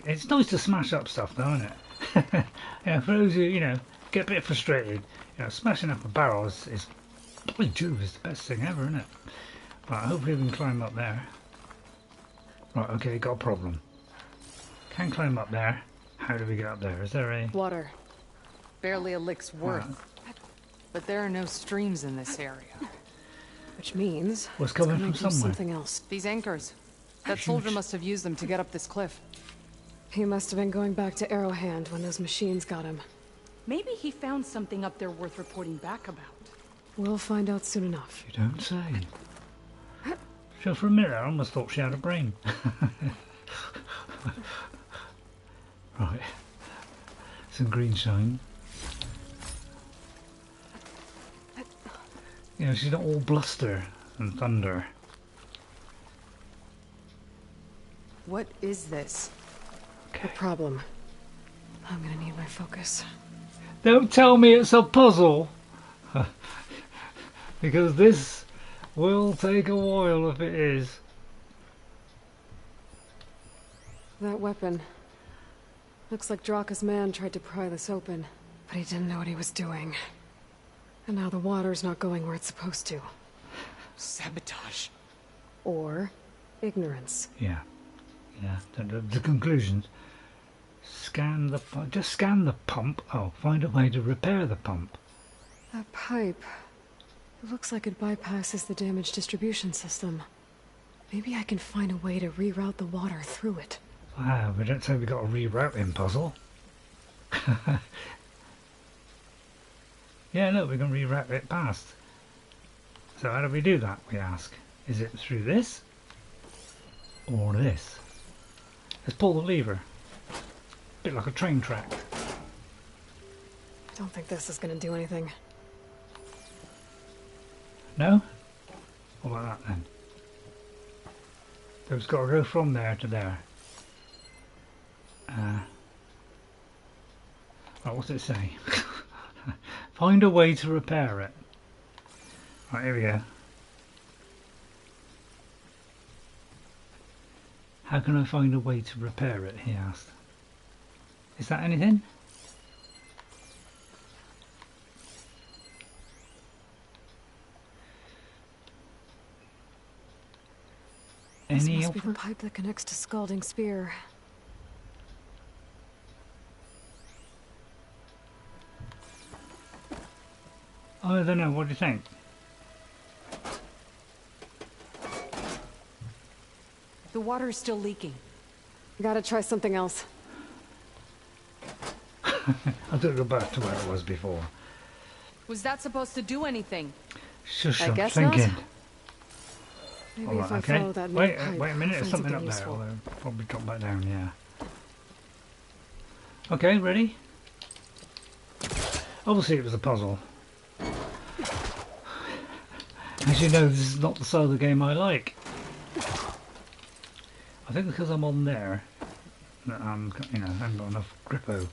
[SPEAKER 1] It's nice to smash up stuff though, isn't it? Yeah, for those who, you know, get a bit frustrated, you know, smashing up a barrel is the best thing ever, isn't it? Right, hopefully we can climb up there. Right, okay, got a problem. Can climb up there. How do we get up there? Is there a...
[SPEAKER 13] Water. Barely a lick's worth. But there are no streams in this area.
[SPEAKER 5] Which means...
[SPEAKER 1] What's coming from somewhere?
[SPEAKER 5] Something else.
[SPEAKER 13] These anchors. That soldier must have used them to get up this cliff.
[SPEAKER 5] He must have been going back to Arrowhand when those machines got him.
[SPEAKER 13] Maybe he found something up there worth reporting back about.
[SPEAKER 5] We'll find out soon enough.
[SPEAKER 1] You don't say. So for a minute I almost thought she had a brain. Right. Some green shine. You know, she's not all bluster and thunder.
[SPEAKER 13] What is this?
[SPEAKER 5] Okay. The problem. I'm gonna need my focus.
[SPEAKER 1] Don't tell me it's a puzzle! Because this will take a while if it is.
[SPEAKER 5] That weapon. Looks like Draka's man tried to pry this open, but he didn't know what he was doing. And now the water's not going where it's supposed to.
[SPEAKER 13] Sabotage.
[SPEAKER 5] Or ignorance.
[SPEAKER 1] Yeah. Yeah, the conclusions. Just scan the pump. Oh, find a way to repair the pump.
[SPEAKER 5] That pipe. It looks like it bypasses the damage distribution system. Maybe I can find a way to reroute the water through it.
[SPEAKER 1] Wow, we don't say we got a rerouting puzzle. Yeah, look, we can reroute it past. So how do we do that, we ask? Is it through this? Or this? Let's pull the lever. A bit like a train track.
[SPEAKER 5] I don't think this is going to do anything.
[SPEAKER 1] No? What about that then? So it's got to go from there to there. Right, what's it say? Find a way to repair it. Right, here we go. How can I find a way to repair it, he asked. Is that anything?
[SPEAKER 5] This
[SPEAKER 1] Any
[SPEAKER 5] must be
[SPEAKER 1] of
[SPEAKER 5] the pipe that connects to Scalding Spear.
[SPEAKER 1] I don't know, what do you think?
[SPEAKER 13] The water is still leaking.
[SPEAKER 5] Gotta try something else.
[SPEAKER 1] I took it back to where it was before.
[SPEAKER 13] Was that supposed to do anything?
[SPEAKER 1] Shush,
[SPEAKER 5] I
[SPEAKER 1] I'm
[SPEAKER 5] guess
[SPEAKER 1] thinking.
[SPEAKER 5] not. Maybe
[SPEAKER 1] Alright,
[SPEAKER 5] if I
[SPEAKER 1] okay.
[SPEAKER 5] follow that
[SPEAKER 1] Wait,
[SPEAKER 5] pipe,
[SPEAKER 1] wait a minute, there's
[SPEAKER 5] find
[SPEAKER 1] something up there.
[SPEAKER 5] useful.
[SPEAKER 1] I'll probably drop back down, yeah. Okay, ready? Obviously it was a puzzle. As you know, this is not the side of the game I like. I think because I'm on there, that I'm, you know, I haven't got enough grippo.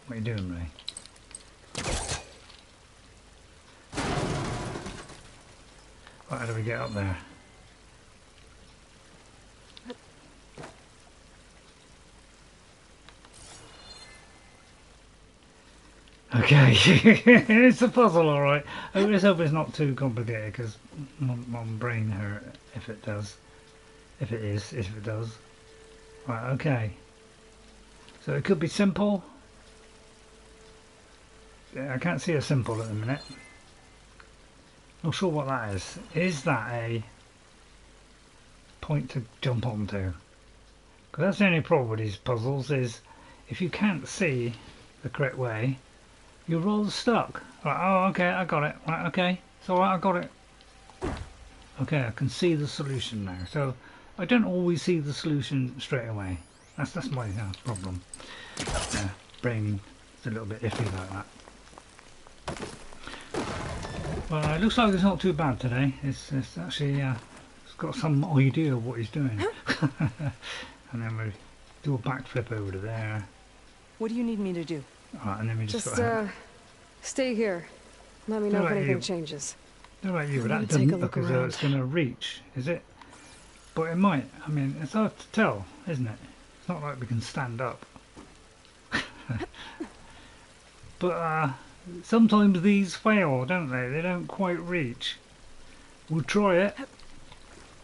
[SPEAKER 1] What are you doing, Ray? Right, how do we get up there? Okay, it's a puzzle, alright. Let's hope it's not too complicated, because my brain hurt if it does. If it does. Right, okay. So it could be simple. Yeah, I can't see a simple at the minute. Not sure what that is. Is that a point to jump onto? Because that's the only problem with these puzzles, is if you can't see the correct way, you're rather stuck. Right, oh, okay, I got it. Right, okay, it's alright, I got it. Okay, I can see the solution now. So I don't always see the solution straight away. That's my problem. Brain is a little bit iffy like that. Well, it looks like it's not too bad today. It's actually it's got some idea of what he's doing. And then we do a backflip over to there.
[SPEAKER 13] What do you need me to do?
[SPEAKER 1] Alright, and then we just
[SPEAKER 5] stay here. Let me know if anything changes.
[SPEAKER 1] Don't know about you, but that doesn't look as though it's going to reach, is it? But it might. I mean, it's hard to tell, isn't it? It's not like we can stand up. But sometimes these fail, don't they? They don't quite reach. We'll try it.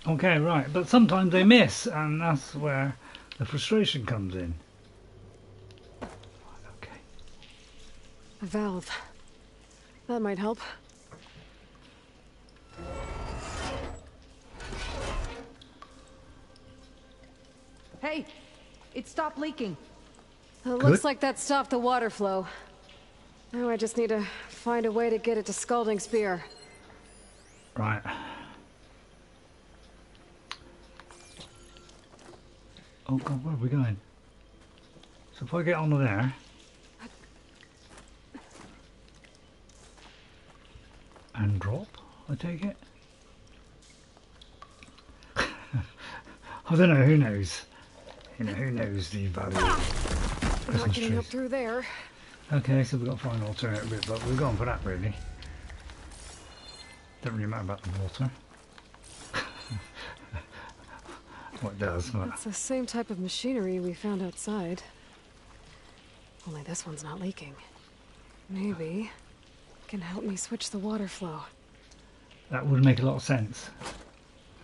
[SPEAKER 1] Okay, right. But sometimes they miss, and that's where the frustration comes in. Okay.
[SPEAKER 5] A valve. That might help.
[SPEAKER 13] Hey, it stopped leaking.
[SPEAKER 5] It looks like that stopped the water flow. Now I just need to find a way to get it to Scalding Spear.
[SPEAKER 1] Right. Oh god, where are we going? So if I get onto there... and drop, I take it? I don't know, who knows? You know, who knows the value of Christmas
[SPEAKER 5] Not getting up
[SPEAKER 1] trees.
[SPEAKER 5] through there.
[SPEAKER 1] Okay, so we've got to find an alternate route, but we've gone for that really. Don't really matter about the water. What it does, but...
[SPEAKER 5] It's the same type of machinery we found outside. Only this one's not leaking. Maybe it can help me switch the water flow.
[SPEAKER 1] That would make a lot of sense.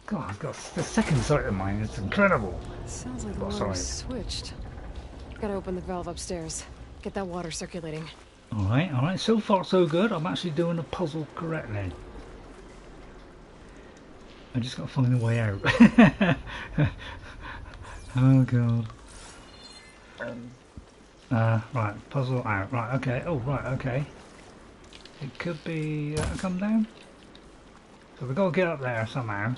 [SPEAKER 1] God, I've got the second sight of mine, it's incredible.
[SPEAKER 5] Sounds like the water's switched. Gotta open the valve upstairs. Get that water circulating.
[SPEAKER 1] Alright, so far so good. I'm actually doing the puzzle correctly. I just got to find a way out. Oh god. Right, puzzle out. Right, okay. Oh, right, okay. It could be come down. So we've got to get up there somehow.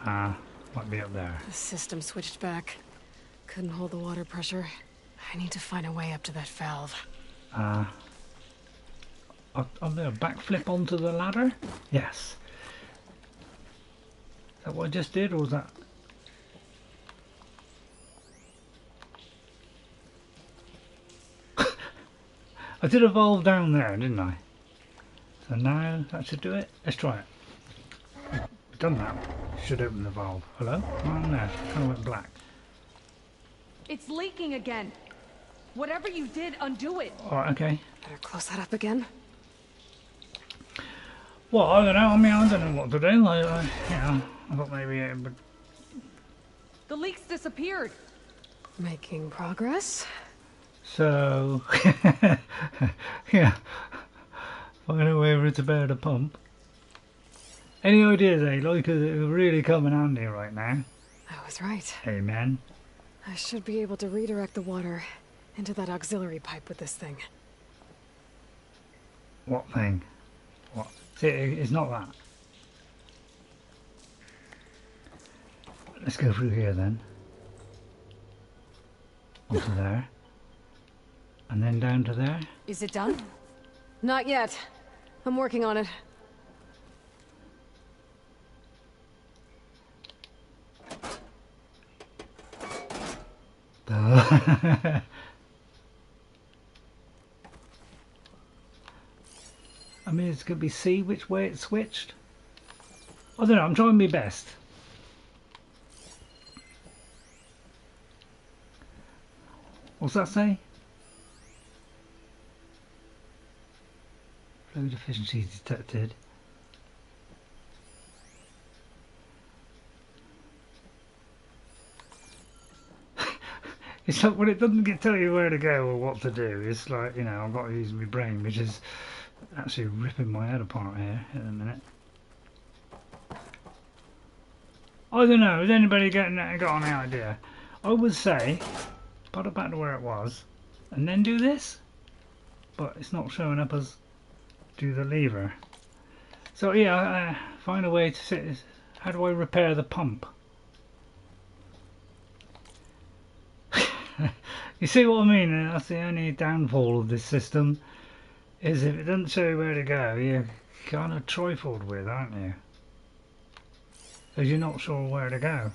[SPEAKER 1] Might be up there.
[SPEAKER 5] The system switched back. Couldn't hold the water pressure. I need to find a way up to that valve.
[SPEAKER 1] I'm going to backflip onto the ladder? Yes. Is that what I just did, or was that... I did a valve down there, didn't I? So now that should do it. Let's try it. We've done that. Should open the valve. Hello? Oh no, kind of went black.
[SPEAKER 11] It's leaking again. Whatever you did, undo it.
[SPEAKER 1] Alright, okay.
[SPEAKER 5] Better close that up again.
[SPEAKER 1] Well, I don't know. I mean, I don't know what to do. You know, I thought maybe it would...
[SPEAKER 11] The leaks disappeared.
[SPEAKER 5] Making progress.
[SPEAKER 1] So, yeah. Find a way for it to bear the pump. Any ideas, eh? Like, it would really come in handy right now.
[SPEAKER 5] I was right.
[SPEAKER 1] Amen.
[SPEAKER 5] I should be able to redirect the water into that auxiliary pipe with this thing.
[SPEAKER 1] What thing? What? See, it's not that. Let's go through here then. Onto there. And then down to there.
[SPEAKER 5] Is it done? Not yet. I'm working on it.
[SPEAKER 1] I mean, it's going to be see which way it switched. I don't know, I'm trying my best. What's that say? Flow deficiency detected. It's like when it doesn't tell you where to go or what to do, it's like, you know, I've got to use my brain, which is actually ripping my head apart here in a minute. I don't know, has anybody got any idea? I would say, put it back to where it was, and then do this, but it's not showing up as do the lever. So yeah, find a way to sit. How do I repair the pump? You see what I mean? That's the only downfall of this system, is if it doesn't show you where to go, you're kind of trifled with, aren't you? Because you're not sure where to go.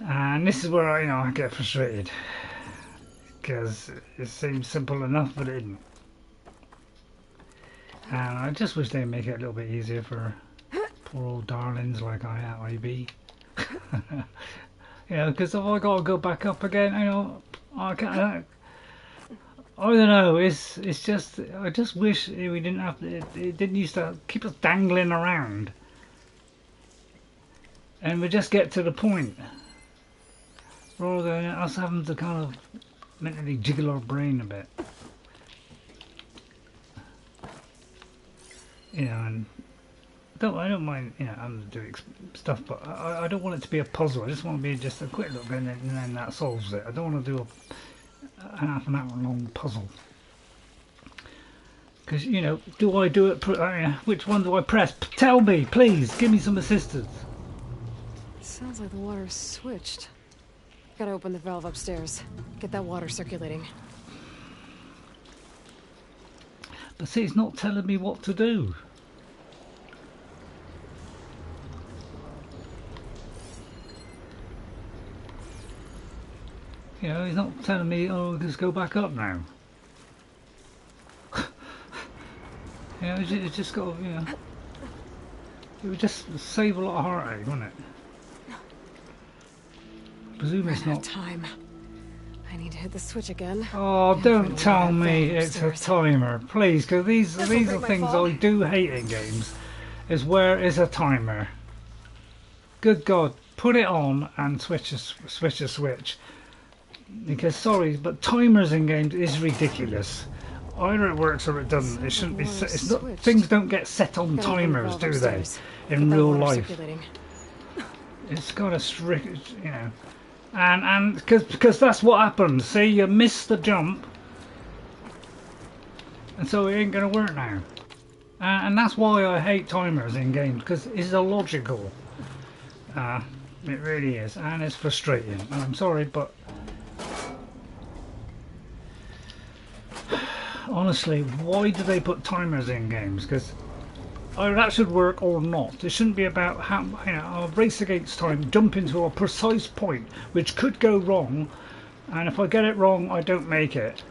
[SPEAKER 1] And this is where I get frustrated, because it seems simple enough, but it isn't. And I just wish they'd make it a little bit easier for poor old darlings like I be. You know, because if I got to go back up again, you know, I can't. I don't know. It's just, I just wish we didn't have to. It didn't used to keep us dangling around, and we just get to the point, rather than us having to kind of mentally jiggle our brain a bit. You know, and I don't mind, you know, I'm doing stuff, but I don't want it to be a puzzle. I just want to be just a quick look, and then that solves it. I don't want to do a half an hour long puzzle. Because, you know, do I do it? Which one do I press? Tell me, please. Give me some assistance.
[SPEAKER 5] Sounds like the water's switched. Gotta open the valve upstairs. Get that water circulating.
[SPEAKER 1] But see, it's not telling me what to do. You know, he's not telling me, oh, just go back up now. You know, it's just got, you know, it would just save a lot of heartache, wouldn't it? I presume it's not.
[SPEAKER 5] Time. I need to hit the switch again.
[SPEAKER 1] Oh, don't tell me it's a timer, please, because these are things I do hate in games. Is where is a timer? Good God, put it on and switch a switch. Because sorry, but timers in games is ridiculous. Either it works or it doesn't. It shouldn't be. It's not. Things don't get set on timers, do they? In real life, it's got a strict, you know, and because that's what happens. See, you miss the jump, and so it ain't gonna work now. And that's why I hate timers in games, because it's illogical. It really is, and it's frustrating. And I'm sorry, but honestly, why do they put timers in games? Because either that should work or not. It shouldn't be about how, you know, I'll race against time, jump into a precise point, which could go wrong, and if I get it wrong, I don't make it.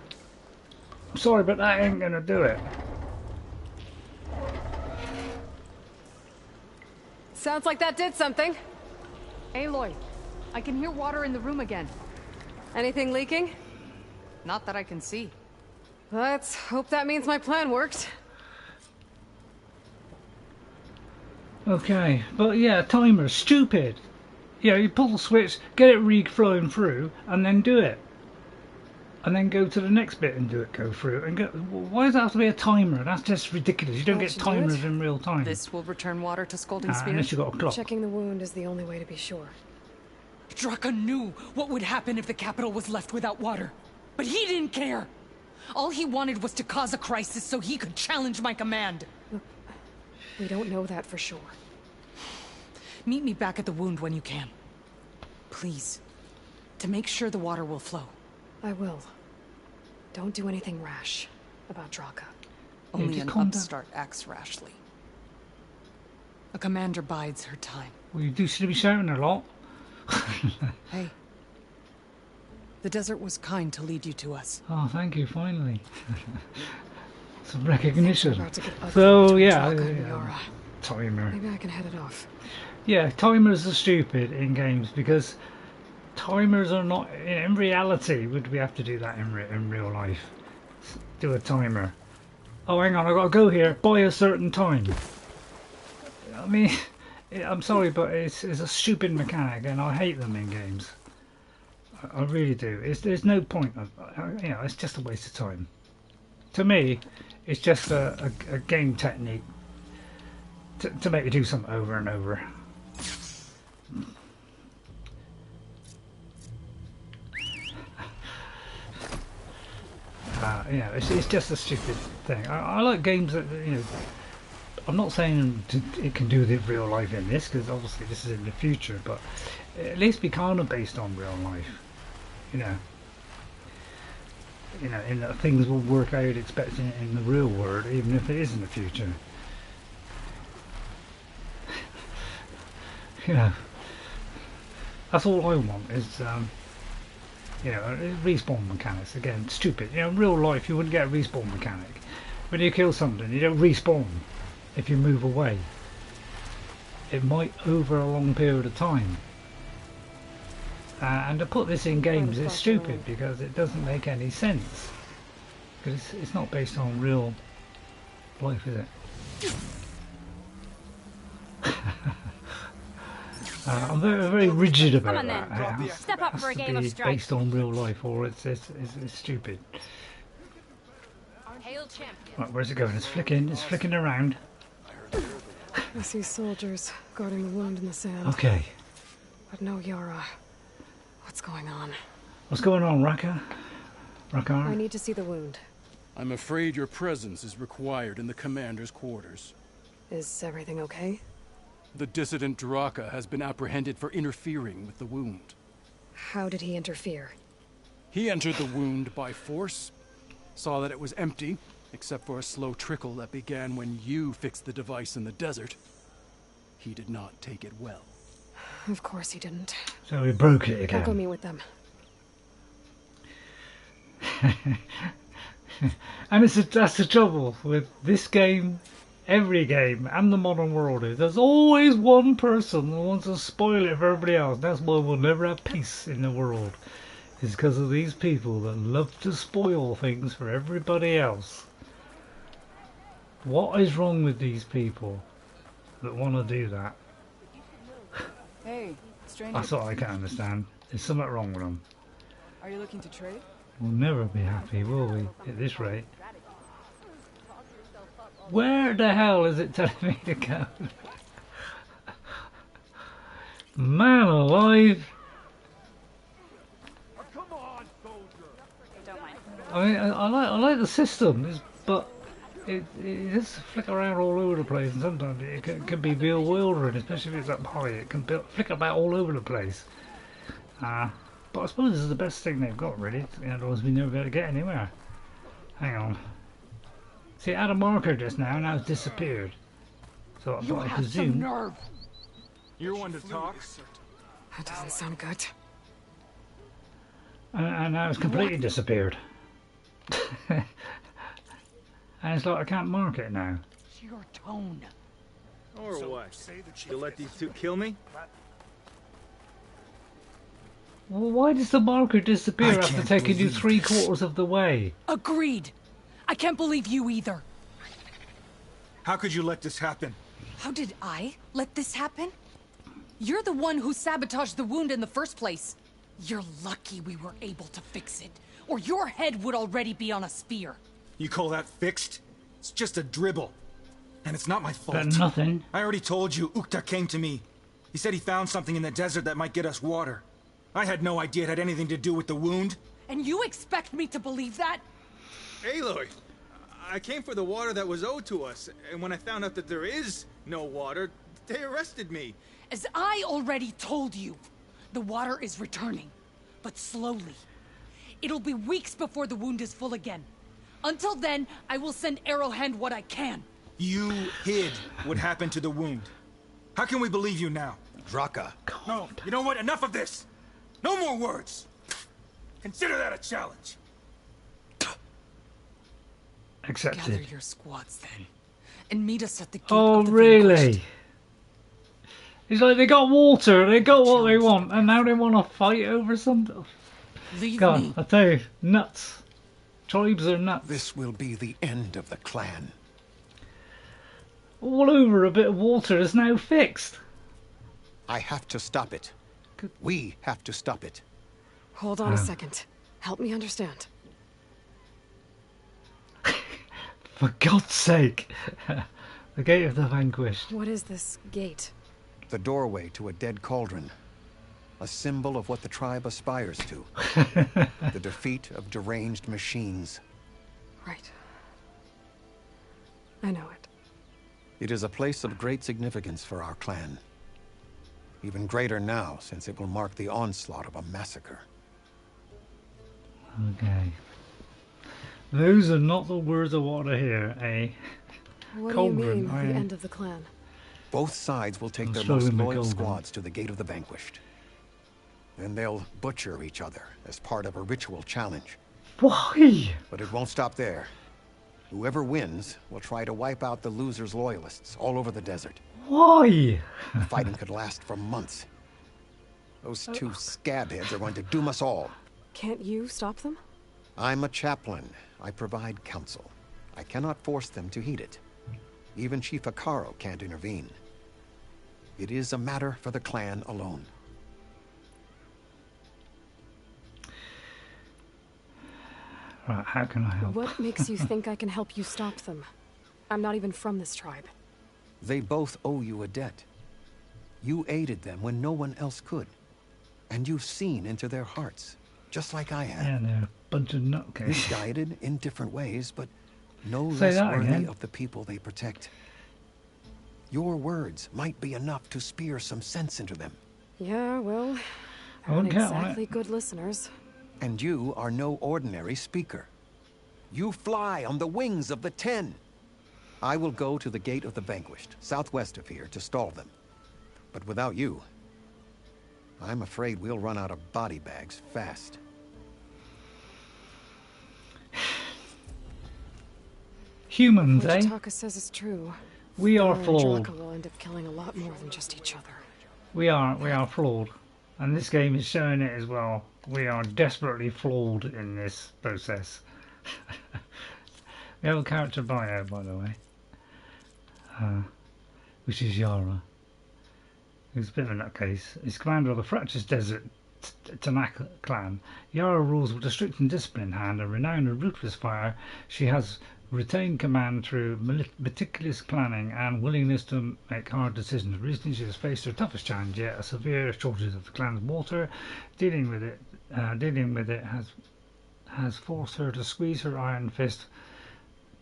[SPEAKER 1] I'm sorry, but that ain't gonna do it.
[SPEAKER 5] Sounds like that did something. Aloy,
[SPEAKER 11] I can hear water in the room again.
[SPEAKER 5] Anything leaking?
[SPEAKER 11] Not that I can see.
[SPEAKER 5] Let's hope that means my plan worked.
[SPEAKER 1] Okay, but yeah, timer, stupid. Yeah, you pull the switch, get it re-flowing through, and then do it. And then go to the next bit and do it, go through. And go. Why does it have to be a timer? That's just ridiculous. You don't get timers in real time.
[SPEAKER 13] This will return water to Scalding Spear?
[SPEAKER 1] Unless you've got a clock.
[SPEAKER 5] Checking the wound is the only way to be sure.
[SPEAKER 13] Draka knew what would happen if the capital was left without water. But he didn't care. All he wanted was to cause a crisis so he could challenge my command.
[SPEAKER 5] Look, we don't know that for sure.
[SPEAKER 13] Meet me back at the wound when you can. Please. To make sure the water will flow.
[SPEAKER 5] I will. Don't do anything rash about Draka.
[SPEAKER 13] Only an upstart acts rashly. A commander bides her time.
[SPEAKER 1] Well, you do seem to be shouting a lot.
[SPEAKER 13] Hey. The desert was kind to lead you to us.
[SPEAKER 1] Oh, thank you, finally. Some recognition. So, yeah, timer.
[SPEAKER 5] Maybe I can head it off.
[SPEAKER 1] Yeah, timers are stupid in games because timers are not... In reality, would we have to do that in real life? Do a timer. Oh, hang on, I've got to go here by a certain time. I mean, I'm sorry, but it's a stupid mechanic and I hate them in games. I really do. There's no point of, you know, it's just a waste of time. To me, it's just a game technique to make you do something over and over. You know, it's just a stupid thing. I like games that, you know, I'm not saying it can do the real life in this, because obviously this is in the future, but at least be kind of based on real life. You know, in that things will work out expecting in the real world, even if it is in the future. You know, that's all I want is, you know, respawn mechanics. Again, stupid. You know, in real life you wouldn't get a respawn mechanic. When you kill something, you don't respawn if you move away. It might over a long period of time. And to put this in games is stupid because it doesn't make any sense. Because it's not based on real life, is it? I'm very rigid about that. It has
[SPEAKER 11] Step up for a game of
[SPEAKER 1] to be
[SPEAKER 11] strike.
[SPEAKER 1] based on real life, or it's stupid.
[SPEAKER 11] Hail champion.
[SPEAKER 1] Right, where's it going? It's flicking around.
[SPEAKER 5] I see soldiers guarding the wound in the sand.
[SPEAKER 1] Okay.
[SPEAKER 5] But no Yara. What's going on?
[SPEAKER 1] What's going on, Raka?
[SPEAKER 5] I need to see the wound.
[SPEAKER 15] I'm afraid your presence is required in the commander's quarters.
[SPEAKER 5] Is everything okay?
[SPEAKER 15] The dissident Draka has been apprehended for interfering with the wound.
[SPEAKER 5] How did he interfere?
[SPEAKER 15] He entered the wound by force, saw that it was empty, except for a slow trickle that began when you fixed the device in the desert. He did not take it well.
[SPEAKER 5] Of course he didn't.
[SPEAKER 1] So he broke it again.
[SPEAKER 5] I'll go meet with them.
[SPEAKER 1] And that's the trouble with this game, every game, and the modern world is there's always one person that wants to spoil it for everybody else. That's why we'll never have peace in the world. It's because of these people that love to spoil things for everybody else. What is wrong with these people that want to do that?
[SPEAKER 16] Hey, stranger.
[SPEAKER 1] That's what I can't understand. There's something wrong with them.
[SPEAKER 16] Are you looking to trade?
[SPEAKER 1] We'll never be happy, will we, at this rate? Where the hell is it telling me to go? Man alive! I mean, I like the system, but it just flick around all over the place, and sometimes it can be bewildering, especially if it's up high. It can flick about all over the place. But I suppose this is the best thing they've got, really. Otherwise, we never be able to get anywhere. Hang on. See, it had a marker just now, and now it's disappeared. So I presume.
[SPEAKER 10] You're one to talk.
[SPEAKER 5] That doesn't sound good.
[SPEAKER 1] And now it's completely disappeared. And it's like I can't mark it now.
[SPEAKER 13] Your tone.
[SPEAKER 8] Or what? You'll let these two kill me?
[SPEAKER 1] Well, why does the marker disappear after taking you 3/4 of the way?
[SPEAKER 13] Agreed. I can't believe you either.
[SPEAKER 4] How could you let this happen?
[SPEAKER 13] How did I let this happen? You're the one who sabotaged the wound in the first place. You're lucky we were able to fix it, or your head would already be on a spear.
[SPEAKER 4] You call that fixed? It's just a dribble. And it's not my fault.
[SPEAKER 1] But nothing.
[SPEAKER 4] I already told you, Ukta came to me. He said he found something in the desert that might get us water. I had no idea it had anything to do with the wound.
[SPEAKER 13] And you expect me to believe that?
[SPEAKER 8] Aloy, I came for the water that was owed to us, and when I found out that there is no water, they arrested me.
[SPEAKER 13] As I already told you, the water is returning, but slowly. It'll be weeks before the wound is full again. Until then, I will send Arrowhand what I can.
[SPEAKER 4] You hid what happened to the wound. How can we believe you now?
[SPEAKER 9] Draka.
[SPEAKER 4] No, you know what? Enough of this! No more words! Consider that a challenge.
[SPEAKER 1] Accepted.
[SPEAKER 13] Gather your squads then, and meet us at the gate
[SPEAKER 1] Oh,
[SPEAKER 13] of the
[SPEAKER 1] really?
[SPEAKER 13] vanquished.
[SPEAKER 1] It's like they got water, they got what they want, and now they want to fight over something.
[SPEAKER 13] Leave
[SPEAKER 1] God,
[SPEAKER 13] me.
[SPEAKER 1] I tell you, nuts. Tribes are nuts.
[SPEAKER 9] This will be the end of the clan.
[SPEAKER 1] All over a bit of water is now fixed.
[SPEAKER 9] I have to stop it. We have to stop it.
[SPEAKER 5] Hold on a second. Help me understand.
[SPEAKER 1] For God's sake. The gate of the vanquished.
[SPEAKER 5] What is this gate?
[SPEAKER 9] The doorway to a dead cauldron. A symbol of what the tribe aspires to. The defeat of deranged machines.
[SPEAKER 5] Right. I know it.
[SPEAKER 9] It is a place of great significance for our clan. Even greater now, since it will mark the onslaught of a massacre.
[SPEAKER 1] Okay. Those are not the words I want to hear, eh?
[SPEAKER 5] What
[SPEAKER 1] Cauldron,
[SPEAKER 5] do you mean, the end of the clan?
[SPEAKER 9] Both sides will take their
[SPEAKER 1] slowly
[SPEAKER 9] most
[SPEAKER 1] in the
[SPEAKER 9] loyal
[SPEAKER 1] cauldron.
[SPEAKER 9] squads to the Gate of the Vanquished. Then they'll butcher each other as part of a ritual challenge.
[SPEAKER 1] Why?
[SPEAKER 9] But it won't stop there. Whoever wins will try to wipe out the loser's loyalists all over the desert.
[SPEAKER 1] Why?
[SPEAKER 9] The fighting could last for months. Those two scabheads are going to doom us all.
[SPEAKER 5] Can't you stop them?
[SPEAKER 9] I'm a chaplain. I provide counsel. I cannot force them to heed it. Even Chief Akaro can't intervene. It is a matter for the clan alone.
[SPEAKER 1] Right, how can I help?
[SPEAKER 5] What makes you think I can help you stop them? I'm not even from this tribe.
[SPEAKER 9] They both owe you a debt. You aided them when no one else could. And you've seen into their hearts, just like I have.
[SPEAKER 1] Yeah, they're a bunch of nutcases.
[SPEAKER 9] Misguided in different ways, but no
[SPEAKER 1] Say
[SPEAKER 9] less
[SPEAKER 1] that
[SPEAKER 9] worthy
[SPEAKER 1] again.
[SPEAKER 9] of the people they protect. Your words might be enough to spear some sense into them.
[SPEAKER 5] Yeah, well,
[SPEAKER 1] I
[SPEAKER 5] they're not
[SPEAKER 1] won't count on
[SPEAKER 5] exactly good listeners.
[SPEAKER 9] And you are no ordinary speaker. You fly on the wings of the 10. I will go to the Gate of the Vanquished, southwest of here, to stall them. But without you, I'm afraid we'll run out of body bags fast.
[SPEAKER 1] Humans,
[SPEAKER 5] What
[SPEAKER 1] eh?
[SPEAKER 5] Chitaka says is true.
[SPEAKER 1] We are
[SPEAKER 5] Thor and
[SPEAKER 1] flawed.
[SPEAKER 5] Draka will end up killing a lot more than just each other.
[SPEAKER 1] We are flawed. And this game is showing it as well. We are desperately flawed in this process. We have a character bio, by the way. Which is Yara. Who's a bit of a nutcase. He's commander of the Fractious Desert Tanaka clan. Yara rules with a strict and disciplined hand, a renowned and ruthless fire. She has retained command through meticulous planning and willingness to make hard decisions. Recently she has faced her toughest challenge yet, a severe shortage of the clan's water. Dealing with it has forced her to squeeze her iron fist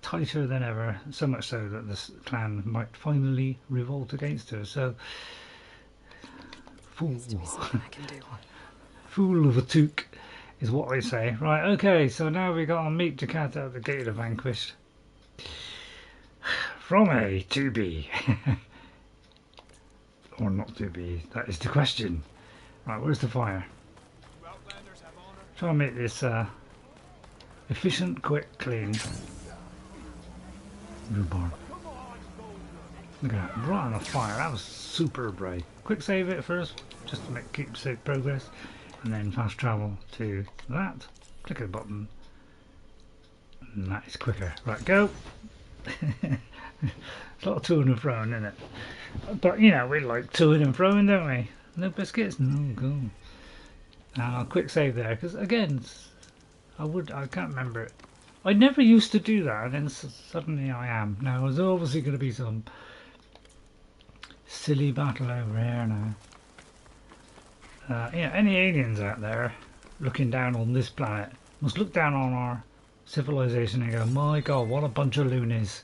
[SPEAKER 1] tighter than ever, so much so that the clan might finally revolt against her. So, fool, fool of a took is what they say. Right, okay, so now we got to meet Jakata at the Gate of the Vanquished. From A to B. Or not to be, that is the question. Right, where's the fire? Try and make this efficient, quick, clean. Rhubarb. Look at that, right on the fire. That was super brave. Quick save it first, just to keep safe progress. and then fast travel to that. Click the button, and that is quicker. Right, go. It's a lot of to-ing and fro-ing, isn't it? But you know, we like to-ing and fro-ing, don't we? No biscuits? No, go. I'll quick save there, because again, I can't remember it. I never used to do that, and then suddenly I am. Now, there's obviously going to be some silly battle over here now. You know, any aliens out there looking down on this planet must look down on our civilization and go, my god, what a bunch of loonies.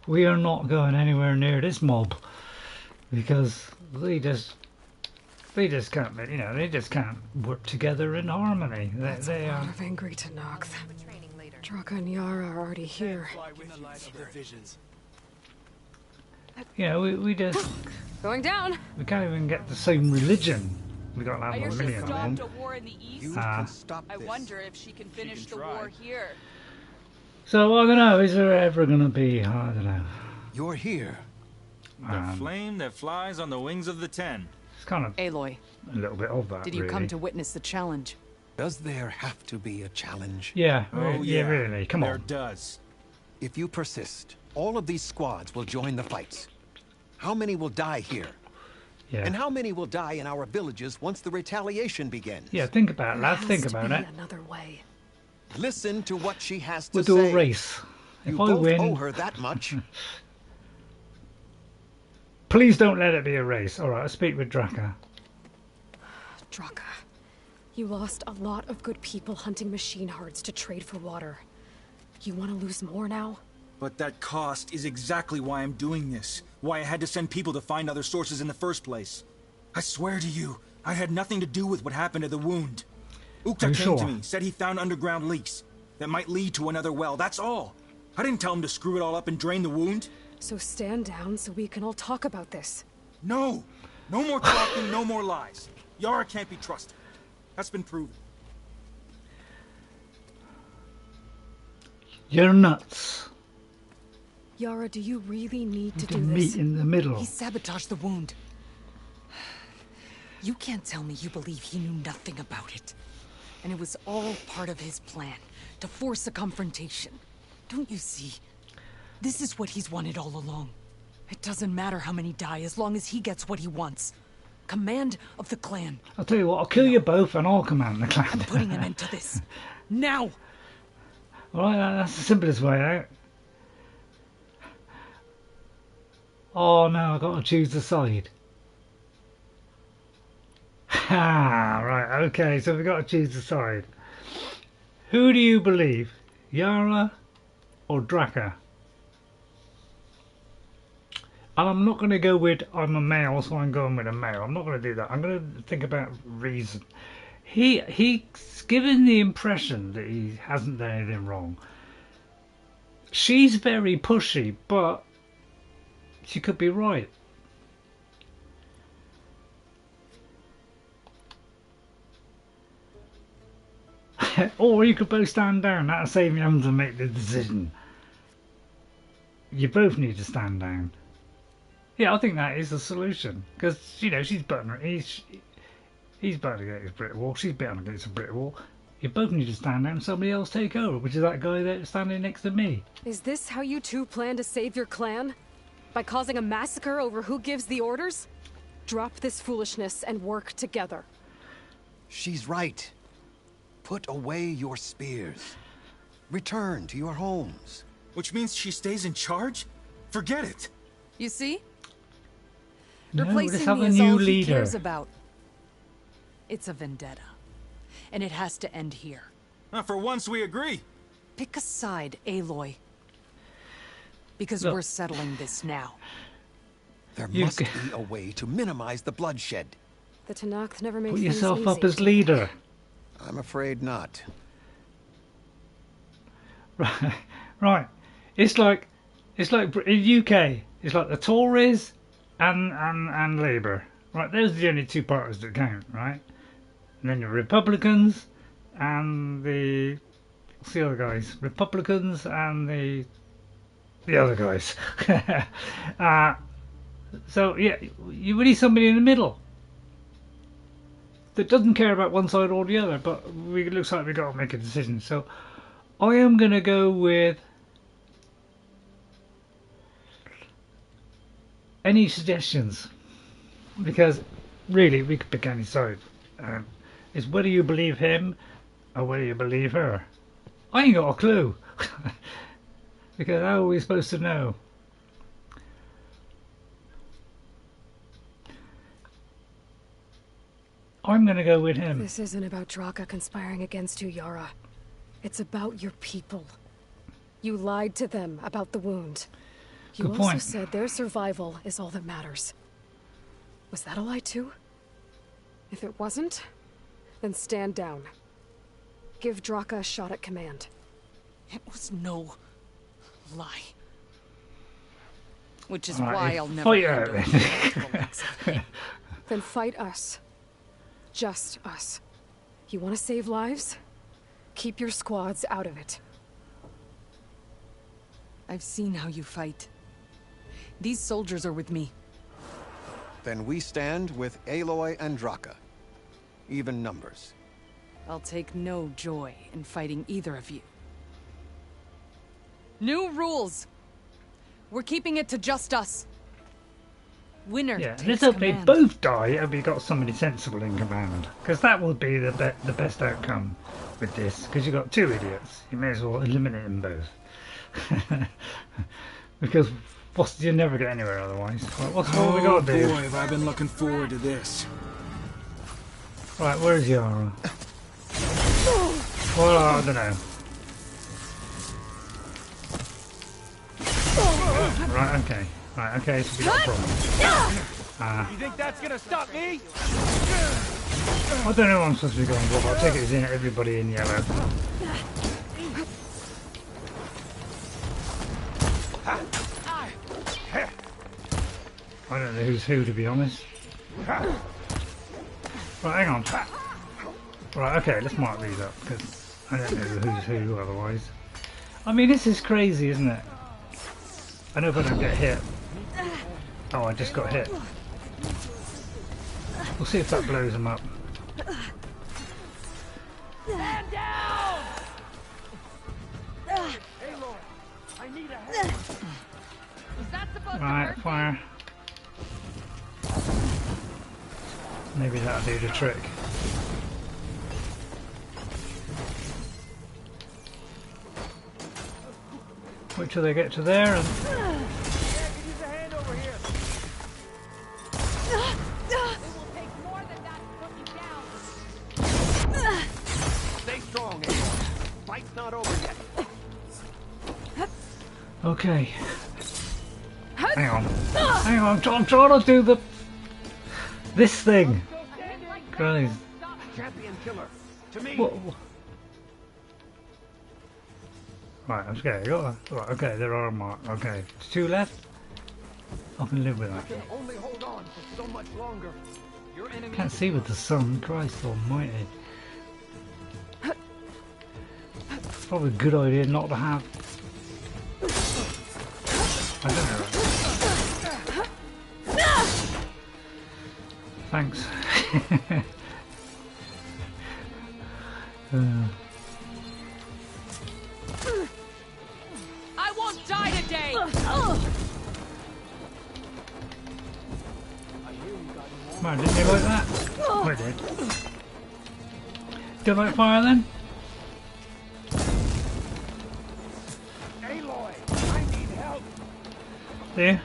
[SPEAKER 1] We are not going anywhere near this mob, because they just can't, you know, they just can't work together in harmony. They
[SPEAKER 5] are of angry Tenakth. Draka and Yara are already here.
[SPEAKER 1] You know, we just
[SPEAKER 5] going down.
[SPEAKER 1] We can't even get the same religion. We got like 1 million of them.
[SPEAKER 11] A war in the east. I wonder if she can finish the war here.
[SPEAKER 1] So I don't know. Is there ever going to be? I don't know.
[SPEAKER 9] You're here.
[SPEAKER 4] The flame that flies on the wings of the 10.
[SPEAKER 1] It's kind of
[SPEAKER 13] Aloy.
[SPEAKER 1] A little bit of that.
[SPEAKER 13] Did you
[SPEAKER 1] really.
[SPEAKER 13] come to witness the challenge?
[SPEAKER 9] Does there have to be a challenge?
[SPEAKER 1] Yeah.
[SPEAKER 4] Oh
[SPEAKER 1] yeah. Really. Come on.
[SPEAKER 4] There does.
[SPEAKER 9] If you persist, all of these squads will join the fights. How many will die here?
[SPEAKER 1] Yeah.
[SPEAKER 9] And how many will die in our villages once the retaliation begins?
[SPEAKER 1] Yeah, think about it, lads. Think about it.
[SPEAKER 5] Another way.
[SPEAKER 9] Listen to what she has to
[SPEAKER 1] We'll
[SPEAKER 9] say.
[SPEAKER 1] do a race. If
[SPEAKER 9] You
[SPEAKER 1] I
[SPEAKER 9] both
[SPEAKER 1] win,
[SPEAKER 9] owe her that much.
[SPEAKER 1] Please don't let it be a race. All right, I'll speak with Draka.
[SPEAKER 5] Draka, you lost a lot of good people hunting machine hearts to trade for water. You want to lose more now?
[SPEAKER 4] But that cost is exactly why I'm doing this. Why I had to send people to find other sources in the first place. I swear to you, I had nothing to do with what happened to the wound. Ukta came to me, said he found underground leaks that might lead to another well, that's all. I didn't tell him to screw it all up and drain the wound.
[SPEAKER 5] So stand down so we can all talk about this.
[SPEAKER 4] No! No more talking, no more lies. Yara can't be trusted. That's been proven.
[SPEAKER 1] You're nuts.
[SPEAKER 5] Yara, do you really need to do
[SPEAKER 1] meet
[SPEAKER 5] this?
[SPEAKER 1] in the middle.
[SPEAKER 13] He sabotaged the wound. You can't tell me you believe he knew nothing about it. And it was all part of his plan, to force a confrontation. Don't you see? This is what he's wanted all along. It doesn't matter how many die as long as he gets what he wants. Command of the clan.
[SPEAKER 1] I'll tell you what, I'll kill you both and I'll command the clan.
[SPEAKER 13] I'm putting an end to this. Now!
[SPEAKER 1] Alright, that's the simplest way out. Oh no, I've got to choose the side. Ha! Right, okay, so we've got to choose the side. Who do you believe? Yara or Draka? And I'm not going to go with I'm a male, so I'm going with a male. I'm not going to do that. I'm going to think about reason. He's given the impression that he hasn't done anything wrong. She's very pushy, but she could be right. Or you could both stand down. That'll save you having to make the decision. You both need to stand down. Yeah, I think that is the solution. Because, you know, she's butting her. He's butting against a brick wall. She's butting against a brick wall. You both need to stand down and somebody else take over, which is that guy that's standing next to me.
[SPEAKER 5] Is this how you two plan to save your clan? By causing a massacre over who gives the orders? Drop this foolishness and work together.
[SPEAKER 9] She's right. Put away your spears. Return to your homes.
[SPEAKER 4] Which means she stays in charge? Forget it.
[SPEAKER 13] You see?
[SPEAKER 1] No,
[SPEAKER 13] Replacing
[SPEAKER 1] have
[SPEAKER 13] me
[SPEAKER 1] a
[SPEAKER 13] is
[SPEAKER 1] new
[SPEAKER 13] all
[SPEAKER 1] leader.
[SPEAKER 13] he cares about. It's a vendetta. And it has to end here.
[SPEAKER 4] For once we agree.
[SPEAKER 13] Pick a side, Aloy. Because
[SPEAKER 1] Look.
[SPEAKER 13] we're settling this now.
[SPEAKER 9] There must be a way to minimize the bloodshed.
[SPEAKER 5] The Tenakth never made
[SPEAKER 1] Put
[SPEAKER 5] things
[SPEAKER 1] yourself
[SPEAKER 5] easy.
[SPEAKER 1] up as leader.
[SPEAKER 9] I'm afraid not.
[SPEAKER 1] Right. It's like in UK. It's like the Tories and Labour. Right. Those are the only two parties that count. Right. And then the Republicans and the what's the other guys? Republicans and the other guys. So yeah, you need somebody in the middle. that doesn't care about one side or the other, but it looks like we've got to make a decision. So I am going to go with any suggestions, because really we could pick any side. It's whether you believe him or whether you believe her. I ain't got a clue. Because how are we supposed to know? I'm going to go with him.
[SPEAKER 5] This isn't about Draka conspiring against you, Yara. It's about your people. You lied to them about the wound. You
[SPEAKER 1] Good
[SPEAKER 5] also
[SPEAKER 1] point.
[SPEAKER 5] said their survival is all that matters. Was that a lie too? If it wasn't, then stand down. Give Draka a shot at command.
[SPEAKER 13] It was no lie. Which is
[SPEAKER 1] All right,
[SPEAKER 13] why I'll never
[SPEAKER 1] fight
[SPEAKER 13] hand
[SPEAKER 1] out
[SPEAKER 13] over
[SPEAKER 1] then.
[SPEAKER 13] the control.
[SPEAKER 5] Then fight us. Just us. You want to save lives? Keep your squads out of it.
[SPEAKER 13] I've seen how you fight. These soldiers are with me.
[SPEAKER 9] Then we stand with Aloy and Draka. Even numbers.
[SPEAKER 13] I'll take no joy in fighting either of you. New rules! We're keeping it to just us. Winner
[SPEAKER 1] Yeah,
[SPEAKER 13] takes
[SPEAKER 1] let's hope they
[SPEAKER 13] command.
[SPEAKER 1] both die and we got somebody sensible in command, because that would be the best outcome with this. Because you've got two idiots, you may as well eliminate them both. Because you never get anywhere otherwise. Right, what's what we got to do?
[SPEAKER 4] Boy, have I been looking forward to this.
[SPEAKER 1] Right, where's Yara? Well, I don't know. Right, okay. Right, okay, so we got a problem.
[SPEAKER 10] You think that's gonna stop me?
[SPEAKER 1] I don't know what I'm supposed to be going for, but I'll take it as in everybody in yellow. I don't know who's who, to be honest. Right, hang on. Right, okay, let's mark these up, because I don't know who's who otherwise. I mean, this is crazy, isn't it? I know if I don't get hit. Oh, I just got hit. We'll see if that blows them up.
[SPEAKER 12] Stand down! Aloy, I need a hand. Was that supposed
[SPEAKER 1] Right,
[SPEAKER 12] to hurt?
[SPEAKER 1] fire. Maybe that'll do the trick. Wait till they get to there and...
[SPEAKER 10] Stay strong, Aloy. Fight's not over yet.
[SPEAKER 1] Okay. Hang on. Hang on, I'm trying to do the... this thing. Guys.
[SPEAKER 10] Champion killer. To me.
[SPEAKER 1] What? Right, I'm scared. Right, okay, there are marked. Okay, there's two left. I can live with
[SPEAKER 10] I
[SPEAKER 1] that.
[SPEAKER 10] can only hold on for so much longer. Your enemy.
[SPEAKER 1] Can't see with the sun. Christ almighty. Probably a good idea not to have. I don't know. Thanks.
[SPEAKER 13] I won't die today!
[SPEAKER 1] Man, didn't you like that? I did. Do you like fire then?
[SPEAKER 10] Aloy, I need help.
[SPEAKER 1] Do you?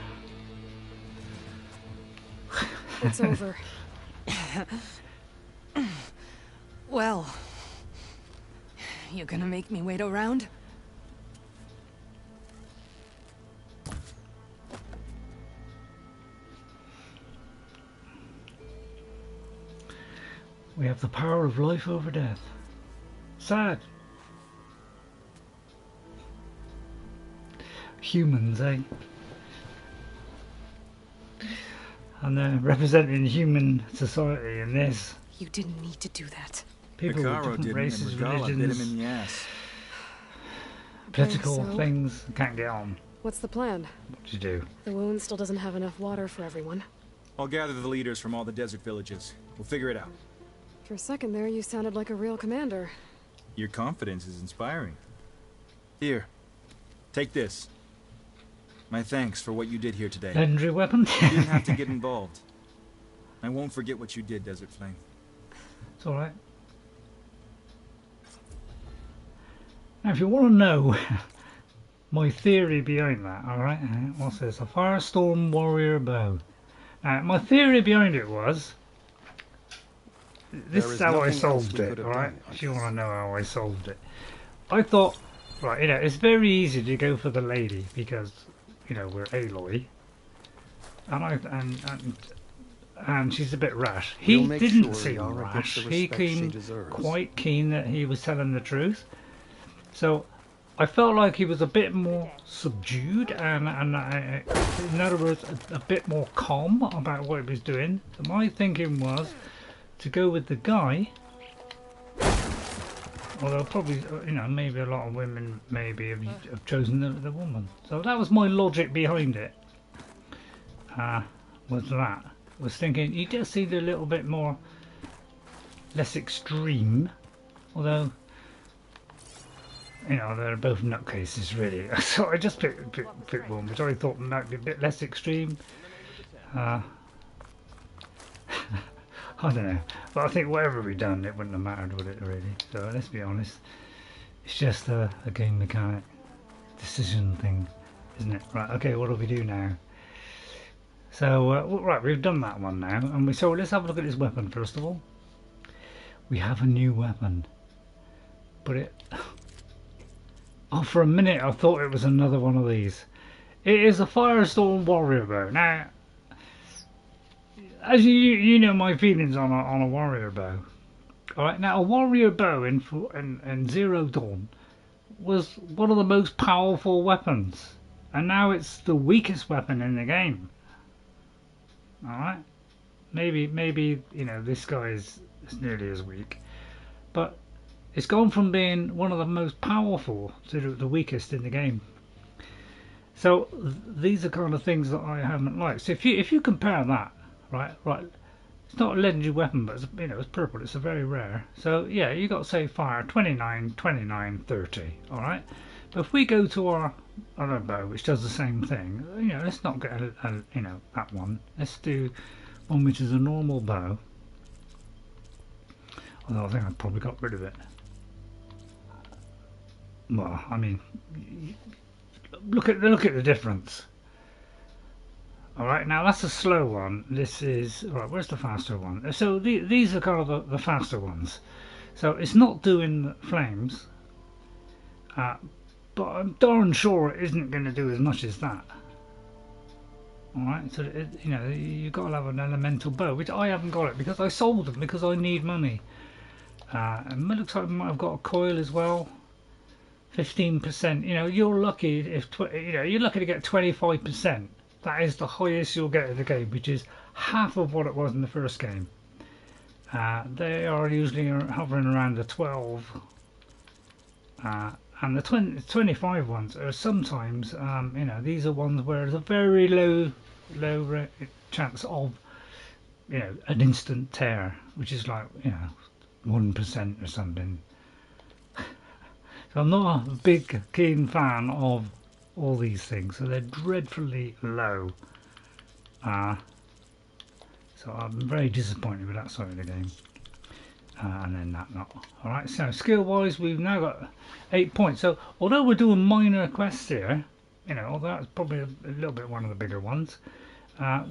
[SPEAKER 5] It's over.
[SPEAKER 13] Well, you gonna make me wait around?
[SPEAKER 1] We have the power of life over death. Sad. Humans, eh? And they're representing human society in this.
[SPEAKER 13] You didn't need to do that.
[SPEAKER 1] People with
[SPEAKER 4] Mikaro
[SPEAKER 1] different
[SPEAKER 4] didn't,
[SPEAKER 1] races,
[SPEAKER 4] and Regala bit him
[SPEAKER 1] religions,
[SPEAKER 4] in the ass.
[SPEAKER 1] political
[SPEAKER 5] so?
[SPEAKER 1] things, can't get on.
[SPEAKER 5] What's the plan?
[SPEAKER 1] What do you do?
[SPEAKER 5] The wound still doesn't have enough water for everyone.
[SPEAKER 4] I'll gather the leaders from all the desert villages. We'll figure it out.
[SPEAKER 5] For a second there, you sounded like a real commander.
[SPEAKER 4] Your confidence is inspiring. Here, take this. My thanks for what you did here today.
[SPEAKER 1] Legendary weapon?
[SPEAKER 4] You didn't have to get involved. I won't forget what you did, Desert Flame.
[SPEAKER 1] It's alright. Now, if you want to know my theory behind that, alright, what's this? A Firestorm Warrior Bow. My theory behind it was, this is how I solved it, alright? If you want to know how I solved it. I thought, right, you know, it's very easy to go for the lady because, you know, we're Aloy. And she's a bit rash. He didn't seem rash. He seemed quite keen that he was telling the truth. So I felt like he was a bit more subdued and in other words, a bit more calm about what he was doing. So my thinking was to go with the guy. Although probably, you know, maybe a lot of women maybe have chosen the woman. So that was my logic behind it. Was thinking he just seemed a little bit more less extreme, although you know they're both nutcases really. So I just picked one which I thought might be a bit less extreme. I don't know, but I think whatever we done it wouldn't have mattered, would it really? So let's be honest, it's just a game mechanic decision thing, isn't it? Right, okay, what do we do now? So, right, we've done that one now, and so let's have a look at this weapon first of all. We have a new weapon, but for a minute I thought it was another one of these. It is a Firestorm Warrior Bow. Now, as you know my feelings on a Warrior Bow. Alright, now a Warrior Bow in Zero Dawn was one of the most powerful weapons, and now it's the weakest weapon in the game. Alright, maybe you know this guy is nearly as weak, but it's gone from being one of the most powerful to the weakest in the game. So these are kind of things that I haven't liked. So if you compare that, right, it's not a legendary weapon, but it's, you know, it's purple. It's a very rare. So yeah, you got to say fire 29, 29, 30. All right, but if we go to our other bow, which does the same thing, you know, let's not get you know, that one. Let's do one which is a normal bow. Although I think I've probably got rid of it. Well, I mean, look at the difference. All right, now that's a slow one. This is right. Where's the faster one? So these are kind of the faster ones. So it's not doing flames. But I'm darn sure it isn't going to do as much as that. Alright, so you know, you've got to have an elemental bow, which I haven't got it because I sold them because I need money. And it looks like I might have got a coil as well. 15%. You know, you're lucky if you're lucky to get 25%. That is the highest you'll get in the game, which is half of what it was in the first game. They are usually hovering around the 12. And the 25 ones are sometimes, you know, these are ones where there's a very low chance of, you know, an instant tear, which is like, you know, 1% or something. So I'm not a big keen fan of all these things, so they're dreadfully low. So I'm very disappointed with that side of the game. And then that not. Alright, so skill wise we've now got 8 points. So although we're doing minor quests here, you know, although that's probably a little bit one of the bigger ones,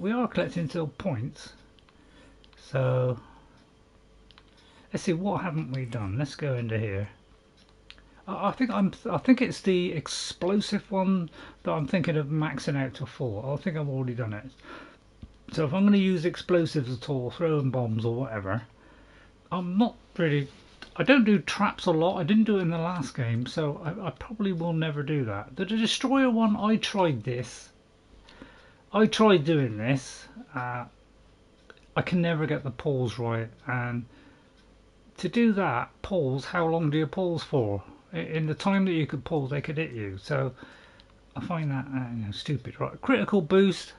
[SPEAKER 1] we are collecting still points. So let's see, what haven't we done? Let's go into here. I think it's the explosive one that I'm thinking of maxing out to 4. I think I've already done it. So if I'm going to use explosives at all, throwing bombs or whatever, I'm not really, I don't do traps a lot. I didn't do it in the last game, so I probably will never do that. The destroyer one, I tried this. I tried doing this. I can never get the pulls right, and to do that, pulls, how long do you pulls for? In the time that you could pull, they could hit you. So I find that you know, stupid. Right, critical boost.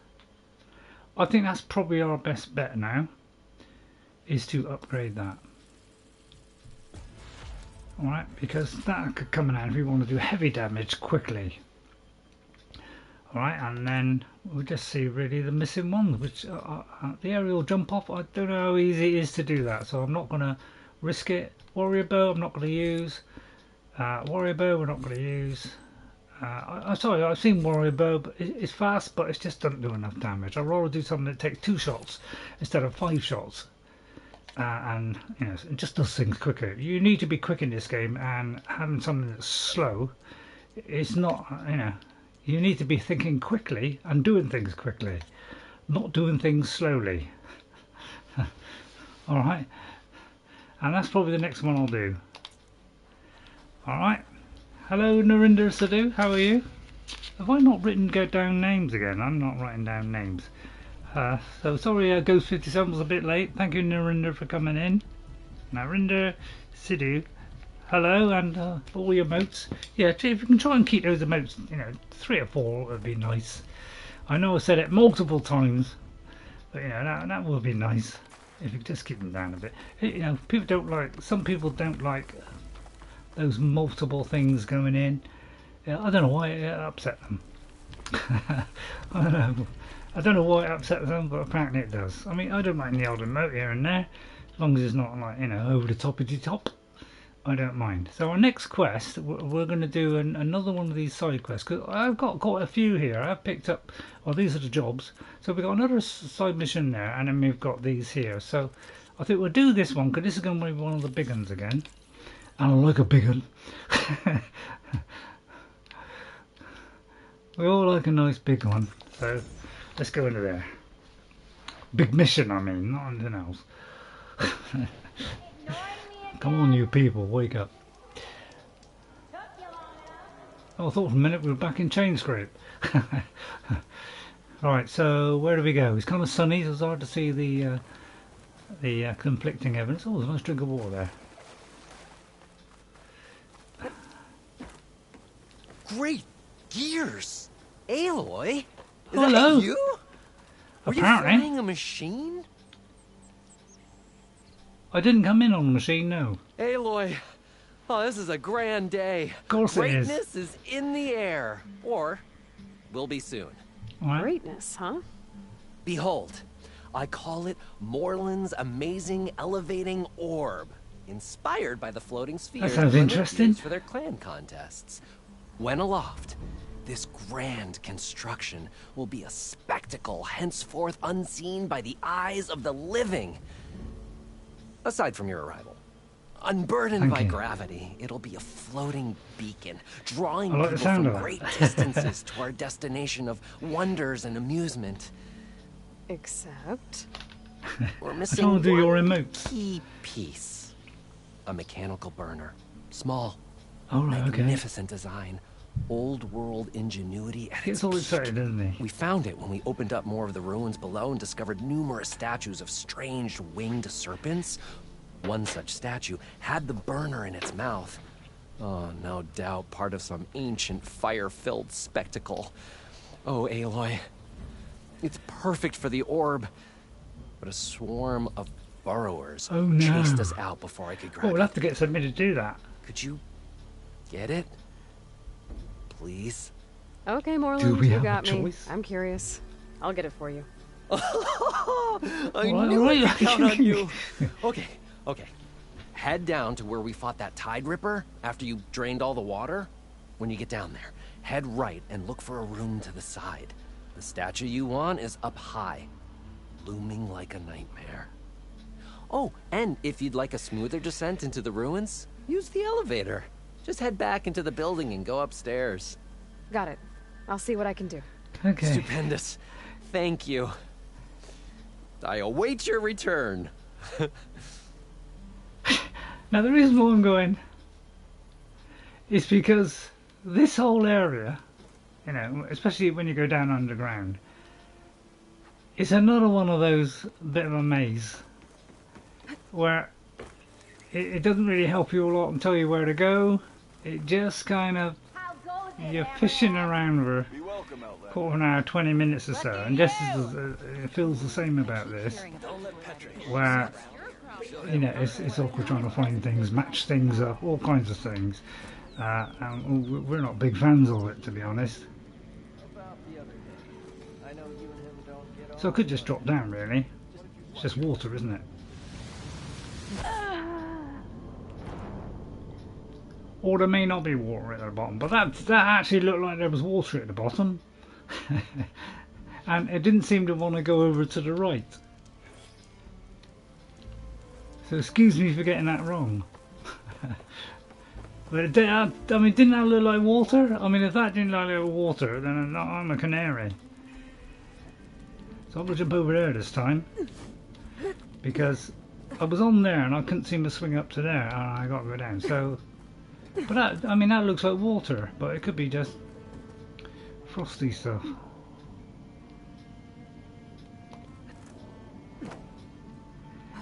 [SPEAKER 1] I think that's probably our best bet now, is to upgrade that. Alright, because that could come in handy if we want to do heavy damage quickly. Alright, and then we'll just see really the missing ones, which the aerial jump off, I don't know how easy it is to do that, so I'm not going to risk it. Warrior bow I'm not going to use. Warrior bow we're not going to use. I'm sorry, I've seen warrior bow, but it's fast, but it just doesn't do enough damage. I'd rather do something that takes 2 shots instead of 5 shots. And you know, it just does things quicker. You need to be quick in this game, and having something that's slow, it's not, you know, you need to be thinking quickly and doing things quickly, not doing things slowly. Alright, and that's probably the next one I'll do. Alright, hello Narinder Sadhu, how are you? Have I not written down names again? I'm not writing down names. So sorry, Ghost 57 was a bit late. Thank you, Narinder, for coming in. Narinder Sidhu, hello, and all your emotes. Yeah, if you can try and keep those emotes, you know, 3 or 4 would be nice. I know I said it multiple times, but you know that would be nice if you could just keep them down a bit. You know, people don't like. Some people don't like those multiple things going in. I don't know why it upset them. I don't know why it upsets them, but apparently it does. I mean, I don't mind the old emote here and there, as long as it's not like, you know, over the top. I don't mind. So our next quest, we're going to do another one of these side quests, because I've got quite a few here. I've picked up, well, these are the jobs. So we've got another side mission there, and then we've got these here. So I think we'll do this one, because this is going to be one of the big ones again. And I like a big one. We all like a nice big one. So let's go into there. Big mission, I mean, not anything else. Come on, you people, wake up. Oh, I thought for a minute we were back in Chain Scrape. Alright, so where do we go? It's kind of sunny, so it's hard to see the conflicting evidence. Oh, there's a nice drink of water there.
[SPEAKER 17] Great gears! Aloy? Is
[SPEAKER 1] Hello.
[SPEAKER 17] that you? Were
[SPEAKER 1] Apparently.
[SPEAKER 17] you flying a machine?
[SPEAKER 1] I didn't come in on the machine, no.
[SPEAKER 17] Aloy, oh, this is a grand day.
[SPEAKER 1] Of course it is.
[SPEAKER 17] Greatness is in the air. Or will be soon.
[SPEAKER 1] Right.
[SPEAKER 5] Greatness, huh?
[SPEAKER 17] Behold, I call it Morland's amazing elevating orb, inspired by the floating spheres
[SPEAKER 1] That sounds interesting.
[SPEAKER 17] used for their clan contests. When aloft, this grand construction will be a spectacle henceforth unseen by the eyes of the living. Aside from your arrival, unburdened by gravity, it'll be a floating beacon, drawing people from great distances to our destination of wonders and amusement.
[SPEAKER 5] Except?
[SPEAKER 17] We're missing
[SPEAKER 1] do your
[SPEAKER 17] one
[SPEAKER 1] emotes.
[SPEAKER 17] key piece. A mechanical burner. Small,
[SPEAKER 1] Alright, okay.
[SPEAKER 17] magnificent design. Old world ingenuity at its
[SPEAKER 1] It's all
[SPEAKER 17] peak.
[SPEAKER 1] excited, isn't he?
[SPEAKER 17] We found it when we opened up more of the ruins below and discovered numerous statues of strange winged serpents. One such statue had the burner in its mouth. Oh, no doubt part of some ancient fire-filled spectacle. Oh, Aloy, it's perfect for the orb, but a swarm of burrowers chased us out before I could grab
[SPEAKER 1] we'll have to get somebody to do that.
[SPEAKER 17] Could you get it? Please?
[SPEAKER 5] Okay, Morland,
[SPEAKER 1] we
[SPEAKER 5] you
[SPEAKER 1] have
[SPEAKER 5] got
[SPEAKER 1] a
[SPEAKER 5] me.
[SPEAKER 1] choice?
[SPEAKER 5] I'm curious. I'll get it for you.
[SPEAKER 17] I knew I could count on you. Okay. Head down to where we fought that Tide Ripper after you drained all the water. When you get down there, head right and look for a room to the side. The statue you want is up high, looming like a nightmare. Oh, and if you'd like a smoother descent into the ruins, use the elevator. Just head back into the building and go upstairs.
[SPEAKER 5] Got it. I'll see what I can do.
[SPEAKER 1] Okay.
[SPEAKER 17] Stupendous. Thank you. I await your return.
[SPEAKER 1] Now the reason why I'm going is because this whole area, you know, especially when you go down underground, it's another one of those bit of a maze where it doesn't really help you a lot and tell you where to go. It just kind of, you're fishing around for quarter of an hour, 20 minutes or so, and just it feels the same about this, where you know, it's awkward trying to find things, match things up, all kinds of things. And we're not big fans of it, to be honest. So I could just drop down, really. It's just water, isn't it? Or there may not be water at the bottom, but that actually looked like there was water at the bottom. And it didn't seem to want to go over to the right. So excuse me for getting that wrong. But I mean, didn't that look like water? I mean, if that didn't look like water, then I'm a canary. So I'm going to jump over there this time. Because I was on there and I couldn't seem to swing up to there, and I got to go down. So, but that, I mean, that looks like water, but it could be just frosty stuff.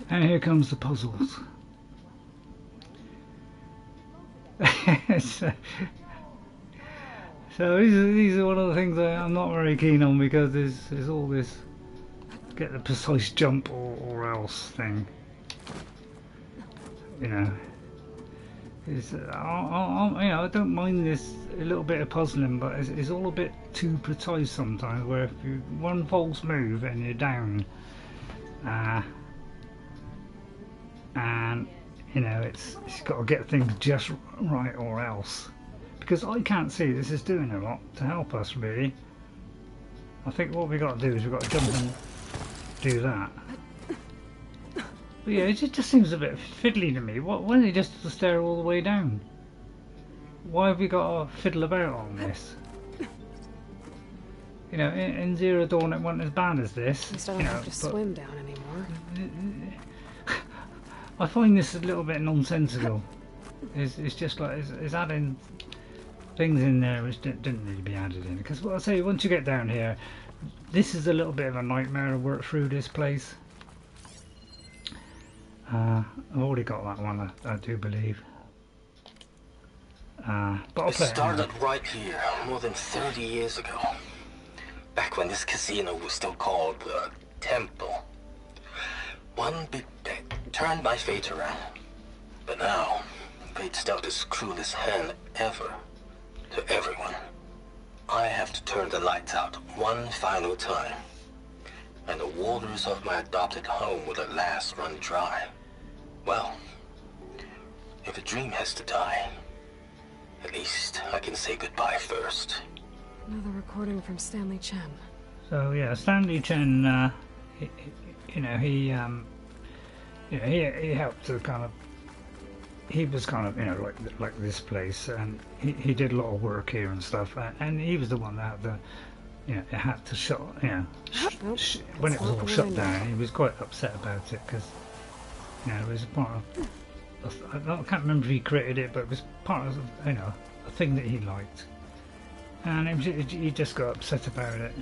[SPEAKER 1] And here comes the puzzles. So these are one of the things I'm not very keen on, because there's all this get the precise jump or else thing. You know, it's, you know, I don't mind this a little bit of puzzling, but it's all a bit too precise sometimes. Where if you one false move and you're down, and you know, it's got to get things just right or else. Because I can't see this is doing a lot to help us, really. I think what we got to do is we've got to jump and do that. But yeah, it just seems a bit fiddly to me. Why don't they just stare all the way down? Why have we got to fiddle about on this? You know, in Zero Dawn it wasn't as bad as this.
[SPEAKER 5] At least I don't have to swim down anymore.
[SPEAKER 1] I find this a little bit nonsensical. It's just like it's adding things in there which didn't need to be added in. Because what I say, once you get down here, this is a little bit of a nightmare to work through this place. I've already got that one, I do believe. But I'll play
[SPEAKER 18] it started right here, more than 30 years ago. Back when this casino was still called the Temple. One big bet turned my fate around. But now, fate's dealt its cruelest hand ever to everyone. I have to turn the lights out one final time. And the waters of my adopted home will at last run dry. Well, if a dream has to die, at least I can say goodbye first.
[SPEAKER 5] Another recording from Stanley Chen.
[SPEAKER 1] So yeah, Stanley Chen, he helped to kind of. He was kind of, you know, like this place, and he did a lot of work here and stuff, and he was the one that had the, you know, it had to shut, you know, when it was all shut down. He was quite upset about it because, you know, it was part of. I can't remember if he created it, but it was part of, you know, a thing that he liked, and he just got upset about it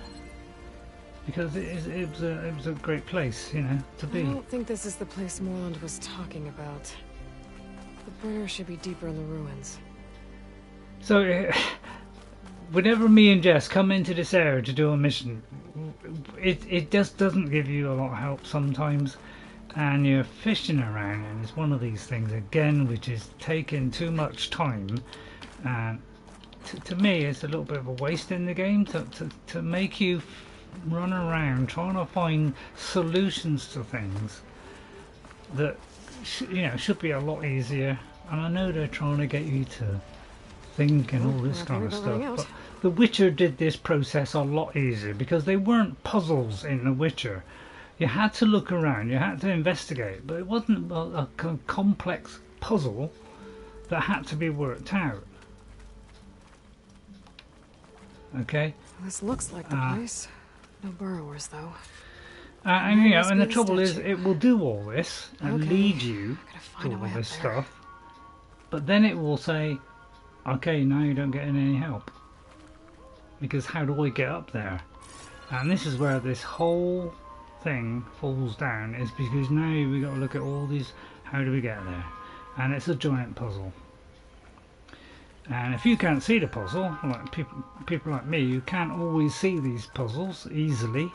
[SPEAKER 1] because it was a great place, you know, to be.
[SPEAKER 5] I don't think this is the place Moreland was talking about. The British should be deeper in the ruins.
[SPEAKER 1] So, whenever me and Jess come into this area to do a mission, it just doesn't give you a lot of help sometimes, and you're fishing around, and it's one of these things again which is taking too much time, and to me it's a little bit of a waste in the game to make you run around trying to find solutions to things that should be a lot easier. And I know they're trying to get you to think and all this kind of stuff, but The Witcher did this process a lot easier because they weren't puzzles in The Witcher. You had to look around, you had to investigate, but it wasn't a complex puzzle that had to be worked out. Okay?
[SPEAKER 5] This looks like the place. No burrowers, though.
[SPEAKER 1] And the trouble is, it will do all this and lead you to all this stuff, but then it will say, okay, now you don't get any help. Because how do I get up there? And this is where this whole thing falls down, is because now we got to look at all these, how do we get there? And it's a giant puzzle. And if you can't see the puzzle, like people like me, you can't always see these puzzles easily.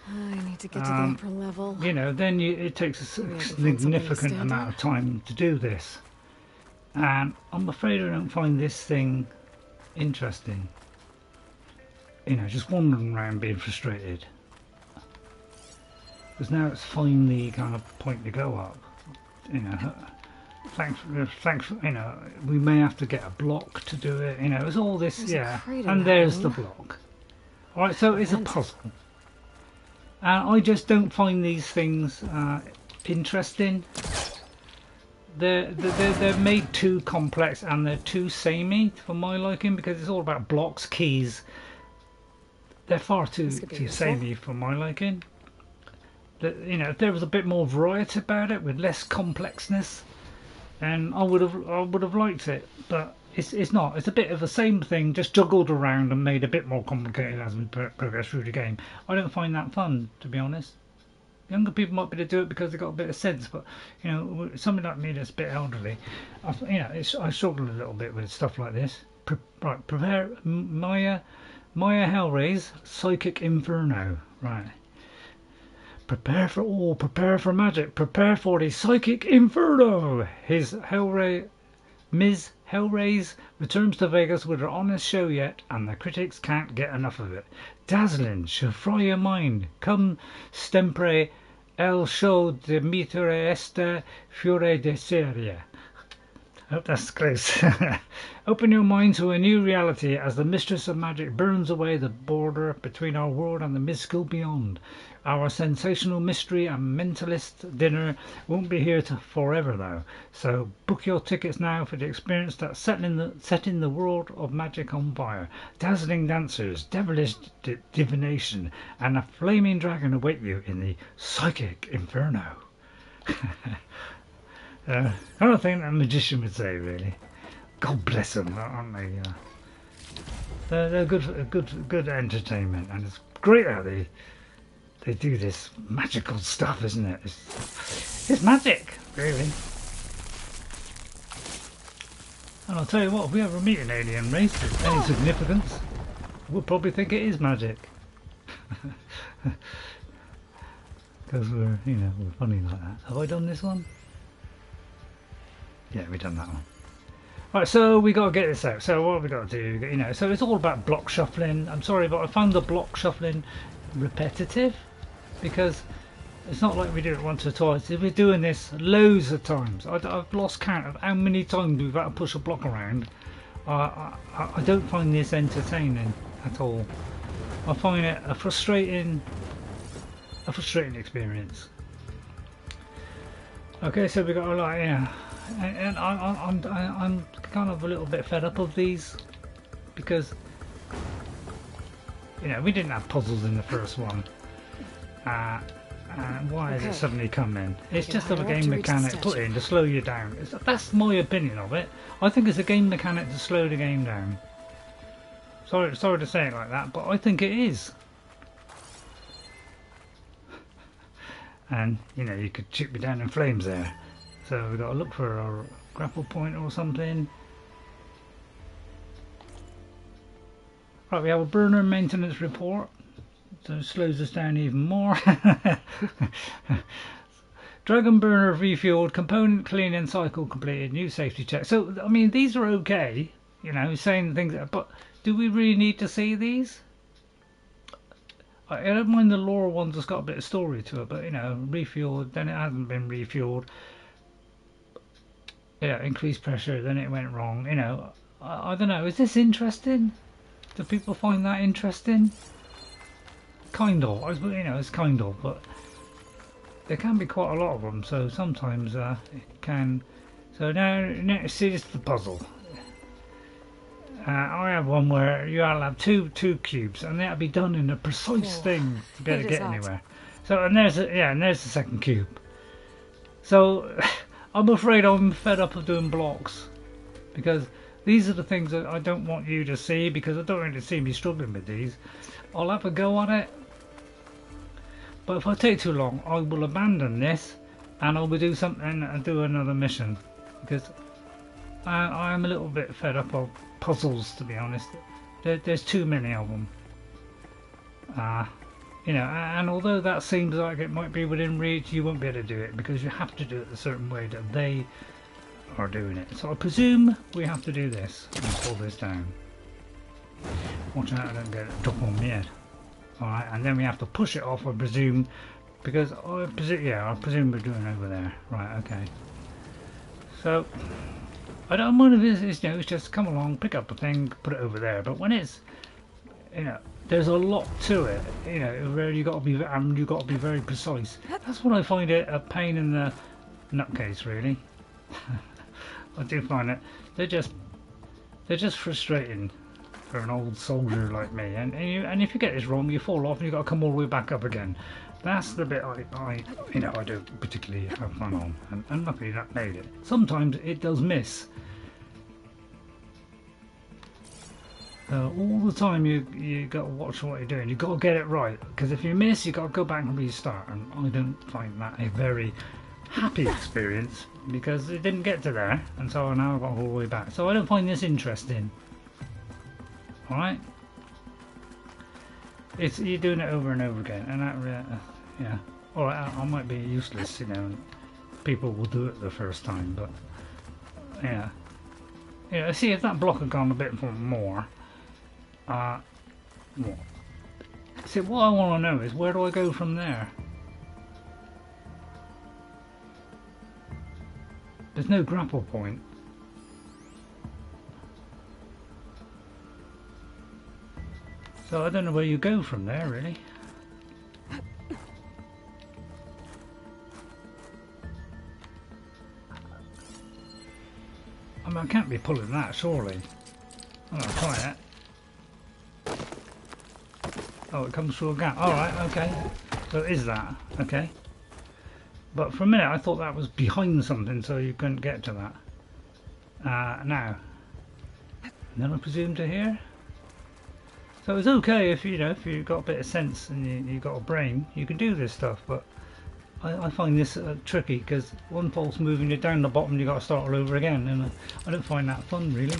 [SPEAKER 5] I need to get to the upper level.
[SPEAKER 1] You know, then it takes a significant amount of time to do this. And I'm afraid I don't find this thing interesting. You know, just wandering around being frustrated. Because now it's finally kind of point to go up. You know, thanks, you know, we may have to get a block to do it. You know, it's all this, yeah. And there's the block. Alright, so it's a puzzle. And I just don't find these things interesting. They're made too complex and they're too samey for my liking, because it's all about blocks, keys. They're far too samey for my liking. You know, if there was a bit more variety about it with less complexness, and I would have liked it, but it's not. It's a bit of the same thing, just juggled around and made a bit more complicated as we progress through the game. I don't find that fun, to be honest. Younger people might be able to do it because they've got a bit of sense, but you know, somebody like me that's a bit elderly, you know, I struggle a little bit with stuff like this. Right, prepare Maya Hellray's Psychic Inferno. Right. Prepare for magic. Prepare for the Psychic Inferno. Ms. Hellray's returns to Vegas with her honest show yet, and the critics can't get enough of it. Dazzling, she'll fry your mind. Come stempre el show de mitere esta fiore de serie. I hope that's close. Open your mind to a new reality as the Mistress of Magic burns away the border between our world and the mystical beyond. Our sensational mystery and mentalist dinner won't be here forever though, so book your tickets now for the experience that's setting the world of magic on fire. Dazzling dancers, devilish divination, and a flaming dragon await you in the Psychic Inferno. Kind of thing a magician would say, really. God bless them, aren't they? They're good entertainment, and it's great how they do this magical stuff, isn't it? It's magic, really. And I'll tell you what, if we ever meet an alien race of any significance, we'll probably think it is magic. Because we're funny like that. Have I done this one? Yeah, we've done that one. Right, so we got to get this out. So what have we got to do? You know, so it's all about block shuffling. I'm sorry, but I found the block shuffling repetitive, because it's not like we do it once or twice. If we're doing this loads of times, I've lost count of how many times we've got to push a block around. I don't find this entertaining at all. I find it a frustrating experience. Okay, so we got a lot, yeah. And I'm kind of a little bit fed up of these, because you know, we didn't have puzzles in the first one. And why has it suddenly come in? It's just a game mechanic put in to slow you down. That's my opinion of it. I think it's a game mechanic to slow the game down. Sorry to say it like that, but I think it is. And you know, you could shoot me down in flames there. So we've got to look for a grapple point or something. Right, we have a burner maintenance report. So it slows us down even more. Dragon burner refueled, component cleaning cycle completed, new safety check. So, I mean, these are okay, you know, saying things, but do we really need to see these? I don't mind the lore ones that's got a bit of story to it, but, you know, refueled, then it hasn't been refueled. Yeah, increased pressure, then it went wrong, you know. I don't know, is this interesting? Do people find that interesting? Kind of, you know, it's kind of, but there can be quite a lot of them, so sometimes it can. So now see, this is the puzzle. I have one where you'll have two cubes, and that'll be done in a precise thing to be able to get anywhere. So and there's the second cube. So I'm afraid I'm fed up of doing blocks, because these are the things that I don't want you to see, because I don't want you to see me struggling with these. I'll have a go at it, but if I take too long, I will abandon this and I will do something and do another mission, because I'm a little bit fed up of puzzles, to be honest. There's too many of them. You know, and although that seems like it might be within reach, you won't be able to do it because you have to do it a certain way that they are doing it. So I presume we have to do this and pull this down. Watch out I don't get it drop on my head. Alright, and then we have to push it off, I presume, because I presume we're doing over there. Right, okay. So I don't mind if it's, you know, it's just come along, pick up the thing, put it over there. But when it's, you know, there's a lot to it, you know, where you got to be very precise. That's what I find it a pain in the nutcase, really. I do find it they're just frustrating for an old soldier like me. And if you get this wrong, you fall off and you got to come all the way back up again. That's the bit I don't particularly have fun on. And luckily that made it. Sometimes it does miss. All the time you got to watch what you're doing. You got to get it right, because if you miss, you got to go back and restart. And I don't find that a very happy experience because it didn't get to there, and so now I've got to go all the way back. So I don't find this interesting. All right, you're doing it over and over again, and that yeah. All right, I might be useless, you know. People will do it the first time, but yeah. Yeah, see if that block had gone a bit more. See, what I want to know is where do I go from there? There's no grapple point. So I don't know where you go from there, really. I mean, I can't be pulling that, surely. I'm going to try it. Oh, it comes through a gap. Alright, okay. So it is that. Okay. But for a minute I thought that was behind something, so you couldn't get to that. Now. And then I presume to here. So it's okay if you know, if you've got a bit of sense and you've got a brain, you can do this stuff, but I find this tricky because one false move and you're down the bottom, you got to start all over again, and I don't find that fun really.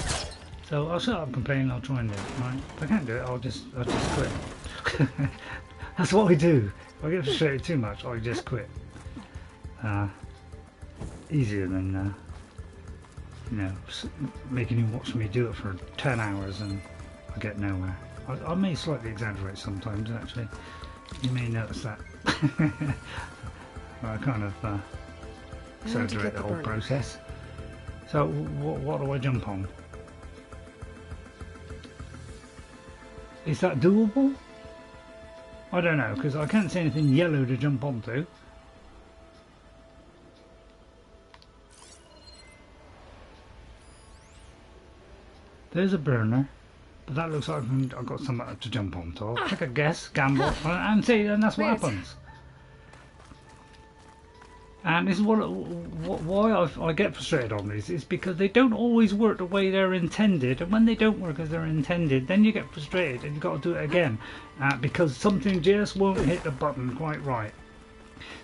[SPEAKER 1] So I'll shut up complaining. I'll try and do it. Right? If I can't do it, I'll just quit. That's what I do. If I get frustrated too much, I just quit. Easier than you know, making you watch me do it for 10 hours and I get nowhere. I may slightly exaggerate sometimes, actually. You may notice that. I kind of exaggerate the whole process. So what do I jump on? Is that doable? I don't know, because I can't see anything yellow to jump onto. There's a burner, but that looks like I've got something to jump on. So I'll take a guess, gamble, and see, and that's what happens. And this is why I get frustrated on these, is because they don't always work the way they're intended, and when they don't work as they're intended, then you get frustrated and you've got to do it again because something just won't hit the button quite right.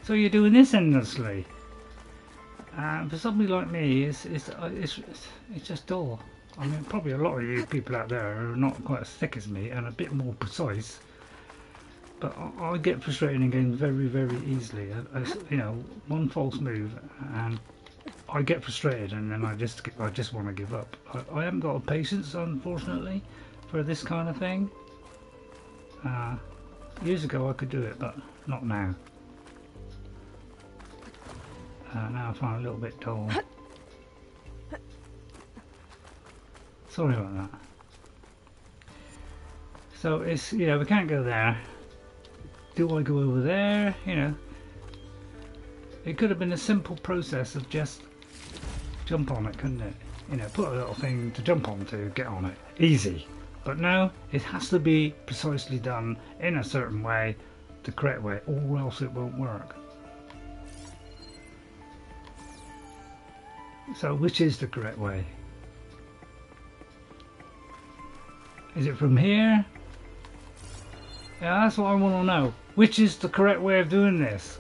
[SPEAKER 1] So you're doing this endlessly. For somebody like me, it's just dull. I mean, probably a lot of you people out there are not quite as thick as me and a bit more precise. But I get frustrated in games very, very easily. You know, one false move and I get frustrated, and then I just want to give up. I haven't got the patience, unfortunately, for this kind of thing. Years ago I could do it, but not now. Now I find it a little bit dull. Sorry about that. So it's, you know, we can't go there. Do I go over there? You know, it could have been a simple process of just jump on it, couldn't it? You know, put a little thing to jump on to get on it. Easy. But no, it has to be precisely done in a certain way, the correct way, or else it won't work. So which is the correct way? Is it from here? Yeah, that's what I want to know. Which is the correct way of doing this?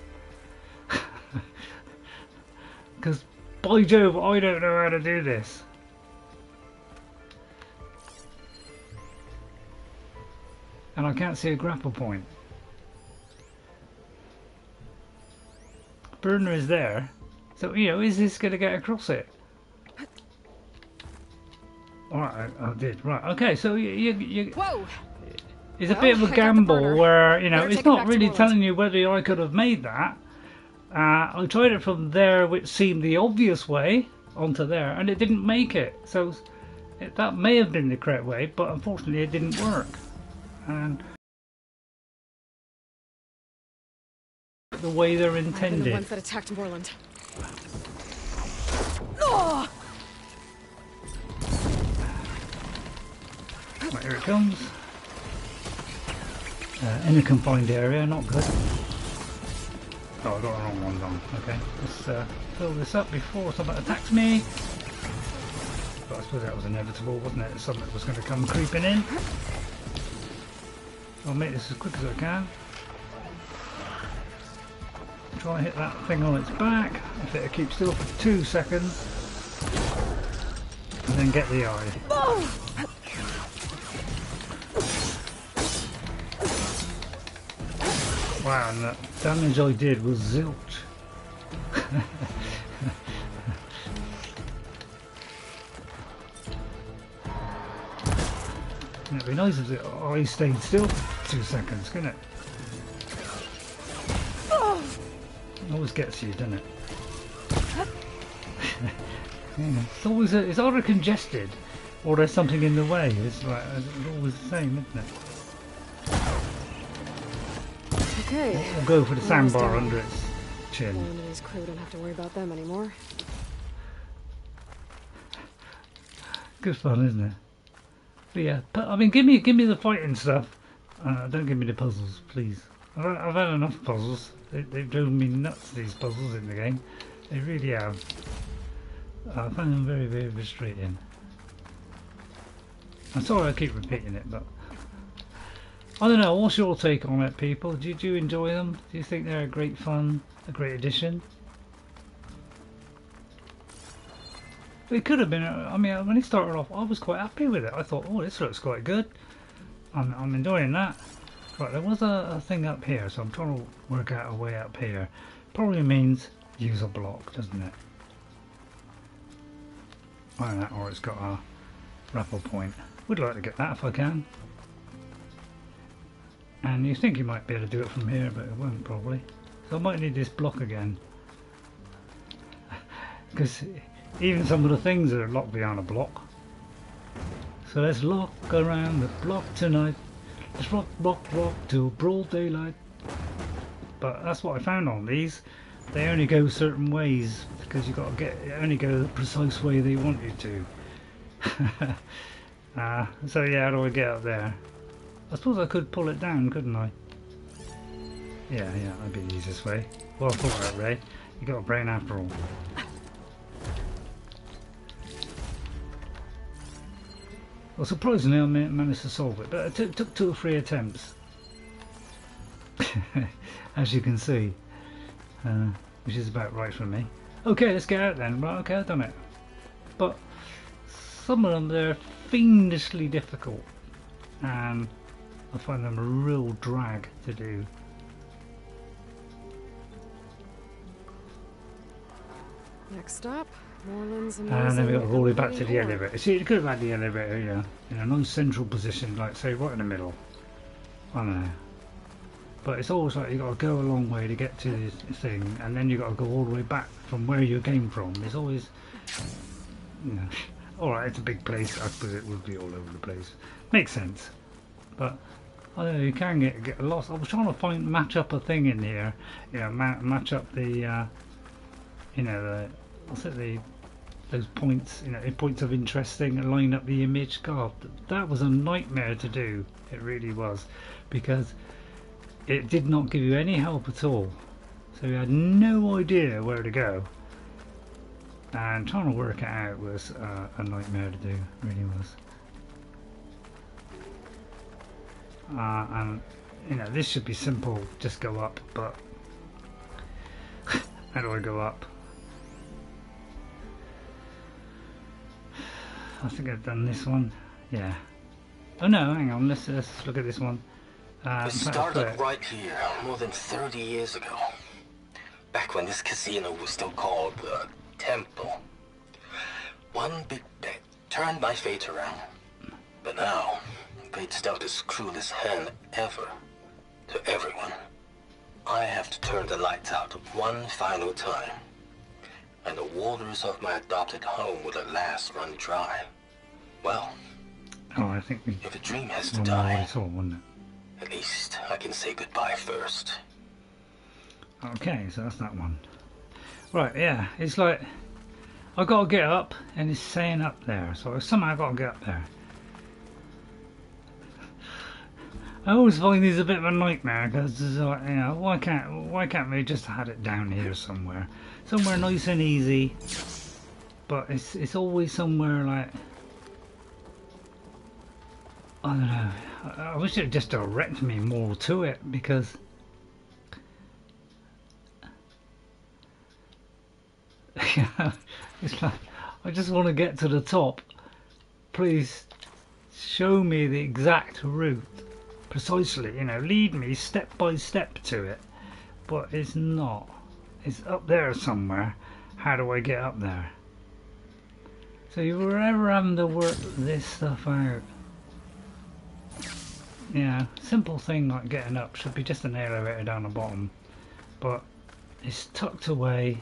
[SPEAKER 1] Because by Jove, I don't know how to do this. And I can't see a grapple point. burner is there. So, you know, is this going to get across it? Alright, I did. Right, okay, so you
[SPEAKER 5] Whoa!
[SPEAKER 1] It's a bit of a gamble where, you know, it's not really
[SPEAKER 5] Moreland.
[SPEAKER 1] telling you whether I could have made that. I tried it from there, which seemed the obvious way, onto there, and it didn't make it. So that may have been the correct way, but unfortunately it didn't work. And the way they're intended.
[SPEAKER 5] The ones that attacked Moreland. Oh!
[SPEAKER 1] Right, here it comes. In a confined area, not good. Oh, I got the wrong ones on. Okay, let's fill this up before someone attacks me. But I suppose that was inevitable, wasn't it? Something was going to come creeping in. I'll make this as quick as I can. Try and hit that thing on its back. If it keeps still for 2 seconds. And then get the eye. Wow, and the damage I did was zilch. It'd be nice if the eye stayed still for 2 seconds, couldn't it? It always gets you, doesn't it? Yeah, it's either congested or there's something in the way. It's like it's always the same, isn't it?
[SPEAKER 5] Okay.
[SPEAKER 1] We'll go for the sandbar under its chin.
[SPEAKER 5] His crew don't have to worry about them anymore.
[SPEAKER 1] Good fun, isn't it? But yeah, I mean, give me the fighting stuff. Don't give me the puzzles, please. I've had enough puzzles. They've driven me nuts, these puzzles in the game. They really have. I find them very, very frustrating. I'm sorry I keep repeating it, but I don't know. What's your take on it, people? Do you enjoy them? Do you think they're a great fun, a great addition? It could have been. I mean, when it started off, I was quite happy with it. I thought, oh, this looks quite good. I'm enjoying that. Right, there was a thing up here, so I'm trying to work out a way up here. Probably means use a block, doesn't it? Or it's got a rappel point. Would like to get that if I can. And you think you might be able to do it from here, but it won't probably. So I might need this block again. Because even some of the things are locked behind a block. So let's lock around the block tonight. Let's rock till broad daylight. But that's what I found on these. They only go certain ways because you got to only go the precise way they want you to. So yeah, how do I get up there? I suppose I could pull it down, couldn't I? Yeah, that'd be the easiest way. Well thought out, Ray. You got a brain after all. Well, surprisingly, I managed to solve it, but it took 2 or 3 attempts. As you can see. Which is about right for me. Okay, let's get out then. Right, okay, I've done it. But some of them, they're fiendishly difficult. And I find them a real drag to do.
[SPEAKER 5] Next stop, Moreland's
[SPEAKER 1] And then we got to roll it back to the elevator. See, you could have had the elevator, in a nice central position, like say right in the middle. I don't know. But it's always like you got to go a long way to get to this thing, and then you got to go all the way back from where you came from. There's always, alright, it's a big place. I suppose it would be all over the place. Makes sense. But I don't know, you can get lost. I was trying to match up a thing in here. Match up the, those points, points of interest thing, and line up the image. God, that was a nightmare to do. It really was, because it did not give you any help at all, so you had no idea where to go, and trying to work it out was a nightmare to do, really was. And this should be simple, just go up, but how do I go up? I think I've done this one, yeah. Oh no, hang on, let's look at this one.
[SPEAKER 18] It started right here, more than 30 years ago. Back when this casino was still called the Temple. One big bet turned my fate around. But now, fate's dealt its cruelest hand ever to everyone. I have to turn the lights out one final time. And the waters of my adopted home will at last run dry. Well,
[SPEAKER 1] I think
[SPEAKER 18] if a dream has to die,
[SPEAKER 1] wasn't it?
[SPEAKER 18] at least I can say goodbye first.
[SPEAKER 1] Okay, so that's that one. Right, yeah, it's like I gotta get up, and it's saying up there, so somehow I gotta get up there. I always find these a bit of a nightmare because it's like, you know, why can't they just had it down here somewhere nice and easy? But it's always somewhere like, I don't know. I wish it just directed me more to it, because it's like, I just want to get to the top. Please show me the exact route, precisely, you know, lead me step by step to it. But it's not. It's up there somewhere. How do I get up there? So you were ever having to work this stuff out. Yeah, simple thing like getting up should be just an elevator down the bottom, but it's tucked away.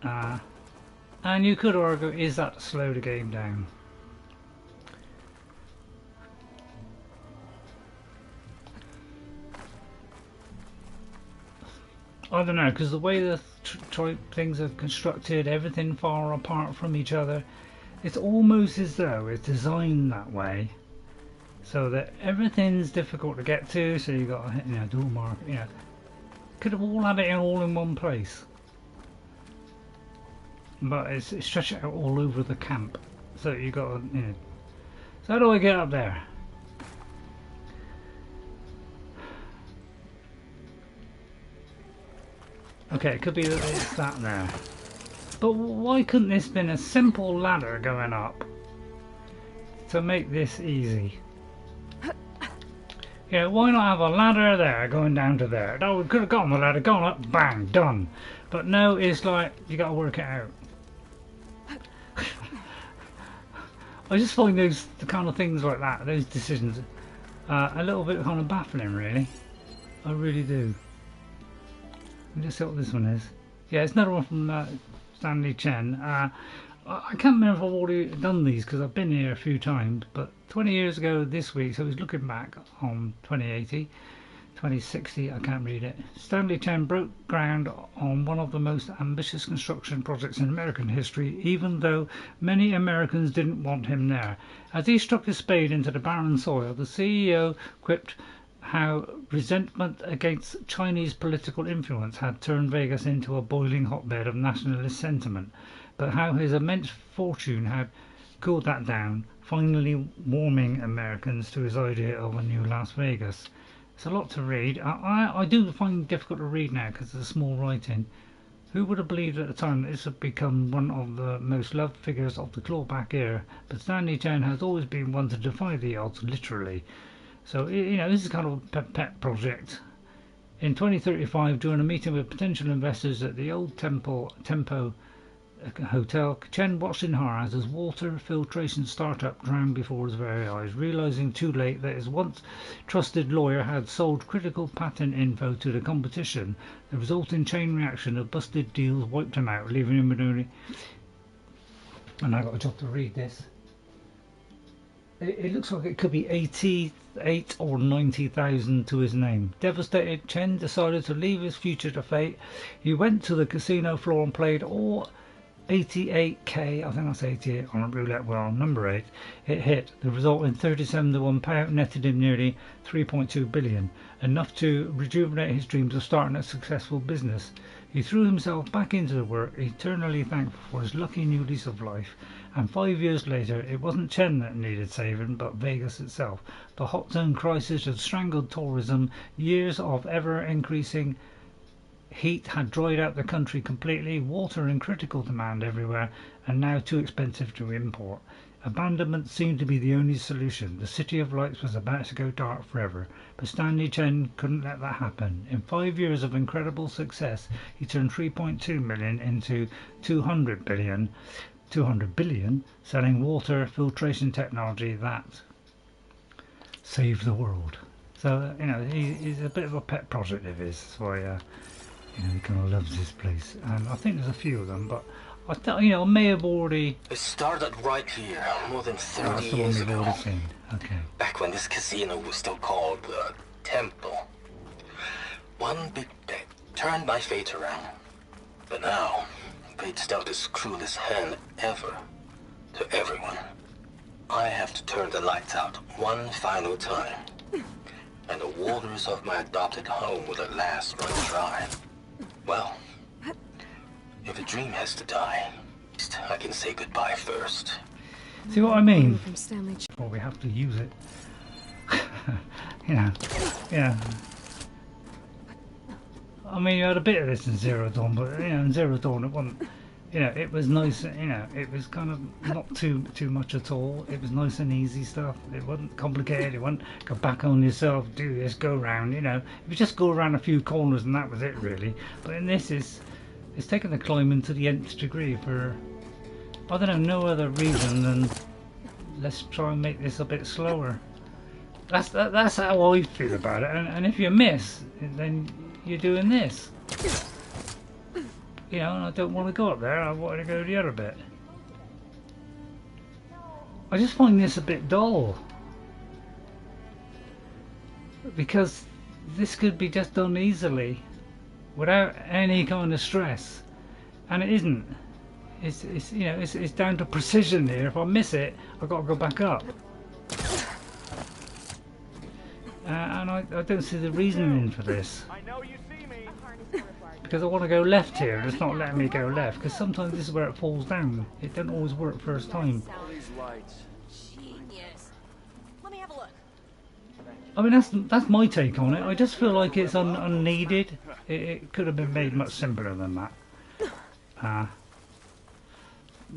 [SPEAKER 1] And you could argue, is that to slow the game down? I don't know, because the way the things are constructed, everything far apart from each other, it's almost as though it's designed that way, so that everything's difficult to get to. So you got, you know, dual mark, you know, could have all had it all in one place, but it's stretched out all over the camp. So you got, you know. So how do I get up there? Okay, it could be that it's that there. But why couldn't this been a simple ladder going up to make this easy? Yeah, why not have a ladder there going down to there? No, we could have got on the ladder, gone up, bang, done. But no, it's like you got to work it out. I just find those the kind of things like that, those decisions, a little bit kind of baffling, really. I really do. Let me just see what this one is. Yeah, it's another one from Stanley Chen. I can't remember if I've already done these because I've been here a few times, but 20 years ago this week, so he's looking back on 2080, 2060, I can't read it. Stanley Chen broke ground on one of the most ambitious construction projects in American history, even though many Americans didn't want him there. As he struck his spade into the barren soil, the CEO quipped how resentment against Chinese political influence had turned Vegas into a boiling hotbed of nationalist sentiment, but how his immense fortune had cooled that down, finally warming Americans to his idea of a new Las Vegas. It's a lot to read. I do find it difficult to read now because of the small writing. Who would have believed at the time that this had become one of the most loved figures of the clawback era? But Stanley Chen has always been one to defy the odds, literally. So, you know, this is kind of a pet project. In 2035, during a meeting with potential investors at the old Tempo Hotel, Chen watched in horror as his water filtration startup drowned before his very eyes, realizing too late that his once trusted lawyer had sold critical patent info to the competition. The resulting chain reaction of busted deals wiped him out, leaving him with only... And I got a job to read this. It looks like it could be 88 or 90,000 to his name. Devastated, Chen decided to leave his future to fate. He went to the casino floor and played all 88k, I think that's 88 on a roulette wheel, number 8. It hit. The result in 37 to 1 payout netted him nearly 3.2 billion, enough to rejuvenate his dreams of starting a successful business. He threw himself back into the work, eternally thankful for his lucky new lease of life. And 5 years later, it wasn't Chen that needed saving, but Vegas itself. The hot zone crisis had strangled tourism. Years of ever-increasing heat had dried out the country completely. Water in critical demand everywhere, and now too expensive to import. Abandonment seemed to be the only solution. The City of Lights was about to go dark forever, but Stanley Chen couldn't let that happen. In 5 years of incredible success, he turned 3.2 million into 200 billion, selling water filtration technology that saved the world. So, you know, he's a bit of a pet project of his. That's why, you know, he kind of loves this place. And I think there's a few of them, but I thought, you know, I may have already...
[SPEAKER 18] It started right here, more than 30
[SPEAKER 1] that's the one
[SPEAKER 18] years
[SPEAKER 1] we've
[SPEAKER 18] ago.
[SPEAKER 1] already seen. Okay.
[SPEAKER 18] Back when this casino was still called the Temple. One big bet turned my fate around. But now, fate's dealt its cruelest hand ever to everyone. I have to turn the lights out one final time. And the waters of my adopted home will at last run dry. Well, if a dream has to die, I can say goodbye first.
[SPEAKER 1] See what I mean?
[SPEAKER 5] From Stanley.
[SPEAKER 1] Well, we have to use it. You know, yeah. I mean, you had a bit of this in Zero Dawn, but you know, in Zero Dawn it wasn't. You know, it was nice. You know, it was kind of not too much at all. It was nice and easy stuff. It wasn't complicated. It wasn't go back on yourself, do this, go round. You know, it was just go around a few corners and that was it really. But in this, it's taken the climbing to the nth degree for I don't know, no other reason than let's try and make this a bit slower. That's how I feel about it. And if you miss, then you're doing this. You know, and I don't want to go up there, I want to go the other bit. I just find this a bit dull. Because this could be just done easily, without any kind of stress. And it isn't. It's you know, it's down to precision here. If I miss it, I've got to go back up. And I don't see the reasoning for this. Because I want to go left here, and it's not letting me go left. Because sometimes this is where it falls down. It doesn't always work first time.
[SPEAKER 11] Genius. Let me have a look.
[SPEAKER 1] I mean, that's my take on it. I just feel like it's unneeded. It could have been made much simpler than that.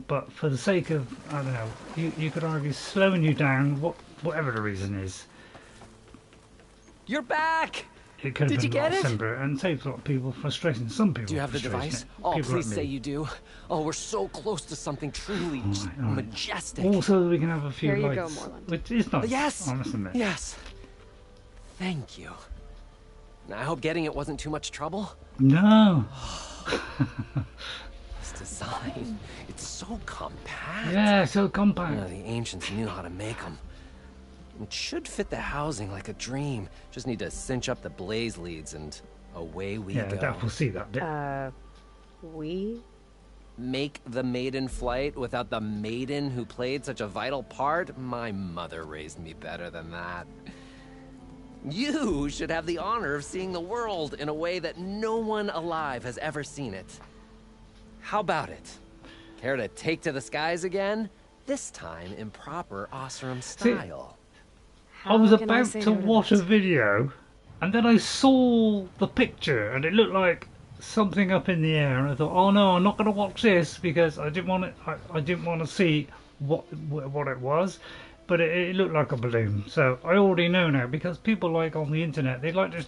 [SPEAKER 1] But for the sake of, I don't know, you could argue slowing you down, whatever the reason is.
[SPEAKER 17] You're back!
[SPEAKER 1] It could have
[SPEAKER 17] Did you
[SPEAKER 1] been a
[SPEAKER 17] get
[SPEAKER 1] lot
[SPEAKER 17] it?
[SPEAKER 1] simpler and saved a lot of people frustration. Some people.
[SPEAKER 17] Do you have the device? Oh, please say you do. Oh, we're so close to something truly majestic.
[SPEAKER 1] Also, we can have a few
[SPEAKER 5] Here you
[SPEAKER 1] lights.
[SPEAKER 5] go, Moreland.
[SPEAKER 1] Which is nice.
[SPEAKER 17] Yes.
[SPEAKER 1] I must admit.
[SPEAKER 17] Yes. Thank you. I hope getting it wasn't too much trouble.
[SPEAKER 1] No.
[SPEAKER 17] This design, it's so compact.
[SPEAKER 1] Yeah, so compact.
[SPEAKER 17] You know, the ancients knew how to make them. It should fit the housing like a dream. Just need to cinch up the blaze leads and away we go.
[SPEAKER 1] Yeah, we'll see that bit.
[SPEAKER 5] We?
[SPEAKER 17] Make the maiden flight without the maiden who played such a vital part? My mother raised me better than that. You should have the honor of seeing the world in a way that no one alive has ever seen it. How about it? Care to take to the skies again? This time in proper Osram style.
[SPEAKER 1] I was about to watch a video, and then I saw the picture, and it looked like something up in the air. And I thought, oh no, I'm not going to watch this because I didn't want to. I didn't want to see what it was, but it looked like a balloon. So I already know now because people like on the internet, they like to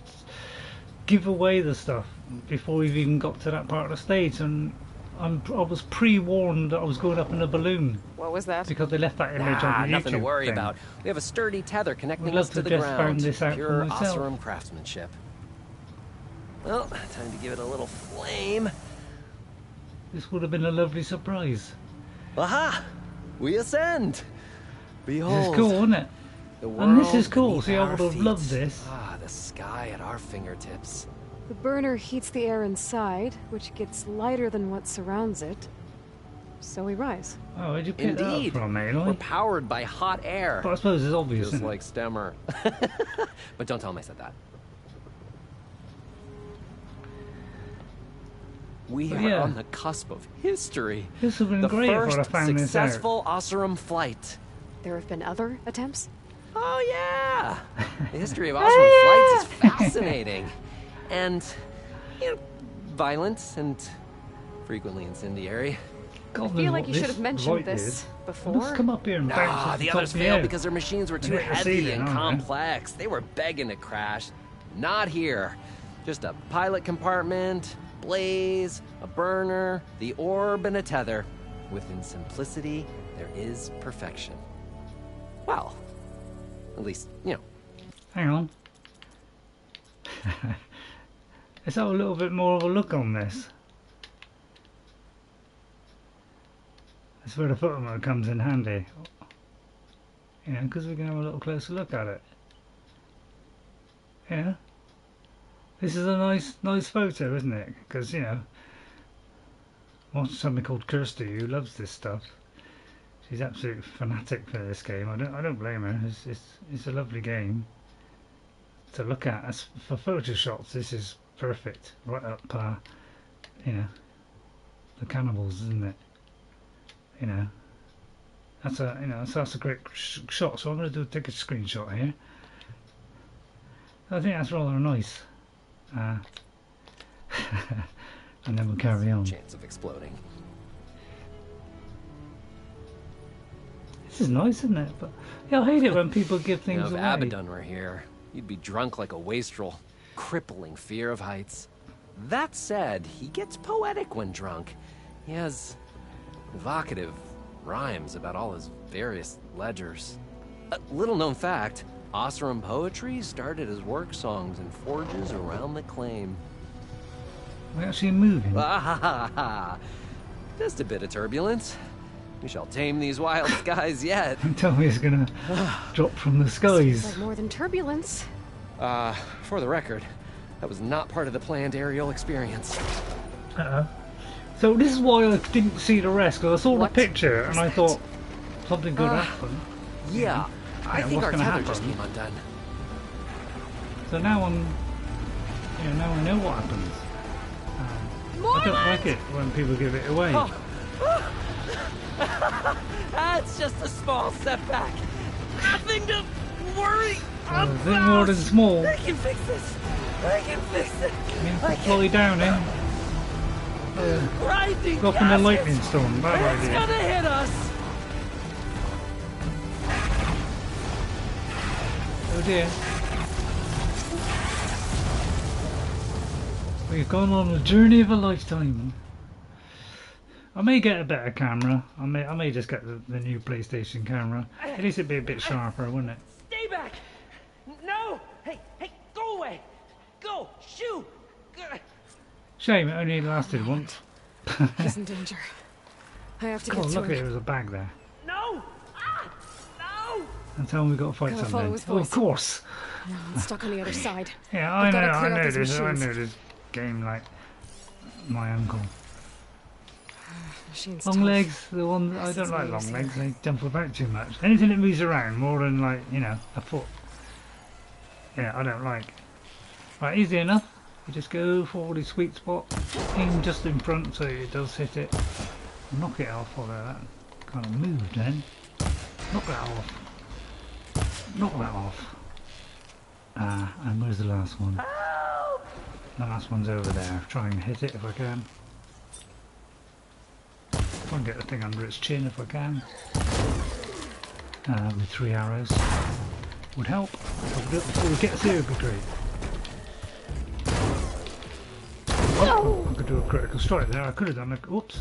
[SPEAKER 1] give away the stuff before we've even got to that part of the stage, and I was pre-warned that I was going up in a balloon.
[SPEAKER 5] What was that?
[SPEAKER 1] Because they left that image on the
[SPEAKER 17] nothing
[SPEAKER 1] YouTube
[SPEAKER 17] to worry
[SPEAKER 1] thing.
[SPEAKER 17] about. We have a sturdy tether connecting
[SPEAKER 1] I'd
[SPEAKER 17] us
[SPEAKER 1] love
[SPEAKER 17] to
[SPEAKER 1] to
[SPEAKER 17] the
[SPEAKER 1] just
[SPEAKER 17] ground.
[SPEAKER 1] find this out for
[SPEAKER 17] Pure
[SPEAKER 1] myself.
[SPEAKER 17] Osram craftsmanship. Well, time to give it a little flame.
[SPEAKER 1] This would have been a lovely surprise.
[SPEAKER 17] Aha! We ascend. Behold.
[SPEAKER 1] This is cool, isn't it?
[SPEAKER 17] The
[SPEAKER 1] And this is
[SPEAKER 17] world
[SPEAKER 1] cool.
[SPEAKER 17] beneath
[SPEAKER 1] See, I
[SPEAKER 17] our
[SPEAKER 1] would have
[SPEAKER 17] feet.
[SPEAKER 1] loved this.
[SPEAKER 17] Ah, the sky at our fingertips.
[SPEAKER 5] The burner heats the air inside, which gets lighter than what surrounds it. So we rise.
[SPEAKER 1] Oh, where'd you pick that up
[SPEAKER 17] Indeed.
[SPEAKER 1] from,
[SPEAKER 17] We're
[SPEAKER 1] Aloy?
[SPEAKER 17] powered by hot air.
[SPEAKER 1] But I suppose it's obvious,
[SPEAKER 17] Just
[SPEAKER 1] isn't
[SPEAKER 17] like Stemmer. But don't tell him I said that. We
[SPEAKER 1] But
[SPEAKER 17] are
[SPEAKER 1] yeah.
[SPEAKER 17] on the cusp of history.
[SPEAKER 1] This would have been
[SPEAKER 17] The
[SPEAKER 1] great if I'd
[SPEAKER 17] first
[SPEAKER 1] have found this out.
[SPEAKER 17] successful Osram flight.
[SPEAKER 5] There have been other attempts?
[SPEAKER 17] Oh yeah! The history of Osram flights is fascinating. And, you know, violent and frequently incendiary.
[SPEAKER 5] I feel like you should have mentioned this before.
[SPEAKER 1] Just come up here and bounce off
[SPEAKER 17] the
[SPEAKER 1] top
[SPEAKER 17] others
[SPEAKER 1] of the
[SPEAKER 17] failed
[SPEAKER 1] air.
[SPEAKER 17] because their machines were too
[SPEAKER 1] Hit the
[SPEAKER 17] heavy
[SPEAKER 1] ceiling,
[SPEAKER 17] and
[SPEAKER 1] aren't they?
[SPEAKER 17] complex. They were begging to crash. Not here. Just a pilot compartment, blaze, a burner, the orb, and a tether. Within simplicity, there is perfection. Well, at least, you know.
[SPEAKER 1] Hang on. Let's have a little bit more of a look on this. That's where the photo mode comes in handy. You know, because we can have a little closer look at it. Yeah. This is a nice photo, isn't it? Because, you know, watch somebody called Kirsty who loves this stuff. She's absolutely fanatic for this game. I don't blame her. It's a lovely game to look at. As for photo shots, this is perfect. Right up, you know, the cannibals, isn't it? You know, that's a great shot. So I'm going to take a screenshot here. I think that's rather nice. And then we'll carry on.
[SPEAKER 17] Chance of exploding.
[SPEAKER 1] This is nice, isn't it? But yeah, I hate it when people give things
[SPEAKER 17] If
[SPEAKER 1] away.
[SPEAKER 17] Abaddon were here, you'd be drunk like a wastrel. Crippling fear of heights. That said, he gets poetic when drunk. He has evocative rhymes about all his various ledgers. A little known fact, Oseram poetry started as work songs in forges around the claim.
[SPEAKER 1] We're actually moving.
[SPEAKER 17] Just a bit of turbulence. We shall tame these wild skies yet.
[SPEAKER 1] Tell me it's gonna drop from the
[SPEAKER 5] Seems
[SPEAKER 1] skies.
[SPEAKER 5] like more than turbulence.
[SPEAKER 17] For the record, that was not part of the planned aerial experience.
[SPEAKER 1] So this is why I didn't see the rest, because I saw the picture and I
[SPEAKER 5] that?
[SPEAKER 1] thought something good happened.
[SPEAKER 17] Yeah, I think
[SPEAKER 1] what's
[SPEAKER 17] our
[SPEAKER 1] gonna
[SPEAKER 17] tether
[SPEAKER 1] happen?
[SPEAKER 17] just came undone.
[SPEAKER 1] So now now I know what happens. I don't like it when people give it away.
[SPEAKER 17] That's just a small setback. Nothing to worry
[SPEAKER 1] A bit more than small.
[SPEAKER 17] I can fix this. I can fix it.
[SPEAKER 1] Slow down, eh?
[SPEAKER 17] Grinding
[SPEAKER 1] Go up in the
[SPEAKER 17] gases.
[SPEAKER 1] lightning storm. Bad
[SPEAKER 17] It's
[SPEAKER 1] idea.
[SPEAKER 17] gonna hit us.
[SPEAKER 1] Oh dear. We've gone on a journey of a lifetime. I may get a better camera. I may just get the new PlayStation camera. At least it'd be a bit sharper, wouldn't it?
[SPEAKER 12] Stay back! No! Hey, go away! Go! Shoo!
[SPEAKER 1] Shame it only lasted once.
[SPEAKER 5] He's in danger. I have to
[SPEAKER 1] Oh,
[SPEAKER 5] get to
[SPEAKER 1] look,
[SPEAKER 5] him.
[SPEAKER 1] there was a bag there.
[SPEAKER 12] No! No!
[SPEAKER 1] And tell him we got to fight
[SPEAKER 5] Gotta follow
[SPEAKER 1] something.
[SPEAKER 5] his
[SPEAKER 1] Oh, of
[SPEAKER 5] voice.
[SPEAKER 1] course.
[SPEAKER 5] I'm stuck on the other side.
[SPEAKER 1] Yeah,
[SPEAKER 5] I've gotta
[SPEAKER 1] I
[SPEAKER 5] clear
[SPEAKER 1] know
[SPEAKER 5] out these
[SPEAKER 1] this. I
[SPEAKER 5] machines.
[SPEAKER 1] know this game like my uncle.
[SPEAKER 5] Machines
[SPEAKER 1] Long
[SPEAKER 5] tough.
[SPEAKER 1] legs, the one I don't
[SPEAKER 5] Since
[SPEAKER 1] like
[SPEAKER 5] we
[SPEAKER 1] long
[SPEAKER 5] was
[SPEAKER 1] legs.
[SPEAKER 5] here.
[SPEAKER 1] They jump about too much. Anything that moves around more than like a foot. Yeah, I don't like. Right, easy enough. You just go for the sweet spot, aim just in front so it does hit it. Knock it off. Although that kind of moved then. Knock that off. Knock that off. And where's the last one? The last one's over there. Try and hit it if I can. Try and get the thing under its chin if I can. With 3 arrows. Would help. If I could do it before we get here, would be great. Oh, I could do a critical strike there. I could have done a... Oops.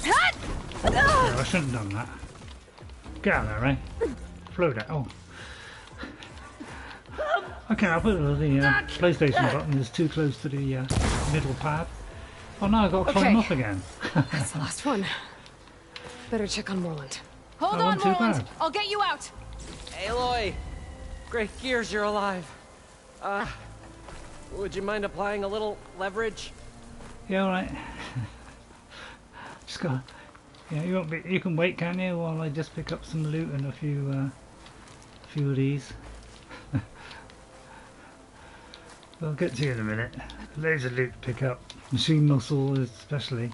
[SPEAKER 1] Yeah, I shouldn't have done that. Get out of there, eh? Float it. Oh. Okay, I'll put the PlayStation button is too close to the middle pad. Oh no, I've got to climb up again.
[SPEAKER 5] That's the last one. Better check on Morland.
[SPEAKER 2] Hold
[SPEAKER 1] That
[SPEAKER 2] on,
[SPEAKER 1] wasn't too
[SPEAKER 2] Roland.
[SPEAKER 1] bad.
[SPEAKER 2] I'll get you out.
[SPEAKER 17] Aloy! Great gears, you're alive. Would you mind applying a little leverage?
[SPEAKER 1] Yeah, alright. Just got. Yeah, you won't be. You can wait, can you? While I just pick up some loot and a few of these. I'll get to you in a minute. Loads of loot to pick up. Machine muscle, especially.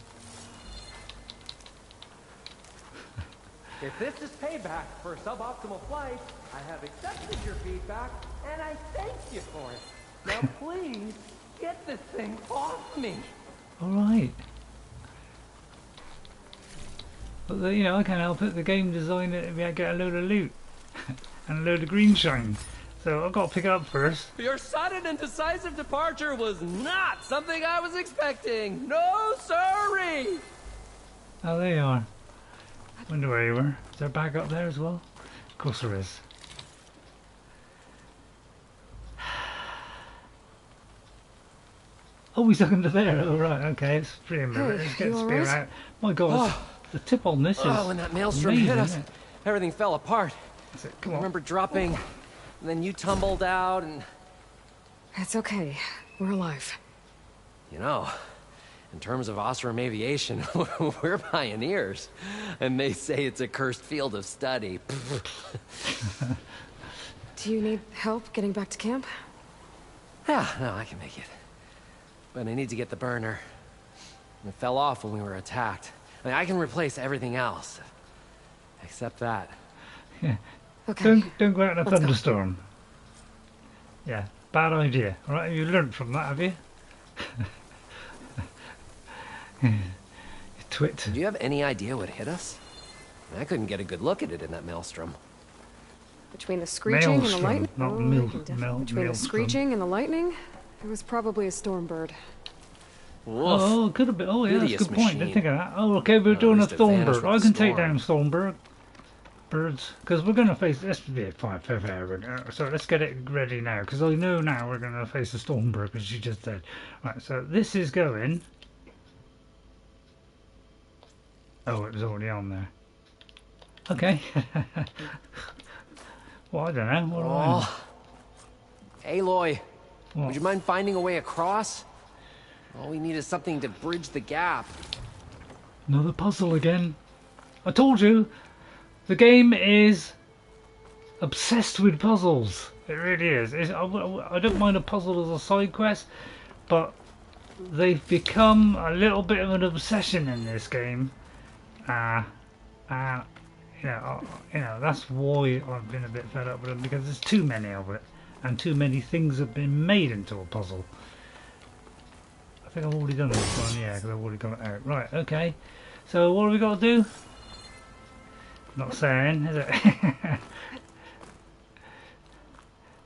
[SPEAKER 12] If this is payback for suboptimal flight, I have accepted your feedback, and I thank you for it. Now please, get this thing off me!
[SPEAKER 1] Alright. But you know, I can't help it. The game designed it to get a load of loot and a load of green shine. So I've got to pick it up first.
[SPEAKER 17] Your sudden and decisive departure was not something I was expecting. No, sorry.
[SPEAKER 1] Oh, there you are. Wonder where you were. Is there a bag up there as well? Of course there is. Oh, he's under there. Oh, right. Okay, it's pretty minute. Let's get the spear out. My God, the tip on this is
[SPEAKER 17] when that maelstrom hit us, everything fell apart.
[SPEAKER 1] That's it. Come on.
[SPEAKER 17] I remember dropping, and then you tumbled out, and...
[SPEAKER 5] It's okay. We're alive.
[SPEAKER 17] You know, in terms of Osram aviation, we're pioneers. And they say it's a cursed field of study.
[SPEAKER 5] Do you need help getting back to camp?
[SPEAKER 17] Yeah, no, I can make it. But I need to get the burner. It fell off when we were attacked. I mean, I can replace everything else. Except that.
[SPEAKER 1] Yeah.
[SPEAKER 5] Okay.
[SPEAKER 1] Don't go out in a
[SPEAKER 5] Let's
[SPEAKER 1] thunderstorm. Yeah, bad idea. Alright, you learned from that, have you? You twit.
[SPEAKER 17] Do you have any idea what hit us? I couldn't get a good look at it in that maelstrom.
[SPEAKER 5] Between the screeching and the lightning,
[SPEAKER 1] Between
[SPEAKER 5] the screeching and the lightning, it was probably a Stormbird.
[SPEAKER 1] Oh, it could have been. Oh, yeah, that's a good point. Didn't think of that. Oh, okay, we're
[SPEAKER 17] No,
[SPEAKER 1] doing a
[SPEAKER 17] at least it vanished
[SPEAKER 1] Stormbird.
[SPEAKER 17] with
[SPEAKER 1] I
[SPEAKER 17] the
[SPEAKER 1] can take
[SPEAKER 17] storm.
[SPEAKER 1] down Stormbird. Birds, because we're going to face this to be a fight forever. So let's get it ready now, because I know now we're going to face a Stormbird, because she just said. Right, so this is going. Oh, it was already on there. Okay. Well, I don't know. What do I know?
[SPEAKER 17] Aloy,
[SPEAKER 1] What?
[SPEAKER 17] would you mind finding a way across? All we need is something to bridge the gap.
[SPEAKER 1] Another puzzle again. I told you, the game is obsessed with puzzles. It really is. I don't mind a puzzle as a side quest, but they've become a little bit of an obsession in this game. You know, that's why I've been a bit fed up with them, because there's too many of it, and too many things have been made into a puzzle. I think I've already done this one, yeah, because I've already got it out. Right, okay. So what have we got to do? Not saying, is it?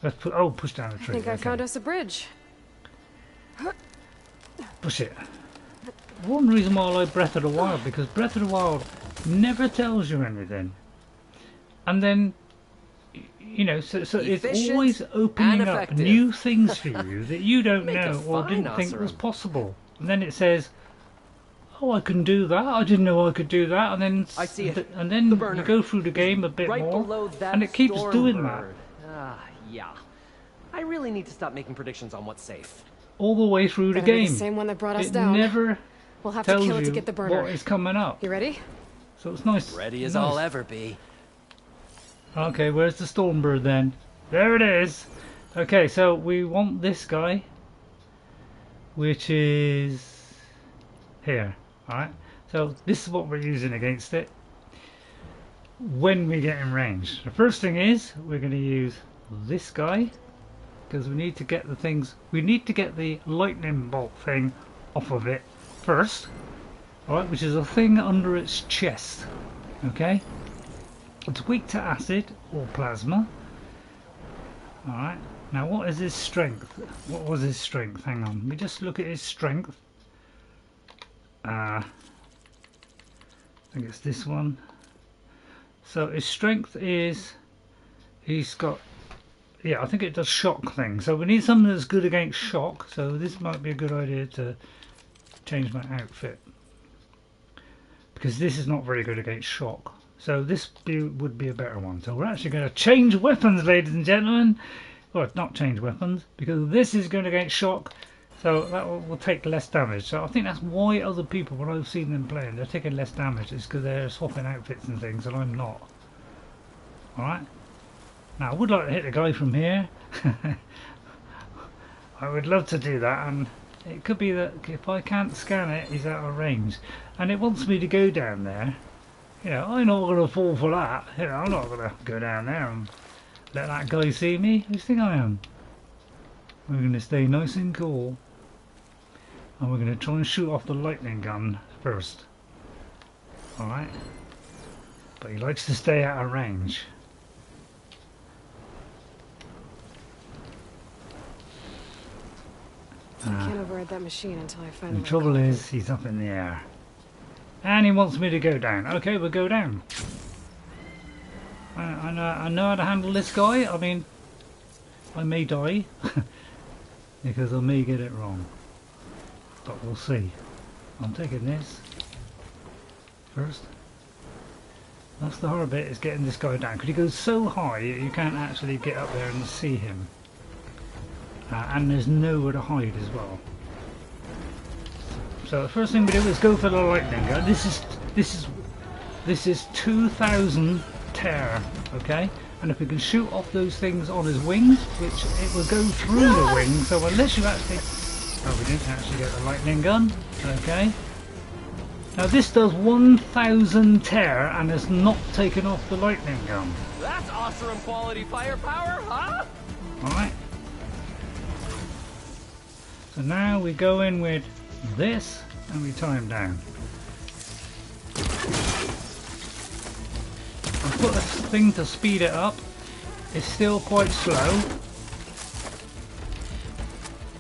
[SPEAKER 1] Let's push down the tree.
[SPEAKER 5] I think I found us a bridge.
[SPEAKER 1] Push it. One reason why I like Breath of the Wild, because Breath of the Wild never tells you anything. And then, you know, so it's always opening up new things for you that you don't know or didn't think was possible. And then it says, oh, I can do that. I didn't know I could do that. And then
[SPEAKER 17] I see it.
[SPEAKER 1] And then you go through the game a bit more, and it keeps doing that.
[SPEAKER 17] Yeah. I really need to stop making predictions on what's safe.
[SPEAKER 1] All the way through the
[SPEAKER 5] Better be
[SPEAKER 1] game.
[SPEAKER 5] the same one that brought us
[SPEAKER 1] It
[SPEAKER 5] down.
[SPEAKER 1] never
[SPEAKER 5] We'll have to
[SPEAKER 1] tells
[SPEAKER 5] kill it to
[SPEAKER 1] you
[SPEAKER 5] get the burner.
[SPEAKER 1] what is coming up.
[SPEAKER 5] You ready?
[SPEAKER 1] So it's nice.
[SPEAKER 17] Ready as
[SPEAKER 1] nice.
[SPEAKER 17] I'll ever be.
[SPEAKER 1] Okay, where's the Stormbird then? There it is. Okay, so we want this guy, which is here. Alright, so this is what we're using against it when we get in range. The first thing is we're going to use this guy, because we need to get the things, we need to get the lightning bolt thing off of it first. Alright, which is a thing under its chest. Okay, it's weak to acid or plasma. Alright, now what is his strength? What was his strength? Hang on, let me just look at his strength. I think it's this one. So his strength is, he's got, yeah, I think it does shock things. So we need something that's good against shock. So this might be a good idea to change my outfit, because this is not very good against shock. So this would be a better one. So we're actually going to change weapons, ladies and gentlemen. Well, not change weapons, because this is going to get shock. So that will take less damage. So I think that's why other people, when I've seen them playing, they're taking less damage. It's because they're swapping outfits and things, and I'm not. Alright. Now I would like to hit the guy from here. I would love to do that, and it could be that if I can't scan it, he's out of range. And it wants me to go down there. You know, I'm not going to fall for that. You know, I'm not going to go down there and let that guy see me. Who do you think I am? We're going to stay nice and cool. And we're going to try and shoot off the lightning gun first. Alright. but he likes to stay out of range.
[SPEAKER 5] I can't override that machine until I find
[SPEAKER 1] the trouble is, he's up in the air. And he wants me to go down. Okay, we'll go down. I know how to handle this guy. I mean, I may die. because I may get it wrong. But we'll see. I'm taking this first. That's the hard bit, is getting this guy down. Because he goes so high, you can't actually get up there and see him. And there's nowhere to hide as well. So the first thing we do is go for the lightning gun. This is 2,000 tear, okay? And if we can shoot off those things on his wings, which it will go through the wings, so unless you actually... Oh, we didn't actually get the lightning gun, okay? Now this does 1,000 tear and has not taken off the lightning gun.
[SPEAKER 12] That's awesome quality firepower, huh?
[SPEAKER 1] Alright. So now we go in with this and we tie him down. I put this thing to speed it up. It's still quite slow.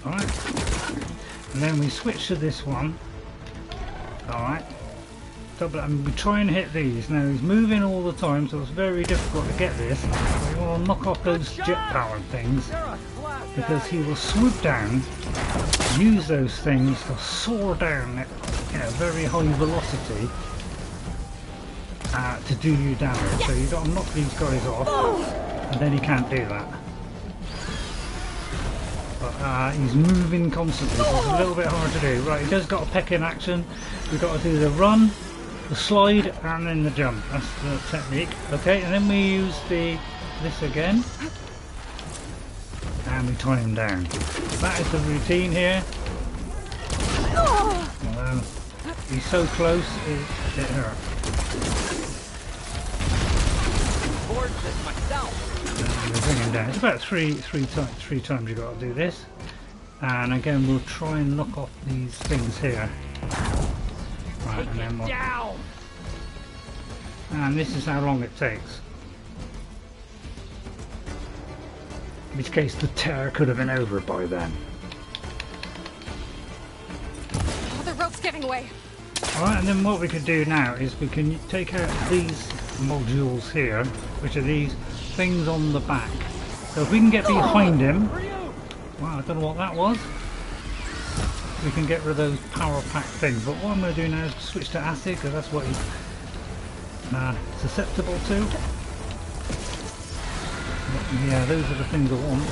[SPEAKER 1] Alright. And then we switch to this one. Alright. Double, and we try and hit these. Now he's moving all the time, so it's very difficult to get this. We want to knock off those jet powered things, because he will swoop down, use those things to soar down at very high velocity to do you damage. So you've got to knock these guys off, and then he can't do that. But he's moving constantly, so it's a little bit hard to do. Right, he does got a peck in action. We've got to do the run, the slide, and then the jump. That's the technique. Okay, and then we use this again, and we tie him down. That is the routine here. He's so close, it hurt. And we bring him down. It's about three times you've got to do this. And again, we'll try and knock off these things here. Right, and then we'll... And this is how long it takes. In which case the tear could have been over by then.
[SPEAKER 5] Oh, the rope's giving away.
[SPEAKER 1] Alright, and then what we can do now is we can take out these modules here, which are these things on the back. So if we can get behind him... Wow, I don't know what that was. We can get rid of those power pack things. But what I'm going to do now is switch to acid, because that's what he's susceptible to. But yeah, those are the things I want.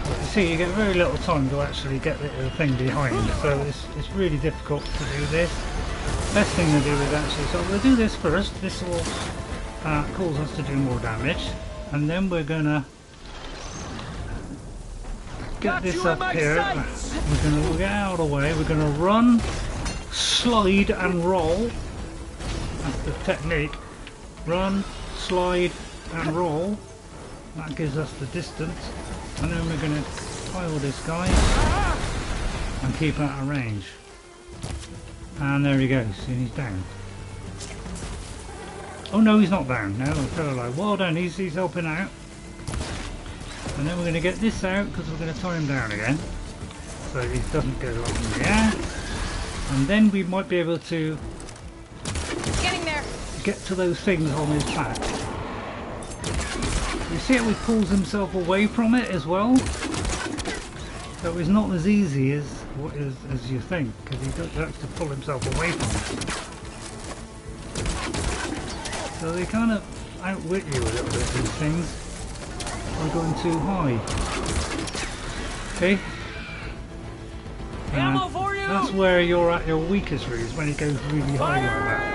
[SPEAKER 1] But you see, you get very little time to actually get the thing behind, so it's really difficult to do this. Best thing to do is actually, so we'll do this first. This will cause us to do more damage, and then we're gonna get this up here. We're gonna get out of the way. We're gonna run, slide, and roll. That's the technique. Run, slide, and roll. That gives us the distance, and then we're gonna pile this guy and keep out of range. And there he goes, and he's down. Oh no, he's not down. No, I'm paralyzed. Well done, he's helping out. And then we're going to get this out because we're going to tie him down again, so he doesn't go up in the air. And then we might be able to get to those things on his back. You see how he pulls himself away from it as well? So it's not as easy as you think, because he has to pull himself away from it. So they kind of outwit you a little bit, these things, by going too high. Okay?
[SPEAKER 12] Ammo for you!
[SPEAKER 1] That's where you're at your weakest, really, is when it goes really high like that.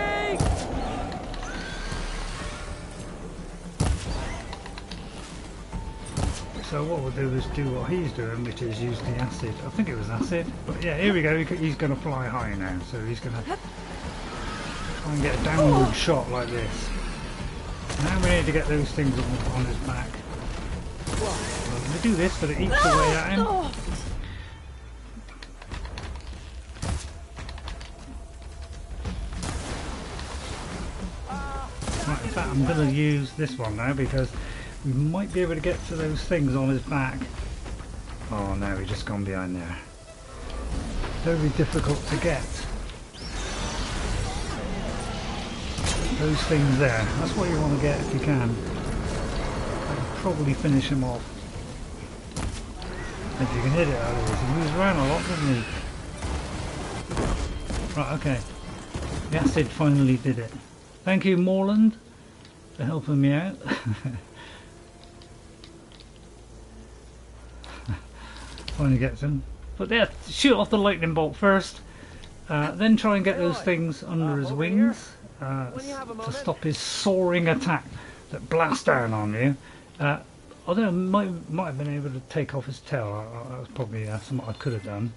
[SPEAKER 1] So what we'll do is do what he's doing, which is use the acid. I think it was acid, but yeah, here we go. He's going to fly high now, so he's going to try and get a downward shot like this. Now we need to get those things on his back. Well, we do this so that it eats away at him. I'm going to use this one now because we might be able to get to those things on his back. Oh no, he's just gone behind there. Very difficult to get. Those things there. That's what you want to get if you can. That'll probably finish him off. If you can hit it out of this. He moves around a lot, doesn't he? Right, okay. The acid finally did it. Thank you, Morland, for helping me out. Finally gets him. But yeah, shoot off the lightning bolt first. Then try and get those things under his wings to stop his soaring attack that blasts down on you. Although I might have been able to take off his tail. That was probably something I could have done.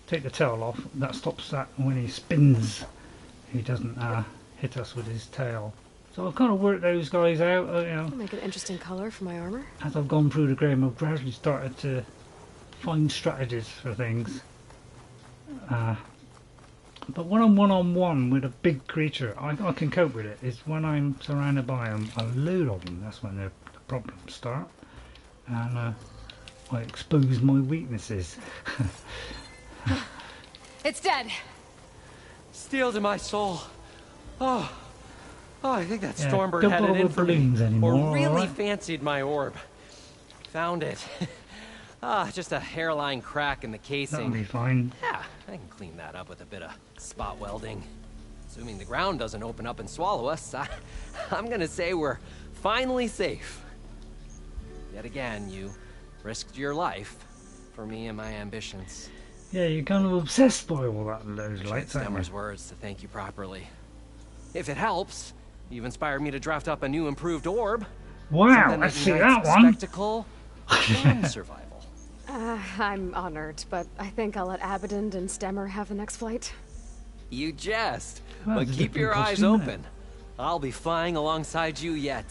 [SPEAKER 1] Take the tail off. That stops that when he spins. He doesn't hit us with his tail. So I've kind of worked those guys out. You know,
[SPEAKER 5] I'll make an interesting color for my armor.
[SPEAKER 1] As I've gone through the game, I've gradually started to find strategies for things. But when I'm one-on-one with a big creature, I can cope with it. It's when I'm surrounded by a load of them, that's when the problems start. And I expose my weaknesses.
[SPEAKER 13] It's dead.
[SPEAKER 17] Steel to my soul. Oh, I think that
[SPEAKER 1] Yeah,
[SPEAKER 17] Stormbird
[SPEAKER 1] don't
[SPEAKER 17] had it
[SPEAKER 1] bother
[SPEAKER 17] in
[SPEAKER 1] with
[SPEAKER 17] for me.
[SPEAKER 1] balloons anymore,
[SPEAKER 17] Or really
[SPEAKER 1] alright?
[SPEAKER 17] fancied my orb. Found it. Just a hairline crack in the casing.
[SPEAKER 1] That'll be fine.
[SPEAKER 17] Yeah, I can clean that up with a bit of spot welding. Assuming the ground doesn't open up and swallow us, I'm gonna say we're finally safe. Yet again, you risked your life for me and my ambitions.
[SPEAKER 1] Yeah, you're kind of obsessed by all that those lights, aren't
[SPEAKER 17] Stemmer's
[SPEAKER 1] you?
[SPEAKER 17] words to thank you properly. If it helps, you've inspired me to draft up a new improved orb.
[SPEAKER 1] Wow,
[SPEAKER 17] Something
[SPEAKER 1] let's see
[SPEAKER 17] unites
[SPEAKER 1] that one.
[SPEAKER 17] Spectacle and survival.
[SPEAKER 5] I'm honored, but I think I'll let Abaddon and Stemmer have the next flight.
[SPEAKER 17] You jest,
[SPEAKER 1] Well,
[SPEAKER 17] but
[SPEAKER 1] it's a
[SPEAKER 17] keep your
[SPEAKER 1] different
[SPEAKER 17] eyes
[SPEAKER 1] costume, isn't
[SPEAKER 17] open. I'll be flying alongside you yet.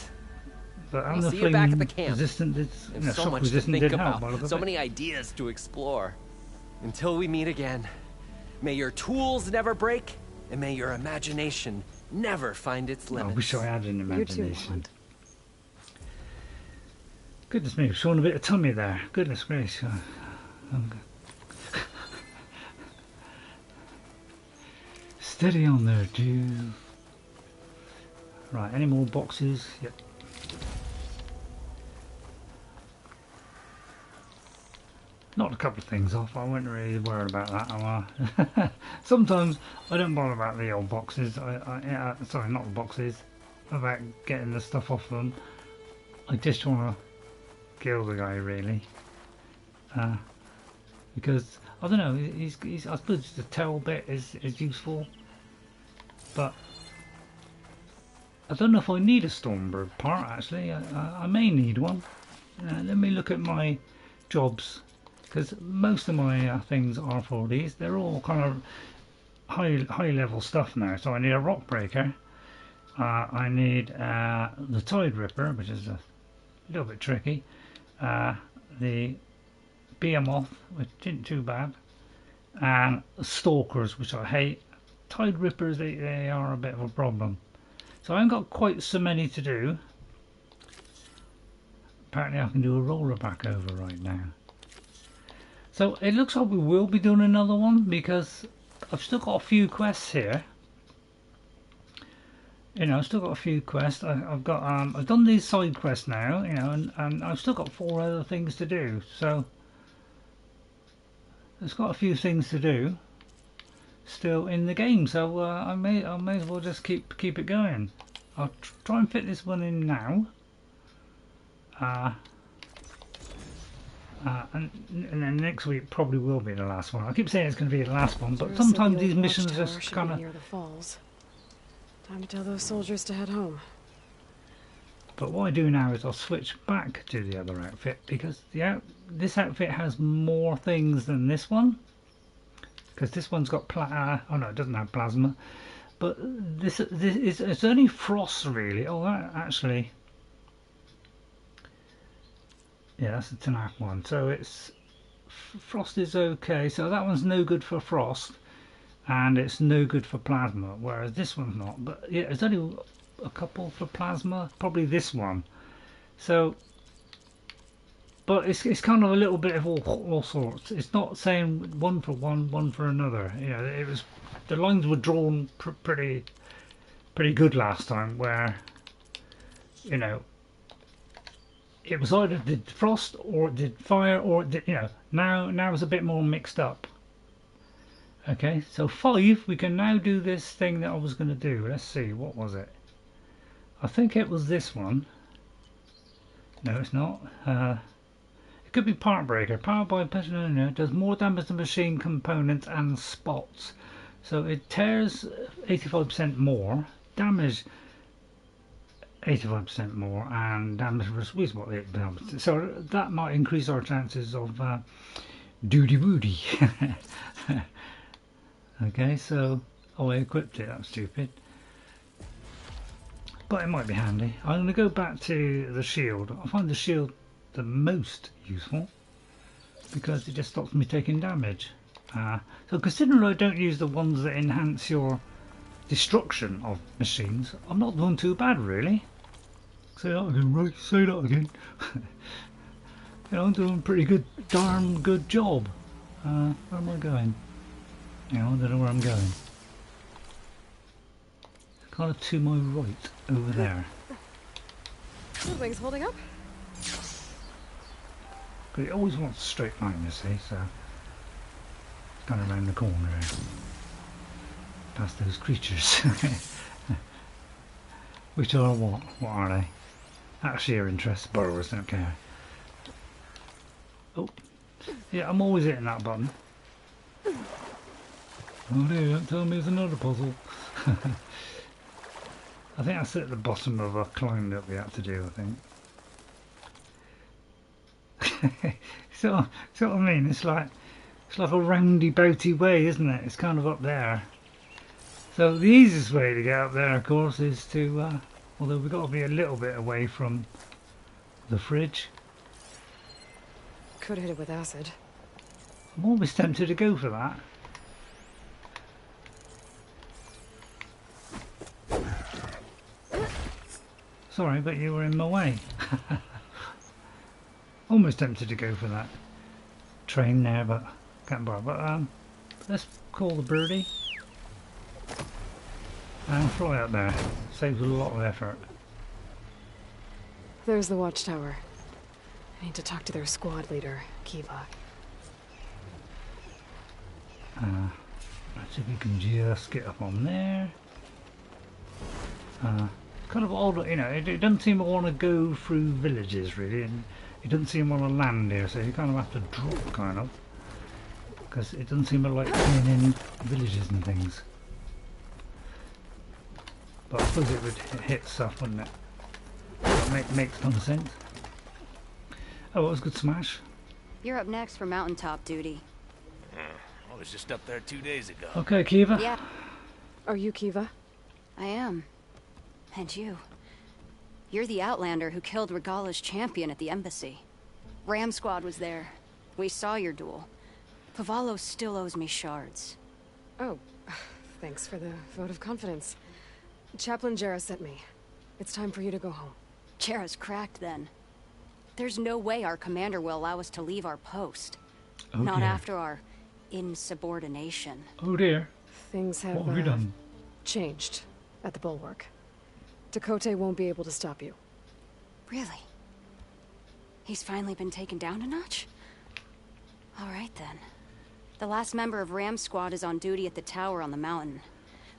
[SPEAKER 1] But
[SPEAKER 17] I'll
[SPEAKER 1] I'm the
[SPEAKER 17] see you back at the
[SPEAKER 1] flame
[SPEAKER 17] camp.
[SPEAKER 1] resistant.
[SPEAKER 17] There's so
[SPEAKER 1] shock
[SPEAKER 17] much to
[SPEAKER 1] resistant
[SPEAKER 17] think
[SPEAKER 1] did help,
[SPEAKER 17] about,
[SPEAKER 1] by the look
[SPEAKER 17] so
[SPEAKER 1] of it.
[SPEAKER 17] many ideas to explore. Until we meet again, may your tools never break, and may your imagination never find its
[SPEAKER 1] I
[SPEAKER 17] limits.
[SPEAKER 1] wish I had an
[SPEAKER 5] You too,
[SPEAKER 1] imagination. Goodness me, showing a bit of tummy there. Goodness gracious. Steady on there, dude. Right, any more boxes? Yep. Knocked a couple of things off. I wasn't really worried about that. Sometimes I don't bother about the old boxes. Sorry, not the boxes. About getting the stuff off them. I just want to kill the guy, really. Because I don't know. He's I suppose the tail bit is useful, but I don't know if I need a Stormbird part. Actually, I may need one. Let me look at my jobs. Because most of my things are for these. They're all kind of high level stuff now. So I need a rock breaker. I need the Tide Ripper, which is a little bit tricky. The Behemoth, which isn't too bad. And Stalkers, which I hate. Tide Rippers, they are a bit of a problem. So I haven't got quite so many to do. Apparently I can do a roller back over right now. So it looks like we will be doing another one because I've still got a few quests here. You know, I've still got a few quests. I've got I've done these side quests now, you know, and I've still got 4 other things to do. So there's got a few things to do still in the game. So I may as well just keep it going. I'll try and fit this one in now. And then next week probably will be the last one. I keep saying it's going to be the last one, but sometimes these missions just kind of.
[SPEAKER 5] Near the falls. Time to tell those soldiers to head home.
[SPEAKER 1] But what I do now is I'll switch back to the other outfit because this outfit has more things than this one. Because this one's got oh no, it doesn't have plasma. But this is it's only frost really. Oh, that actually. Yeah, that's the Tanakh one. So it's frost is okay. So that one's no good for frost, and it's no good for plasma. Whereas this one's not. But yeah, it's only a couple for plasma, probably this one. So, but it's kind of a little bit of all sorts. It's not saying one for one, one for another. You know, it was the lines were drawn pretty good last time, where you know it was either did frost or it did fire or it did, you know. Now it's a bit more mixed up. Okay, so 5, we can now do this thing that I was going to do. Let's see, what was it? I think it was this one. No, it's not. It could be Part Breaker. Powered by pressure, does more damage to machine components and spots. So it tears 85% more, damage 85% more, and damage is what it does. So that might increase our chances of duty woody. Okay, so I equipped it. That's stupid, but it might be handy. I'm going to go back to the shield. I find the shield the most useful because it just stops me taking damage. So considering I don't use the ones that enhance your destruction of machines, I'm not doing too bad really. Say that again, right? Say that again. You know, I'm doing a pretty good, darn good job. Where am I going? You know, I don't know where I'm going. Kind of to my right, over there.
[SPEAKER 5] The wing's holding up.
[SPEAKER 1] But it always wants a straight line, you see, so it's kind of around the corner here. Past those creatures. Which are what? What are they? Out of sheer interest. Burrowers don't care. Oh, yeah, I'm always hitting that button. Oh dear, don't tell me it's another puzzle. I think that's at the bottom of a climb that we had to do, I think. So what I mean? It's like a roundy boaty way, isn't it? It's kind of up there. So the easiest way to get up there, of course, is to although we've got to be a little bit away from the fridge.
[SPEAKER 5] Could hit it with acid.
[SPEAKER 1] I'm always tempted to go for that. Sorry, but you were in my way. Almost tempted to go for that train there, but can't bother. But let's call the birdie and fly up there. Saves a lot of effort.
[SPEAKER 5] There's the watchtower. I need to talk to their squad leader, Kiva. Let's see if we can just get up on there. Kind of odd, you know, it doesn't seem to want to go through villages really, and it doesn't seem to want to land here, so you kind of have to drop, kind of, because it doesn't seem to like being in villages and things. But I suppose it would hit stuff, wouldn't it? That makes ton of sense. Oh, that was a good smash.
[SPEAKER 19] You're up next for mountaintop duty.
[SPEAKER 10] I was just up there 2 days ago.
[SPEAKER 1] Okay, Kiva.
[SPEAKER 19] Yeah.
[SPEAKER 5] Are you Kiva?
[SPEAKER 19] I am. And you. You're the Outlander who killed Regala's champion at the embassy. Ram Squad was there. We saw your duel. Pavalo still owes me shards.
[SPEAKER 5] Oh, thanks for the vote of confidence. Chaplain Jera sent me. It's time for you to go home.
[SPEAKER 19] Jera's cracked then. There's no way our commander will allow us to leave our post.
[SPEAKER 1] Oh,
[SPEAKER 19] Not
[SPEAKER 1] dear.
[SPEAKER 19] after our insubordination.
[SPEAKER 1] Oh dear.
[SPEAKER 5] Things have,
[SPEAKER 1] What have you done?
[SPEAKER 5] Changed at the Bulwark. Dakote won't be able to stop you.
[SPEAKER 19] Really? He's finally been taken down a notch? Alright then. The last member of Ram Squad is on duty at the tower on the mountain.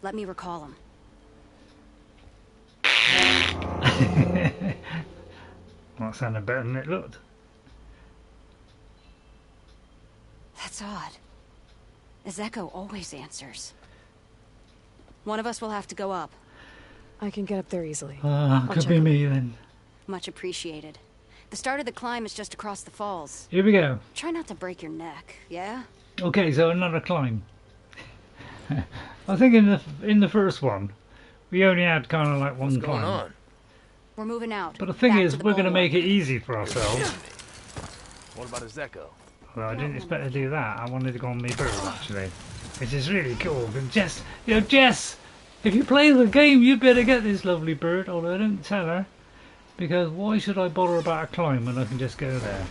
[SPEAKER 19] Let me recall him.
[SPEAKER 1] Well, that sounded better than it looked.
[SPEAKER 19] That's odd. Ezeko always answers. One of us will have to go up.
[SPEAKER 5] I can get up there easily.
[SPEAKER 1] Could be me then.
[SPEAKER 19] Much appreciated. The start of the climb is just across the falls.
[SPEAKER 1] Here we go.
[SPEAKER 19] Try not to break your neck, yeah?
[SPEAKER 1] Okay, so another climb. I think in the first one, we only had kind of like one climb.
[SPEAKER 10] What's going on?
[SPEAKER 19] We're moving out.
[SPEAKER 1] But the thing
[SPEAKER 19] Back
[SPEAKER 1] is,
[SPEAKER 19] to the
[SPEAKER 1] we're going to
[SPEAKER 19] bulwark.
[SPEAKER 1] make it easy for ourselves.
[SPEAKER 10] What about Ezeko?
[SPEAKER 1] Well, I didn't expect to do that. I wanted to go on my bird actually, which is really cool. And Jess, you know, Jess, If you play the game, you better get this lovely bird, although I don't tell her. Because why should I bother about a climb when I can just go there?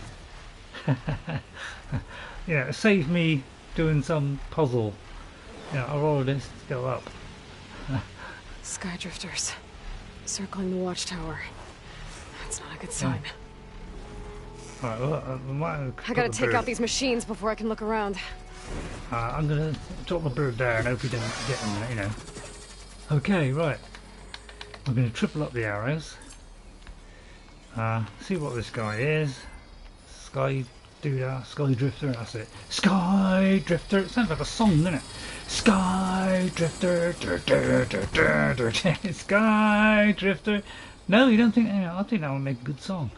[SPEAKER 1] Yeah, save me doing some puzzle. Yeah, I'll roll this to go up.
[SPEAKER 20] Skydrifters. Circling the watchtower. That's not a good sign.
[SPEAKER 1] Right, well,
[SPEAKER 20] I gotta take out these machines before I can look around.
[SPEAKER 1] I'm gonna drop the bird there and hope he doesn't get him, you know. Okay, right. We're gonna triple up the arrows. See what this guy is. Sky Doodah, Sky Drifter, that's it. Sky Drifter, it sounds like a song, doesn't it? Sky Drifter, Sky Drifter. No, you don't think, you know, I think that would make a good song.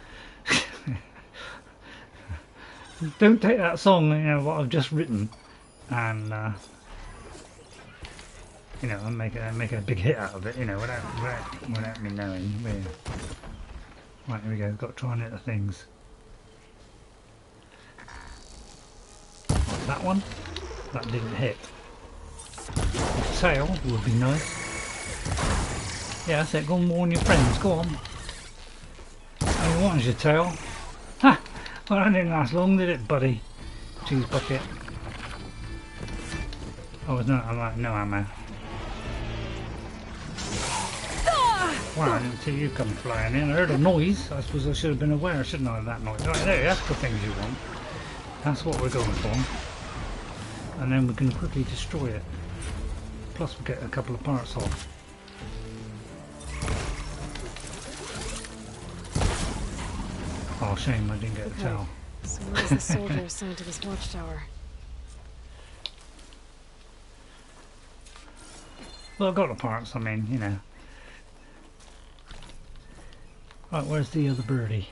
[SPEAKER 1] Don't take that song, you know, what I've just written, and you know, and make a big hit out of it, you know, without me knowing. Right, here we go. Got to try and hit the things. That one, that didn't hit. The tail would be nice. Yeah, that's it. Go and warn your friends. Go on. All you want is your tail. Ha! Well, that didn't last long, did it, buddy? Cheese bucket. Oh, there's no ammo. Wow, I didn't see you come flying in. I heard a noise. I suppose I should have been aware, shouldn't I, of that noise? Right there, that's the things you want. That's what we're going for. And then we can quickly destroy it. Plus we get a couple of parts off. Oh, shame I didn't get a towel.
[SPEAKER 20] So where's the soldier assigned to this watchtower?
[SPEAKER 1] Well, I've got the parts, I mean, you know. Right, where's the other birdie?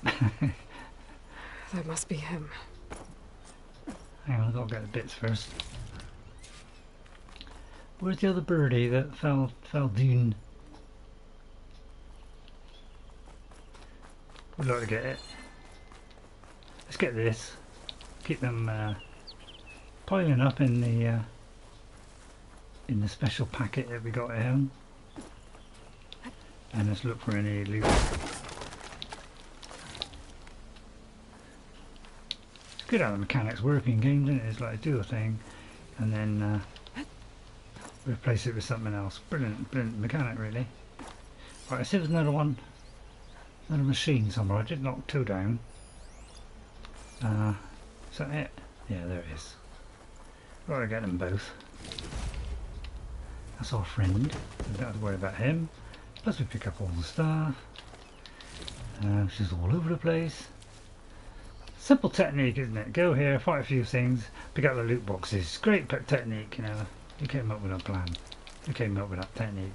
[SPEAKER 20] That must be him.
[SPEAKER 1] Hang on, I've got to get the bits first. Where's the other birdie that fell down? Would like to get it. Let's get this. Keep them piling up in the special packet that we got at home. And let's look for any loot. It's good how the mechanics work in games, isn't it? It's like do a thing and then replace it with something else. Brilliant mechanic, really. Right, I see there's another one. Another machine somewhere. I did knock two down. Is that it? Yeah, there it is. Right, I get them both. That's our friend. We don't have to worry about him. Plus we pick up all the stuff. She's all over the place. Simple technique, isn't it? Go here, fight a few things, pick up the loot boxes. Great technique, you know. Who came up with a plan? Who came up with that technique?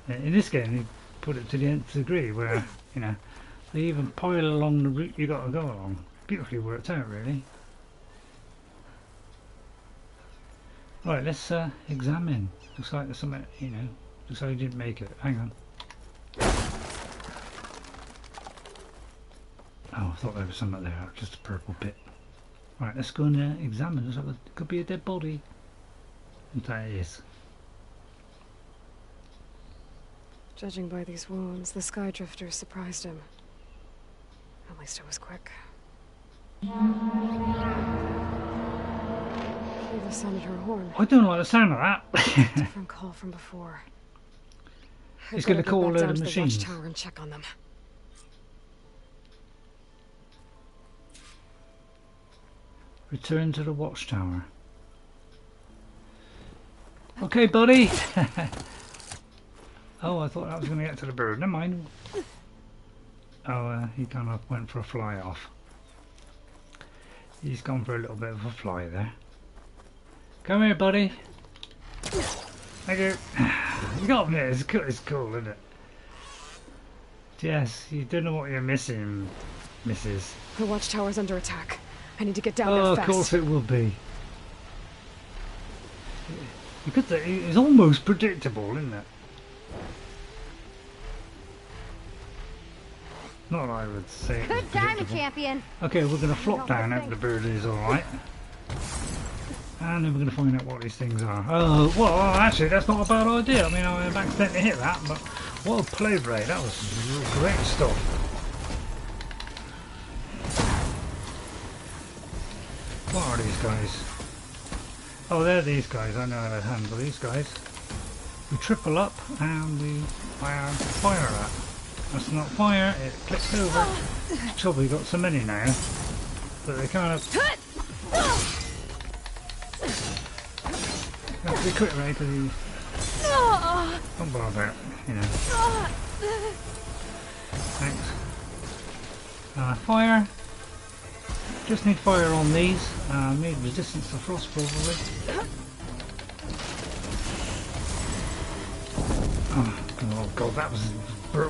[SPEAKER 1] In this game, they put it to the nth degree, where you know they even pile along the route you got to go along. Beautifully worked out, really. Right, let's examine. Looks like there's something, you know. Looks like you didn't make it. Hang on. Oh, I thought there was something there, just a purple bit. Right, let's go and examine. Looks like it could be a dead body. And that it is.
[SPEAKER 20] Judging by these wounds, the Skydrifter surprised him. At least it was quick. He just sounded her horn.
[SPEAKER 1] I don't like the sound of that.
[SPEAKER 20] Different call from before.
[SPEAKER 1] He's going to call the machines.
[SPEAKER 20] Watchtower and check on them.
[SPEAKER 1] Return to the watchtower. Okay, buddy. Oh, I thought I was going to get to the bird. Never mind. Oh, he kind of went for a fly off. He's gone for a little bit of a fly there. Come here, buddy. Thank you. You got me. It's cool, isn't it? Yes, you don't know what you're missing, Mrs.
[SPEAKER 20] The watchtower's under attack. I need to get down
[SPEAKER 1] there
[SPEAKER 20] fast.
[SPEAKER 1] Oh, of course it will be. You could say it's almost predictable, isn't it? Not that I would say it's
[SPEAKER 19] Good timing, champion.
[SPEAKER 1] Okay, we're going to flop down. Hope the bird is alright. And then we're going to find out what these things are. Oh, well, actually, that's not a bad idea. I mean, I accidentally hit that, but what a play rate. That was great stuff. What are these guys? Oh, they're these guys. I know how to handle these guys. We triple up and we fire that. That's not fire, it clicks over. Trouble, we've got so many now. But they kind of... Have to be quick, right? Because he... Don't bother, you know. Thanks. Fire. Just need fire on these. Need resistance to frost probably. Oh god, that was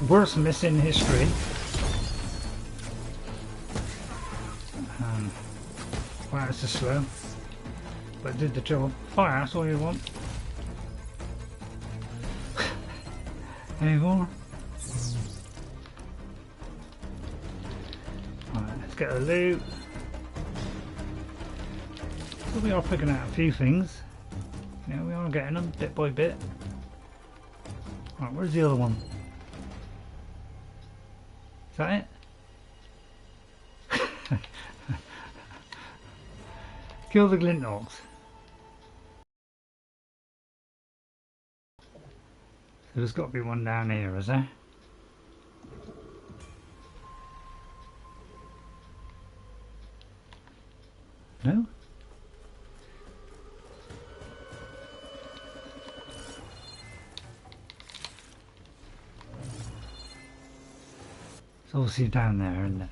[SPEAKER 1] worst miss in history. Wow, it's just slow. But it did the job. Fire, that's all you want. Any more? Alright, let's get a loot. So we are picking out a few things. You know, we are getting them bit by bit. Right, where's the other one? Is that it? Kill the Glinthawks. So there's got to be one down here, is there? No? It's obviously down there, isn't it?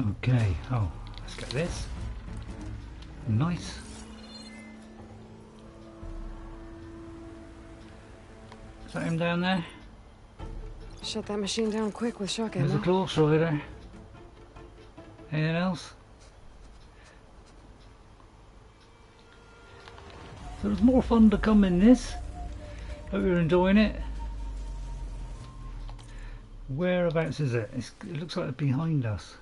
[SPEAKER 1] Okay, oh, let's get this. Nice. Is that him down there?
[SPEAKER 20] Shut that machine down quick with shock ammo.
[SPEAKER 1] There's a claw strider. Anything else? So there's more fun to come in this. Hope you're enjoying it. Whereabouts is it? It looks like it's behind us.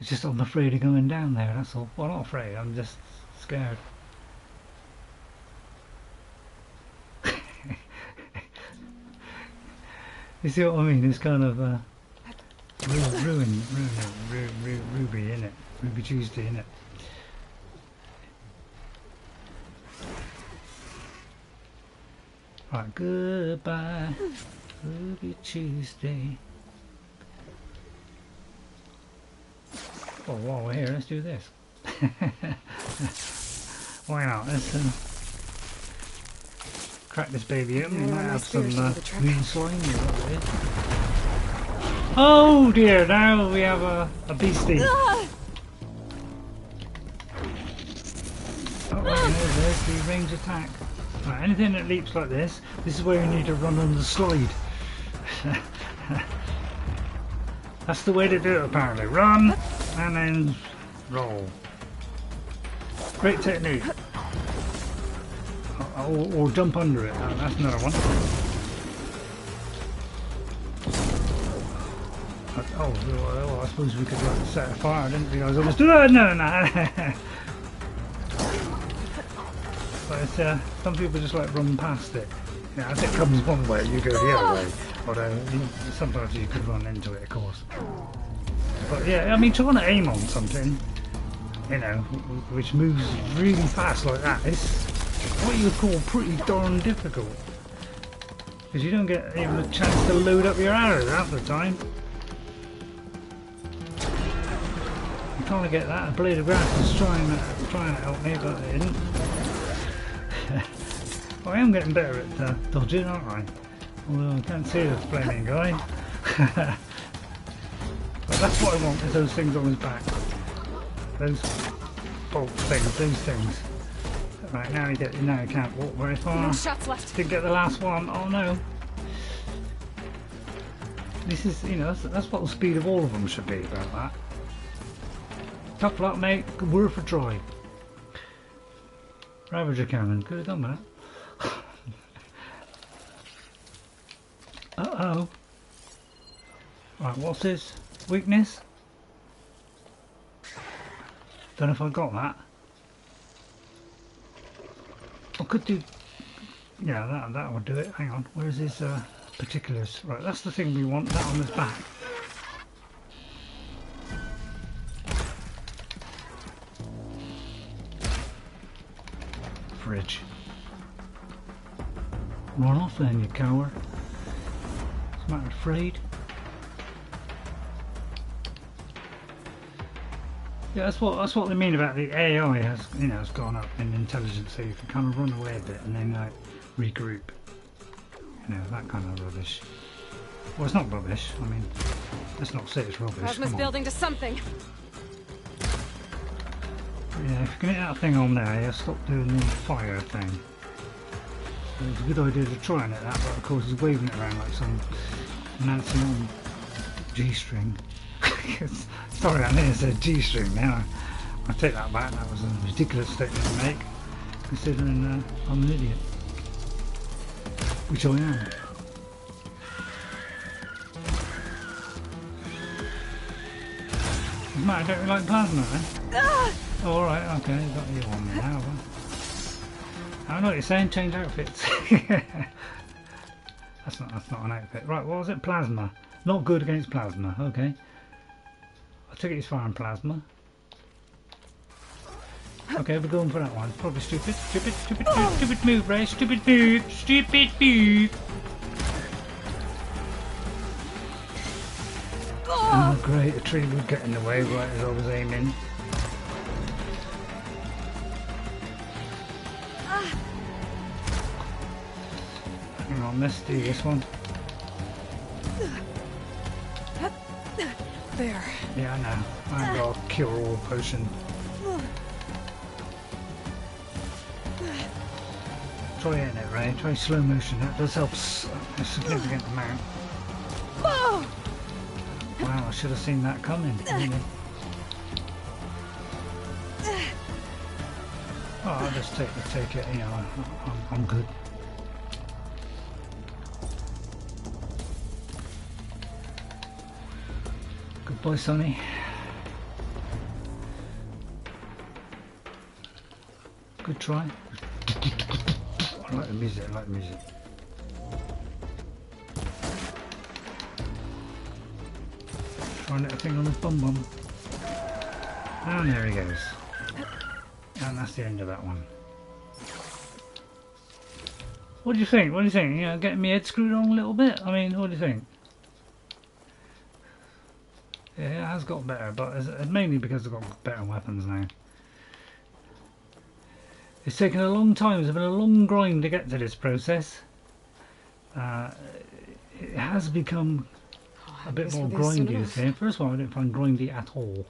[SPEAKER 1] It's just I'm afraid of going down there, that's all. Well, not afraid, I'm just scared. You see what I mean? It's kind of ruby, innit? Ruby Tuesday, innit? Right, goodbye, Ruby Tuesday. Oh, while we're here, let's do this. Why not? Let's crack this baby open. We might have some green slime here. Oh dear, now we have a beastie. Oh, there's the range attack. Right, anything that leaps like this is where you need to run on the slide. That's the way to do it apparently. Run and then roll. Great technique. Or jump under it. That's another one. Oh, I suppose we could like set a fire. I didn't realise I was doing. No. But it's, some people just like run past it. Yeah, as it comes one way, you go the other way. Although sometimes you could run into it, of course. But yeah, I mean, trying to aim on something, you know, which moves really fast like that, is what you would call pretty darn difficult. Because you don't get even a chance to load up your arrows half the time. I'm trying to get that. A blade of grass is trying to help me, but it didn't. Well, I am getting better at dodging, aren't I? Although I can't see the flaming guy. But that's what I want, is those things on his back. Those bolt things, those things. Right, now you can't walk very far.
[SPEAKER 20] No shots left.
[SPEAKER 1] Didn't get the last one. Oh no. This is, you know, that's what the speed of all of them should be about that. Tough luck, mate. Worth a try. Ravager cannon. Could have done that. Uh-oh. Right, what's his weakness? Don't know if I got that. I could do... Yeah, that would do it. Hang on, where's his particulars? Right, that's the thing we want, that on his back. Fridge. Run off then, you coward. What's the matter, afraid? Yeah, that's what they mean about the AI has, you know, has gone up in intelligence, so you can kind of run away a bit and then like regroup. You know, that kind of rubbish. Well, it's not rubbish. I mean, let's not say it's rubbish.
[SPEAKER 20] Plasma's building to something.
[SPEAKER 1] Yeah, if you can hit that thing on there, yeah, stop doing the fire thing. So it's a good idea to try and hit that, but of course he's waving it around like some Nancy on G-string. Sorry, I nearly said G-string now. I take that back, that was a ridiculous statement to make, considering I'm an idiot. Which I am. Matt, don't you like plasma then? Oh, alright, okay, got you on me now. I know what you're saying, change outfits. that's not an outfit. Right, what was it? Plasma. Not good against plasma, okay. I took it he's firing plasma. Okay, we're going for that one. Probably stupid move, Ray. Stupid move. Oh, great, a tree would get in the way right as I was aiming. Hang on, let's do this one.
[SPEAKER 20] There.
[SPEAKER 1] Yeah, I know. I've got a cure-all potion. Try hitting it, Ray. Try slow motion. That does help a significant amount. Wow, I should have seen that coming. Really. Oh, I'll just take it. You know, I'm good. Goodbye, Sonny. Good try. I like the music, Trying that thing on his bum. And there he goes. And that's the end of that one. What do you think? You know, getting my head screwed on a little bit? I mean, what do you think? Yeah, it has got better, but it's mainly because I've got better weapons now. It's taken a long time, it's been a long grind to get to this process. It has become a bit more grindy this game. First of all, I didn't find grindy at all.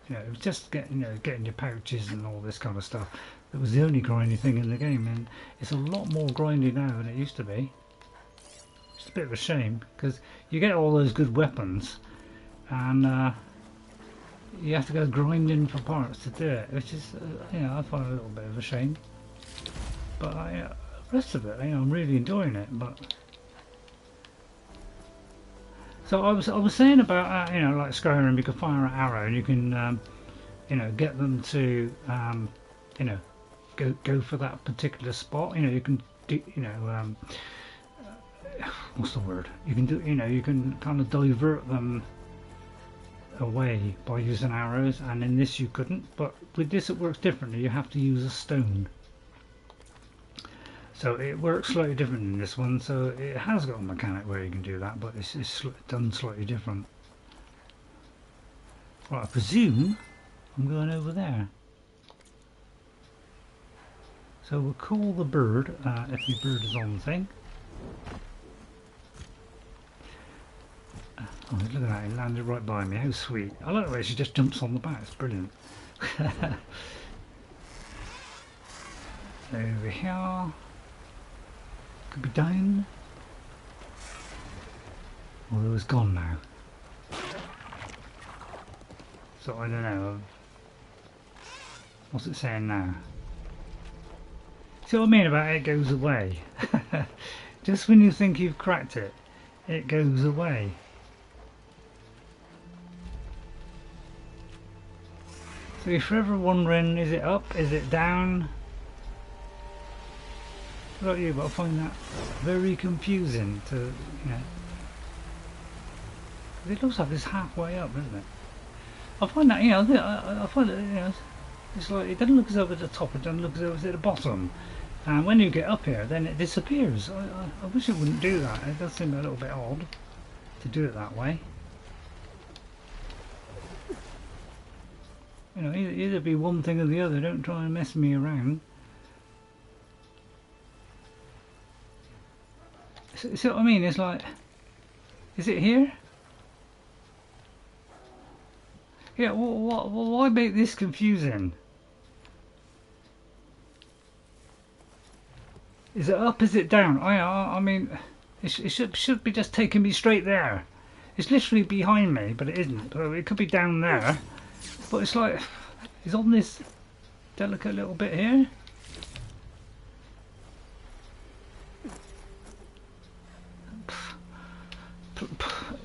[SPEAKER 1] You know, it was just getting your pouches and all this kind of stuff. It was the only grindy thing in the game, and it's a lot more grindy now than it used to be. It's a bit of a shame, because you get all those good weapons, and you have to go grinding for parts to do it, which is, you know, I find a little bit of a shame. But the rest of it, you know, I'm really enjoying it. But so I was saying about, you know, like Skyrim, you can fire an arrow and you can, you know, get them to, you know, go for that particular spot. You know, you can do, you know, what's the word? You can do, you know, you can kind of divert them away by using arrows, and in this you couldn't, but with this it works differently. You have to use a stone, so it works slightly different in this one. So it has got a mechanic where you can do that, but it's done slightly different. Right, I presume I'm going over there, so we'll call the bird if the bird is on the thing. Oh, look at that, it landed right by me, how sweet. I like the way she just jumps on the back, it's brilliant. Over here. Could be down. Although it's gone now. So I don't know. What's it saying now? See what I mean about it goes away? Just when you think you've cracked it, it goes away. So you're forever wondering, is it up, is it down? What about you? But I find that very confusing to, you know. It looks like it's halfway up, doesn't it? I find that, you know, I find it, you know, it's like, it doesn't look as though it's at the top, it doesn't look as though it's at the bottom. And when you get up here, then it disappears. I wish it wouldn't do that. It does seem a little bit odd to do it that way. You know, either be one thing or the other. Don't try and mess me around. See what I mean? It's like, is it here? Yeah, why make this confusing? Is it up? Is it down? I mean, it should be just taking me straight there. It's literally behind me, but it isn't. It could be down there. But it's like, it's on this delicate little bit here.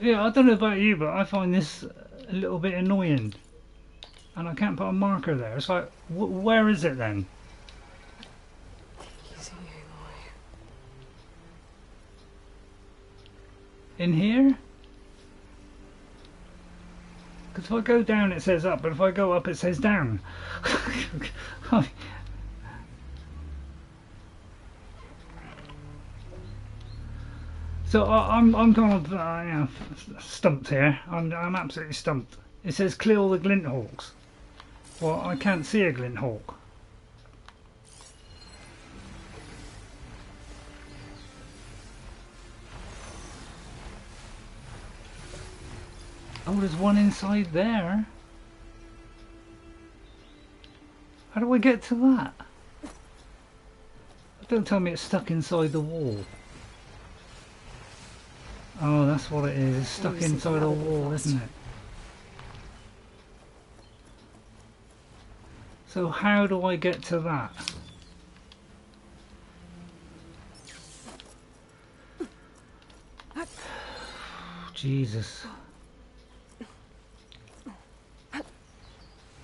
[SPEAKER 1] Yeah, I don't know about you, but I find this a little bit annoying. And I can't put a marker there. It's like, where is it then? In here? Because if I go down it says up, but if I go up it says down. So I'm kind of you know, stumped here. I'm absolutely stumped. It says clear all the glint hawks. Well, I can't see a glint hawk. Oh, there's one inside there. How do I get to that? Don't tell me it's stuck inside the wall. Oh, that's what it is. It's stuck inside a wall, isn't it? So how do I get to that? Jesus.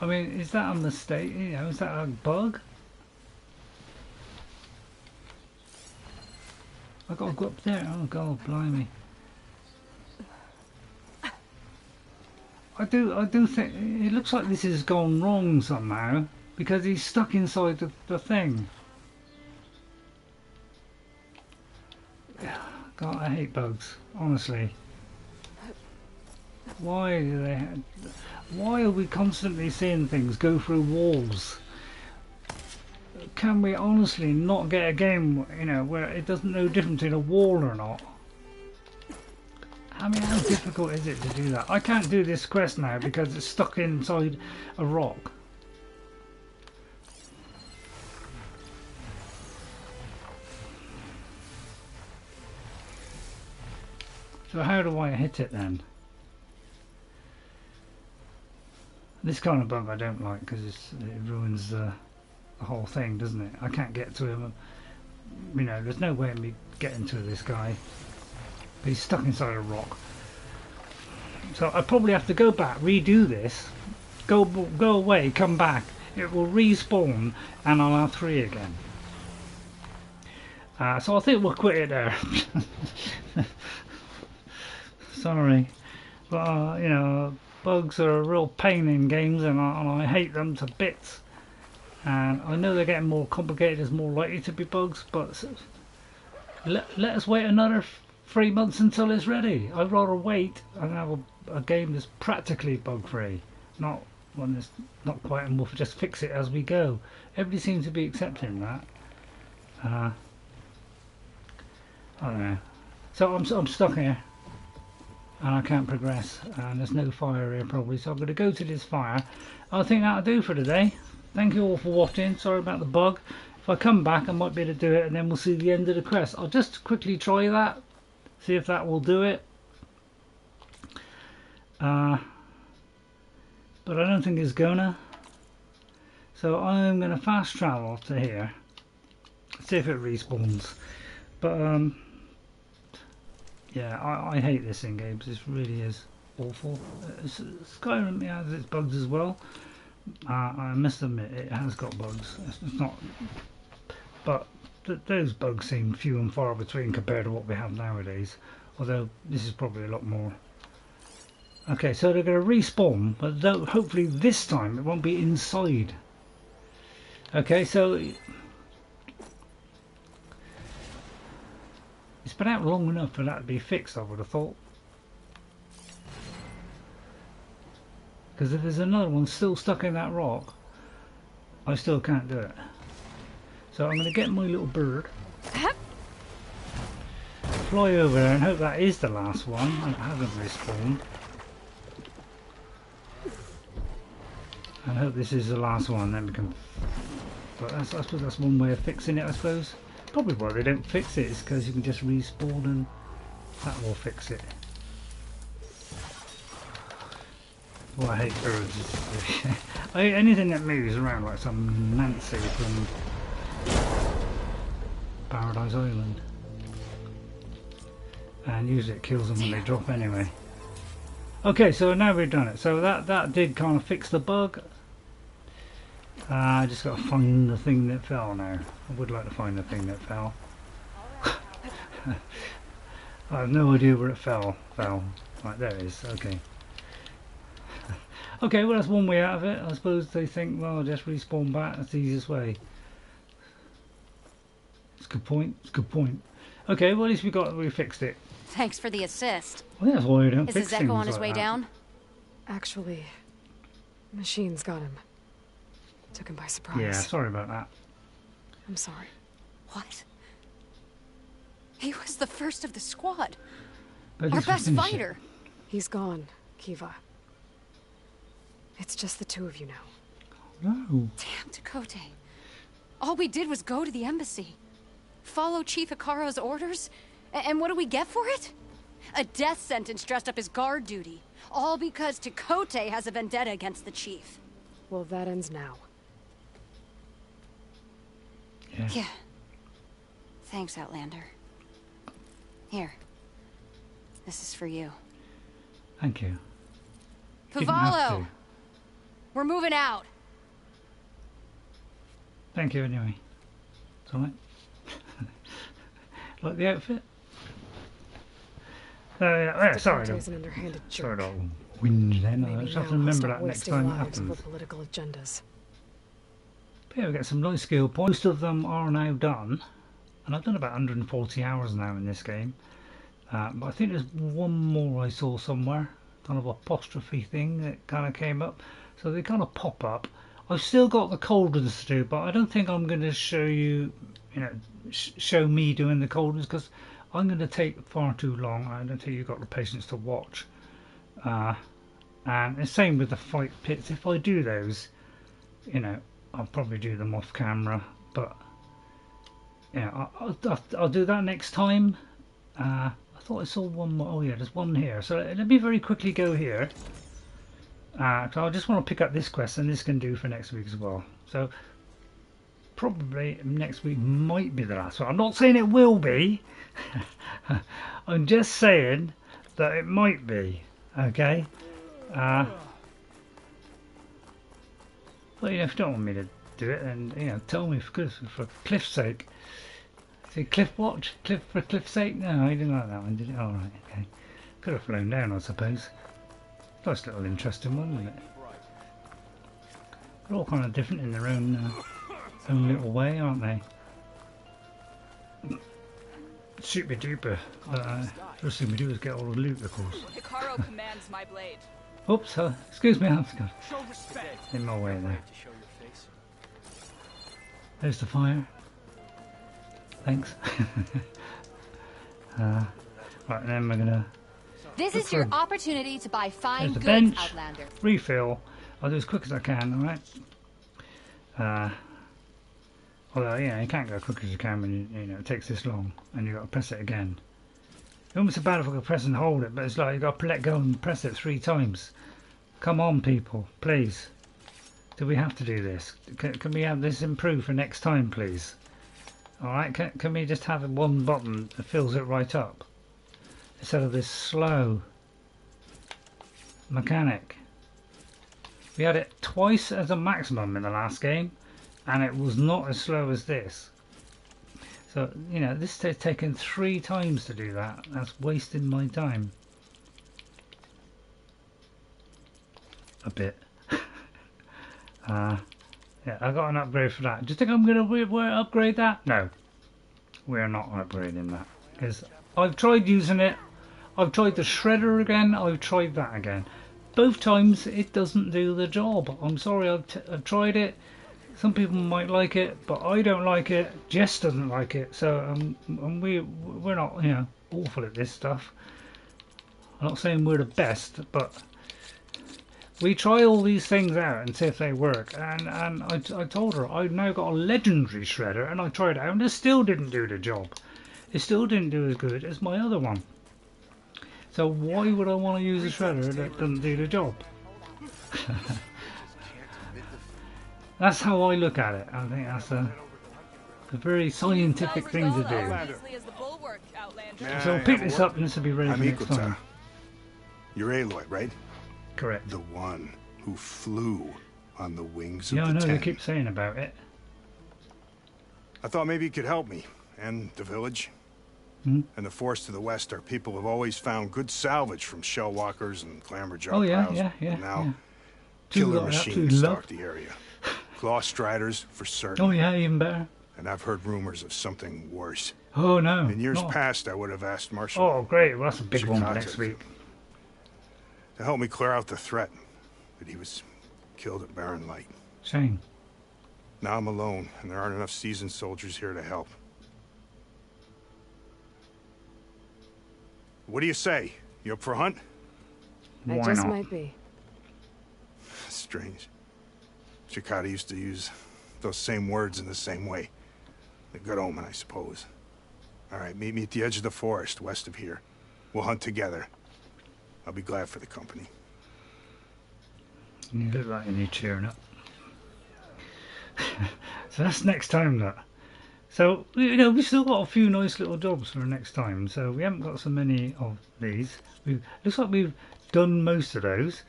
[SPEAKER 1] I mean, is that a mistake? You know, is that a bug? I gotta go up there. Oh God, blimey! I do think it looks like this has gone wrong somehow because he's stuck inside the thing. God, I hate bugs. Honestly, why do they? Why are we constantly seeing things go through walls? Can we honestly not get a game, you know, where it doesn't know difference between a wall or not? I mean, how difficult is it to do that? I can't do this quest now because it's stuck inside a rock. So how do I hit it then? This kind of bug I don't like because it ruins the whole thing, doesn't it? I can't get to him. You know, there's no way of me getting to this guy. But he's stuck inside a rock. So I probably have to go back, redo this, go away, come back. It will respawn, and I'll have 3 again. So I think we'll quit it there. Sorry, but you know, bugs are a real pain in games, and I hate them to bits. And I know they're getting more complicated. There's more likely to be bugs, but let us wait another 3 months until it's ready. I'd rather wait and have a game that's practically bug-free, not one that's not quite, and we'll just fix it as we go. Everybody seems to be accepting that. I don't know. So I'm stuck here, and I can't progress, and there's no fire here probably, so I'm going to go to this fire. I think that'll do for today. Thank you all for watching. Sorry about the bug. If I come back I might be able to do it, and then we'll see the end of the quest. I'll just quickly try that, see if that will do it. But I don't think it's gonna. So I'm going to fast travel to here, see if it respawns. But yeah, I hate this in games. This really is awful. Skyrim has its bugs as well, I must admit it has got bugs. It's not, but those bugs seem few and far between compared to what we have nowadays. Although this is probably a lot more. Okay, so they're going to respawn, but hopefully this time it won't be inside. Okay, so it's been out long enough for that to be fixed, I would have thought. Because if there's another one still stuck in that rock, I still can't do it. So I'm going to get my little bird, fly over there and hope that is the last one and it hasn't respawned. And hope this is the last one, then we can... But I suppose that's one way of fixing it, I suppose. Probably why they don't fix it is because you can just respawn and that will fix it. Well, I hate birds. I hate anything that moves around like some Nancy from Paradise Island. And usually it kills them when they drop anyway. Okay, so now we've done it. So that did kind of fix the bug. I just got to find the thing that fell now. I would like to find the thing that fell. I have no idea where it fell. Right, there it is. Okay. Okay, well that's one way out of it. I suppose they think, well, I'll just respawn back. That's the easiest way. It's a good point. It's a good point. Okay, well at least we fixed it.
[SPEAKER 19] Thanks for the assist.
[SPEAKER 1] Well, that's why we don't fix
[SPEAKER 19] things. Is Zeko on his
[SPEAKER 1] like
[SPEAKER 19] way
[SPEAKER 1] that.
[SPEAKER 19] down?
[SPEAKER 20] Actually, machines got him. Took him by surprise.
[SPEAKER 1] Yeah, sorry about that.
[SPEAKER 20] I'm sorry.
[SPEAKER 19] What? He was the first of the squad.
[SPEAKER 1] But
[SPEAKER 19] our best fighter.
[SPEAKER 20] He's gone, Kiva. It's just the two of you now.
[SPEAKER 1] No.
[SPEAKER 19] Damn, Dakota. All we did was go to the embassy. Follow Chief Hikaro's orders? And what do we get for it? A death sentence dressed up as guard duty. All because Takote has a vendetta against the chief.
[SPEAKER 20] Well, that ends now.
[SPEAKER 19] Yeah. Thanks, Outlander. Here. This is for you.
[SPEAKER 1] Thank you. Didn't have
[SPEAKER 19] Pavallo!
[SPEAKER 1] to.
[SPEAKER 19] We're moving out.
[SPEAKER 1] Thank you anyway. It's alright. Like the outfit? Sorry.
[SPEAKER 20] Takote's an underhanded jerk.
[SPEAKER 1] Sorry, I'll whinge then. I
[SPEAKER 20] Maybe
[SPEAKER 1] just have to
[SPEAKER 20] now he'll
[SPEAKER 1] remember
[SPEAKER 20] stop
[SPEAKER 1] that next
[SPEAKER 20] wasting
[SPEAKER 1] time it
[SPEAKER 20] lives
[SPEAKER 1] happens.
[SPEAKER 20] over political agendas.
[SPEAKER 1] But yeah, we get some nice skill points. Most of them are now done. And I've done about 140 hours now in this game. But I think there's one more I saw somewhere. Kind of apostrophe thing that kind of came up. So they kind of pop up. I've still got the cauldrons to do, but I don't think I'm going to show you, show me doing the cauldrons because I'm going to take far too long. I don't think you've got the patience to watch. And the same with the fight pits. If I do those, I'll probably do them off camera, but I'll do that next time. I thought I saw one more. Oh yeah, there's one here. So let me very quickly go here. So I just want to pick up this quest, and this can do for next week as well. So probably next week might be the last one. I'm not saying it will be. I'm just saying that it might be. Okay. But if you don't want me to do it, then tell me for Cliff's sake. See, Cliff watch? Cliff for Cliff's sake? No, he didn't like that one, did he? All right, okay. Could have flown down, I suppose. Nice little interesting one, isn't it? They're all kind of different in their own little way, aren't they? Super duper. First thing we do is get all the loot, of course.
[SPEAKER 11] Hikaro commands my blade.
[SPEAKER 1] Oops, excuse me, I've got
[SPEAKER 11] Show respect.
[SPEAKER 1] in my way there. There's the fire. Thanks. Right, and then we're gonna.
[SPEAKER 21] This is your opportunity to buy fine
[SPEAKER 1] There's the
[SPEAKER 21] goods,
[SPEAKER 1] bench.
[SPEAKER 21] Outlander.
[SPEAKER 1] Refill. I'll do as quick as I can. All right. Although you can't go as quick as you can when it takes this long, and you've got to press it again. It's almost so bad if I could press and hold it, but it's like you've got to let go and press it 3 times. Come on, people, please. Do we have to do this? Can we have this improved for next time, please? Alright, can we just have one button that fills it right up? Instead of this slow mechanic. We had it twice as a maximum in the last game, and it was not as slow as this. So, you know, this has taken 3 times to do that. That's wasting my time. A bit. Yeah, I got an upgrade for that. Do you think I'm going to upgrade that? No. We're not upgrading that. Because I've tried using it. I've tried the shredder again. I've tried that again. Both times it doesn't do the job. I'm sorry, I've tried it. Some people might like it, but I don't like it. Jess doesn't like it. So we're not, you know, awful at this stuff. I'm not saying we're the best, but we try all these things out and see if they work. And I told her I've now got a legendary shredder, and I tried it out, and it still didn't do the job. It still didn't do as good as my other one. So why would I want to use a shredder that doesn't do the job? That's how I look at it. I think that's a very scientific thing to do. So I'll pick this up and this will be ready for next time.
[SPEAKER 6] You're Aloy, right?
[SPEAKER 1] Correct.
[SPEAKER 6] The one who flew on the wings of
[SPEAKER 1] the
[SPEAKER 6] Ten.
[SPEAKER 1] Yeah, I know, they keep saying about it.
[SPEAKER 6] I thought maybe you could help me, and the village.
[SPEAKER 1] Hmm?
[SPEAKER 6] And the forest to the west, our people have always found good salvage from shell walkers and clamberjaw
[SPEAKER 1] Oh yeah,
[SPEAKER 6] piles.
[SPEAKER 1] yeah.
[SPEAKER 6] Now, killer machines stalk the area. Claw striders for certain.
[SPEAKER 1] Oh yeah, even better.
[SPEAKER 6] And I've heard rumors of something worse.
[SPEAKER 1] Oh no.
[SPEAKER 6] In years past, I would have asked Marshal.
[SPEAKER 1] Oh great, well that's a big one for next week.
[SPEAKER 6] To help me clear out the threat, but he was killed at Barren Light.
[SPEAKER 1] Shame.
[SPEAKER 6] Now I'm alone, and there aren't enough seasoned soldiers here to help. What do you say? You up for a hunt?
[SPEAKER 20] I just might be.
[SPEAKER 6] Strange. Chikata used to use those same words in the same way. A good omen, I suppose. All right, meet me at the edge of the forest, west of here. We'll hunt together. I'll be glad for the company.
[SPEAKER 1] You look like you're cheering up. So that's next time, that. So, you know, we've still got a few nice little jobs for next time. So we haven't got so many of these. Looks like we've done most of those.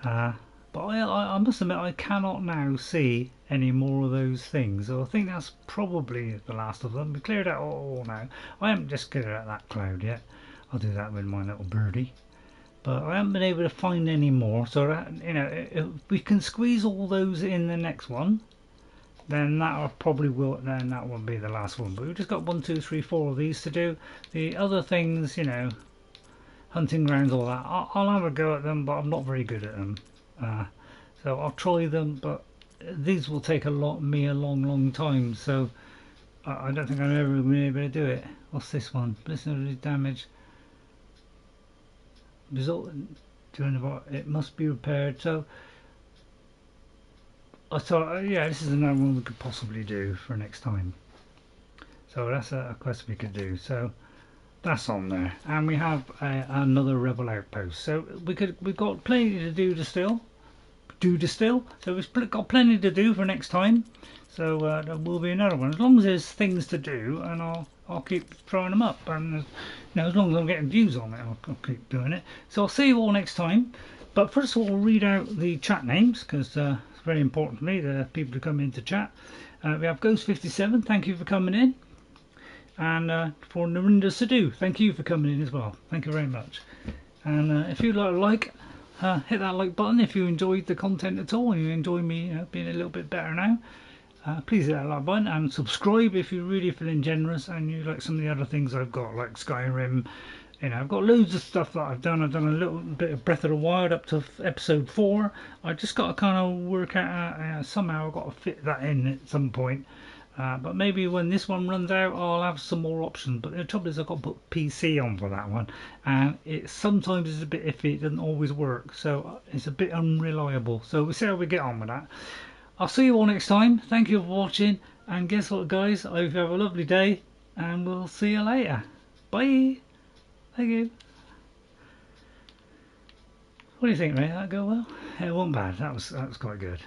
[SPEAKER 1] But I must admit, I cannot now see any more of those things. So I think that's probably the last of them. We cleared out all now. I haven't just cleared out that cloud yet. I'll do that with my little birdie. But I haven't been able to find any more. So, you know, if we can squeeze all those in the next one, then that probably will. Then that will be the last one. But we've just got 1, 2, 3, 4 of these to do. The other things, you know, hunting grounds, all that. I'll have a go at them, but I'm not very good at them. So I'll try them, but these will take a long time. So I don't think I'm ever going to be able to do it. What's this one? Listen to the damage. Result during the it must be repaired. So I thought, yeah, this is another one we could possibly do for next time. So that's a quest we could do. So that's on there, and we have another rebel outpost. So we've got plenty to do still. So we've got plenty to do for next time. So there will be another one as long as there's things to do, and I'll keep throwing them up. And you know, as long as I'm getting views on it, I'll keep doing it. So I'll see you all next time. But first of all, we'll read out the chat names because it's very important to me, the people who come into chat. We have Ghost57, thank you for coming in. And for Narinda Sadhu, thank you for coming in as well. Thank you very much. And if you'd like, hit that like button if you enjoyed the content at all and you enjoy me being a little bit better now. Please hit that like button and subscribe if you're really feeling generous and you like some of the other things I've got, like Skyrim. You know, I've got loads of stuff that I've done. I've done a little bit of Breath of the Wild up to episode 4. I just got to kind of work out somehow I've got to fit that in at some point. But maybe when this one runs out, I'll have some more options. But the trouble is, I've got to put PC on for that one, and it sometimes is a bit iffy. It doesn't always work, so it's a bit unreliable. So we'll see how we get on with that. I'll see you all next time. Thank you for watching, and guess what, guys? I hope you have a lovely day, and we'll see you later. Bye. Thank you. What do you think, mate? That go well? It wasn't bad. That was quite good.